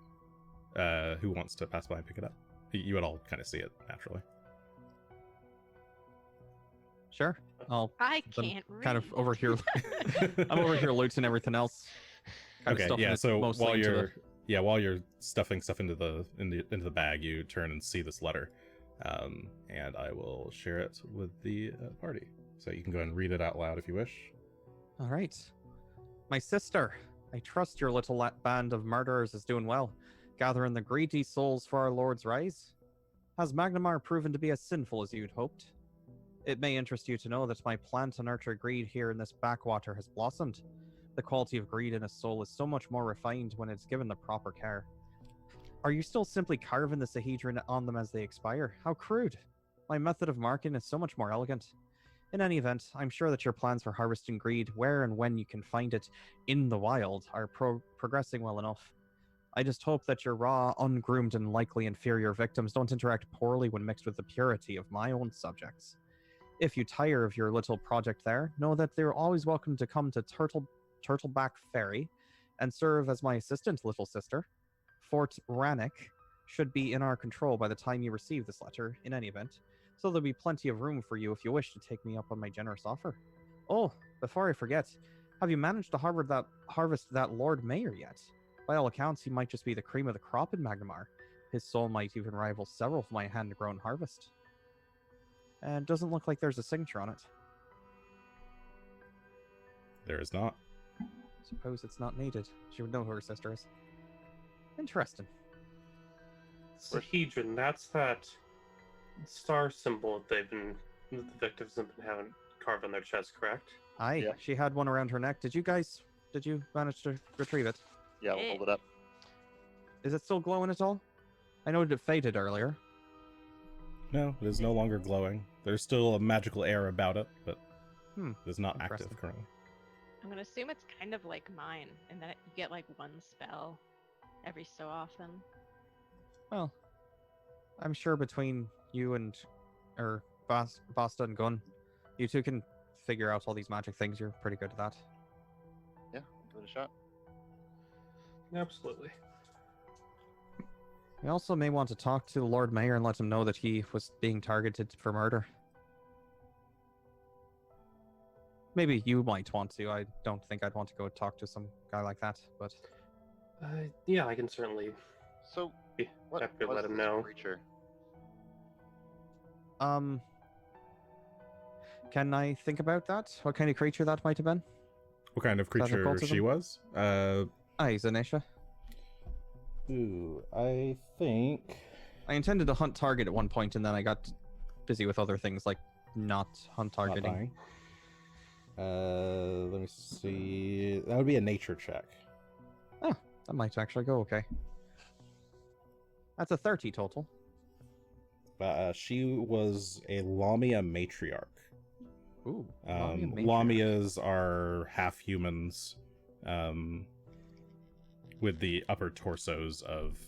Who wants to pass by and pick it up? You would all kind of see it naturally. Sure. I'll I then can't read. kind of over here. I'm over here looting everything else. Kind of Okay, stuffing yeah. it So mostly while into you're stuffing stuff into the bag, you turn and see this letter, and I will share it with the party. So you can go and read it out loud if you wish. All right. My sister, I trust your little band of murderers is doing well, gathering the greedy souls for our Lord's rise. Has Magnamar proven to be as sinful as you'd hoped? It may interest you to know that my plan to nurture greed here in this backwater has blossomed. The quality of greed in a soul is so much more refined when it's given the proper care. Are you still simply carving the Sahedron on them as they expire? How crude. My method of marking is so much more elegant. In any event, I'm sure that your plans for harvesting greed, where and when you can find it in the wild, are progressing well enough. I just hope that your raw, ungroomed, and likely inferior victims don't interact poorly when mixed with the purity of my own subjects. If you tire of your little project there, know that they're always welcome to come to Turtleback Ferry and serve as my assistant, little sister. Fort Rannoch should be in our control by the time you receive this letter, in any event, so there'll be plenty of room for you if you wish to take me up on my generous offer. Oh, before I forget, have you managed to harvest that Lord Mayor yet? By all accounts, he might just be the cream of the crop in Magnamar. His soul might even rival several of my hand-grown harvest. And it doesn't look like there's a signature on it. There is not. Suppose it's not needed. She would know who her sister is. Interesting. Sahedron, that's that star symbol that the victims have been having carved on their chest, correct? Aye, Yeah. she had one around her neck. Did you manage to retrieve it? Yeah, we'll hold it up. Is it still glowing at all? I know it faded earlier. No, it is no longer glowing. There's still a magical air about it, but it is not active Interesting. currently. I'm gonna assume it's kind of like mine, in that you get like one spell every so often. Well, I'm sure between you and, or Basta and Gunn, you two can figure out all these magic things. You're pretty good at that. Yeah, give it a shot. Absolutely. You also may want to talk to the Lord Mayor and let him know that he was being targeted for murder. Maybe you might want to. I don't think I'd want to go talk to some guy like that, but... Yeah, I can certainly So, what have to was let him this know. creature? Can I think about that? What kind of creature that might have been? What kind of that creature she occultism? was? He's Anisha. Ooh, I think... I intended to hunt target at one point, and then I got busy with other things, like not hunt Not targeting. dying. Let me see. That would be a nature check. That might actually go okay. That's a 30 total. She was a Lamia matriarch. Ooh, Lamia matriarch. Lamias are half humans, with the upper torsos of.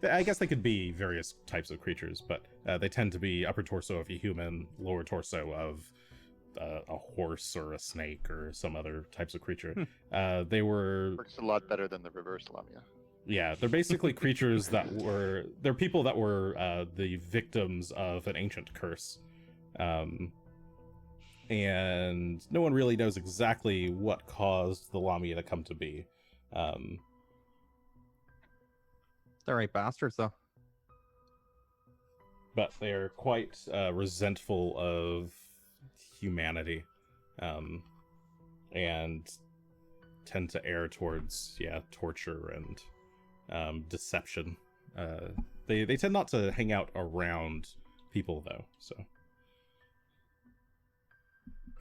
I guess they could be various types of creatures, but they tend to be upper torso of a human, lower torso of a horse or a snake or some other types of creature. They were Works a lot better than the reverse Lamia. Yeah, they're basically creatures that were... They're people that were the victims of an ancient curse. And no one really knows exactly what caused the Lamia to come to be. They're right bastards, though. But they're quite resentful of humanity. And tend to err towards, torture and deception. They tend not to hang out around people, though, so...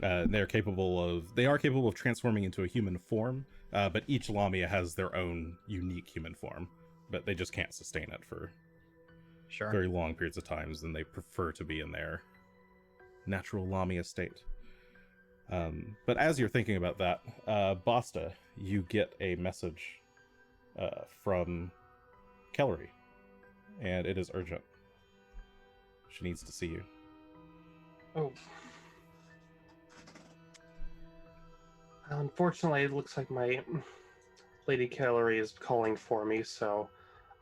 they are capable of transforming into a human form, but each Lamia has their own unique human form, but they just can't sustain it for Sure. very long periods of times, and they prefer to be in their natural Lamia state. But as you're thinking about that, Basta, you get a message from Kellery, and it is urgent. She needs to see you. Oh. Unfortunately, it looks like my Lady Calorie is calling for me, so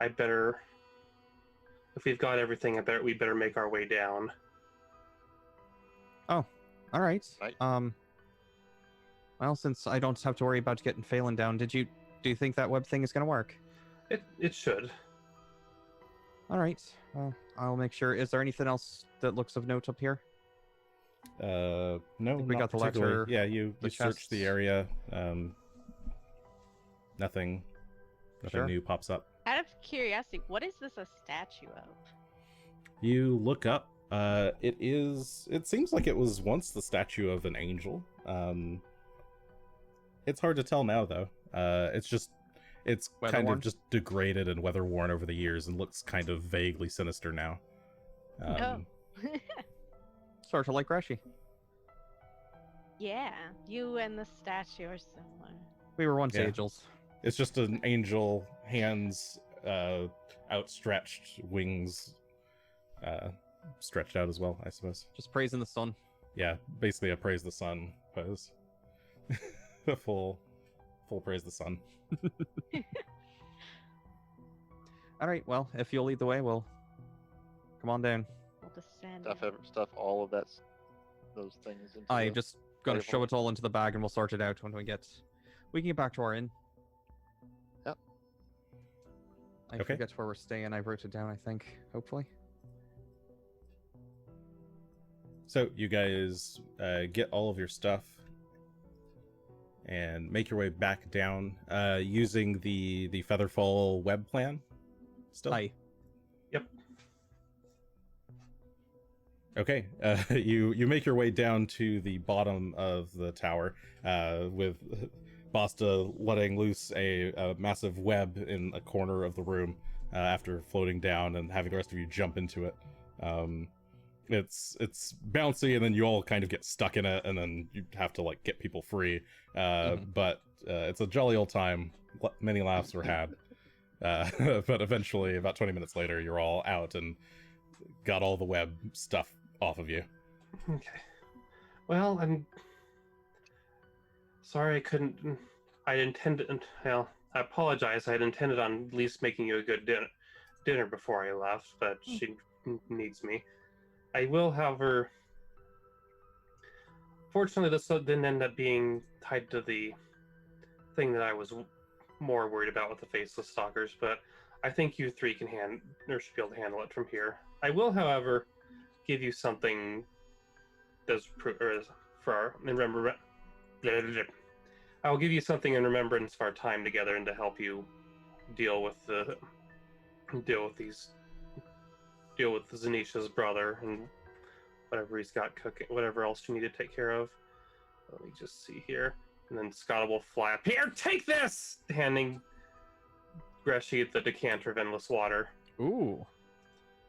I better... If we've got everything, we better make our way down. Oh, all right. Right. Well, since I don't have to worry about getting Phelan down, do you think that web thing is going to work? It should. All right. Well, I'll make sure. Is there anything else that looks of note up here? No, we not got the particularly. letter, Yeah, you the searched the chests. area. Nothing Sure. new pops up. Out of curiosity, what is this a statue of? You look up. It seems like it was once the statue of an angel. It's hard to tell now, though. It's kind Weather-worn? of just degraded and weather worn over the years and looks kind of vaguely sinister now. Oh. Sort of like Greshy. Yeah, you and the statue are similar. We were once Yeah. angels. It's just an angel, hands outstretched, wings stretched out as well, I suppose. Just praising the sun. Yeah, basically a praise the sun pose. A full praise the sun. All right. Well, if you'll lead the way, we'll come on down. We'll descend. Stuff all of those things into I'm the just gonna rifle. show it all into the bag, and we'll sort it out when we can get back to our inn. Yep. I Okay. forget where we're staying. I wrote it down, I think. Hopefully. So you guys get all of your stuff and make your way back down using the Featherfall web plan. Still. Hi. Yep. Okay, you make your way down to the bottom of the tower, with Basta letting loose a massive web in a corner of the room after floating down and having the rest of you jump into it. It's bouncy, and then you all kind of get stuck in it, and then you have to like get people free. But it's a jolly old time. Many laughs were had. But eventually, about 20 minutes later, you're all out and got all the web stuff off of you. Okay. Well, I'm sorry I couldn't. I intended. Well, I apologize. I had intended on at least making you a good dinner before I left, but she needs me. I will, however. Fortunately, this didn't end up being tied to the thing that I was more worried about with the faceless stalkers, but I think you three can should be able to handle it from here. I will, however, give you something that's I'll give you something in remembrance of our time together and to help you deal with Zanisha's brother and whatever he's got cooking, whatever else you need to take care of. Let me just see here. And then Scott will fly up. Here, take this! Handing Greshy the decanter of endless water. Ooh.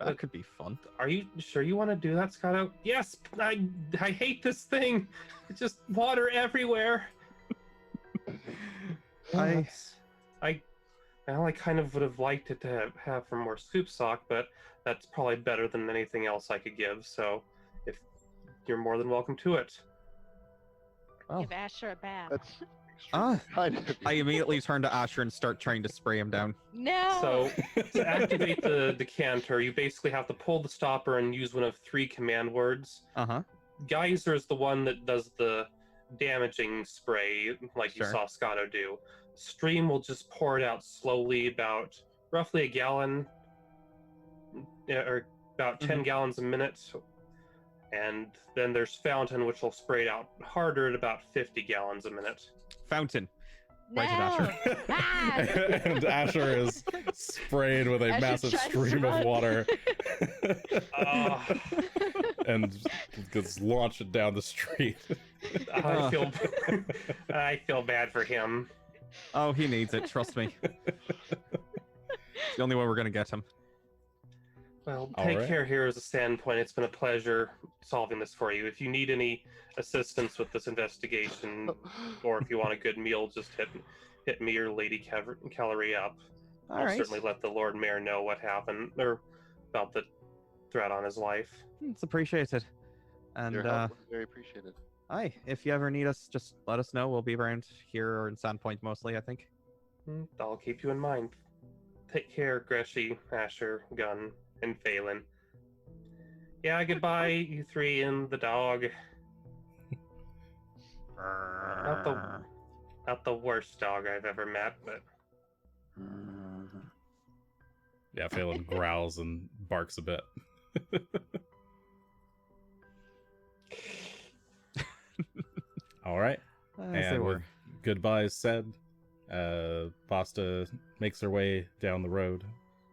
That could be fun. Are you sure you want to do that, Scotto? Yes! I hate this thing! It's just water everywhere! I kind of would have liked it to have for more scoop stock, but that's probably better than anything else I could give, so if you're more than welcome to it. Oh. Give Asher a bath. That's Ah. kind of. I immediately turn to Asher and start trying to spray him down. No! So, to activate the decanter, you basically have to pull the stopper and use one of 3 command words. Uh-huh. Geyser is the one that does the damaging spray, like you Sure. saw Scotto do. Stream will just pour it out slowly, about roughly a gallon, or about 10 gallons a minute. And then there's Fountain, which will spray it out harder at about 50 gallons a minute. Fountain. No! Right at Asher. Ah! And Asher is sprayed with a Asher massive tries to stream of run. water Ah. and gets launched down the street. I feel bad for him. Oh, he needs it, trust me. It's the only way we're gonna get him. Well, All take right. care here as a standpoint. It's been a pleasure solving this for you. If you need any assistance with this investigation, or if you want a good meal, just hit me or Lady Calorie up. All I'll right. certainly let the Lord Mayor know what happened, or about the threat on his life. It's appreciated. And Your help was very appreciated. aye, if you ever need us, just let us know. We'll be around here or in Sandpoint mostly, I think. I'll keep you in mind. Take care, Greshy, Asher, Gunn, and Phelan. Yeah, goodbye, you 3 and the dog. Not the worst dog I've ever met, but Yeah, Phelan growls and barks a bit. All right. As they And with were. goodbyes said, Basta makes her way down the road.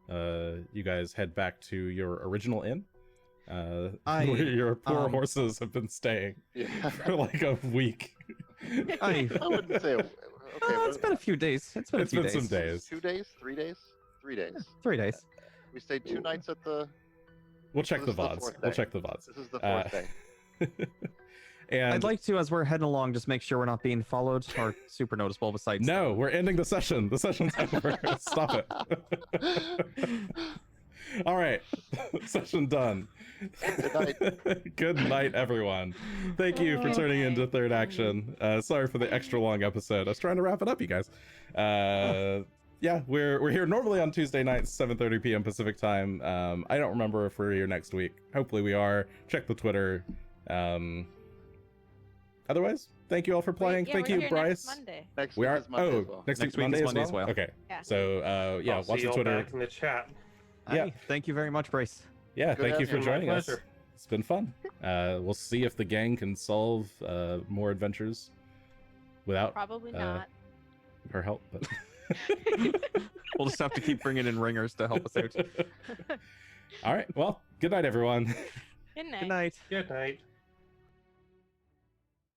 You guys head back to your original inn, I, where your poor um, horses have been staying Yeah. for like a week. Aye. I wouldn't say. Okay, It's been a few days. It's been a It's few been days. some days. 2 days, 3 days, 3 days. 3 days. We stayed 2 nights at the. We'll check This the is the VODs. 4th We'll day. check the VODs. This is the 4th day. And I'd like to, as we're heading along, just make sure we're not being followed or super noticeable besides. no, we're ending the session. The session's over. Stop it. All right, session done. Good night. Good night, everyone. Thank you for turning into Third Action. Sorry for the extra long episode. I was trying to wrap it up, you guys. Yeah, we're here normally on Tuesday nights, 7:30 p.m. Pacific time. I don't remember if we're here next week. Hopefully we are. Check the Twitter. Otherwise, thank you all for playing. Yeah, Thank we're you, here Bryce. Next Monday. Next We week are. is Monday Oh, as well. next Next week week is Monday Monday as as well. well. Okay. Yeah. So yeah, I'll see watch you the all Twitter. back in the chat. Yeah. Aye. Thank you very much, Bryce. Yeah, Good thank you for answer. My joining us. pleasure. It's been fun. We'll see if the gang can solve more adventures without Probably not. her help. But We'll just have to keep bringing in ringers to help us out. all right. Well, good night, everyone. Good night. Good night. Good night.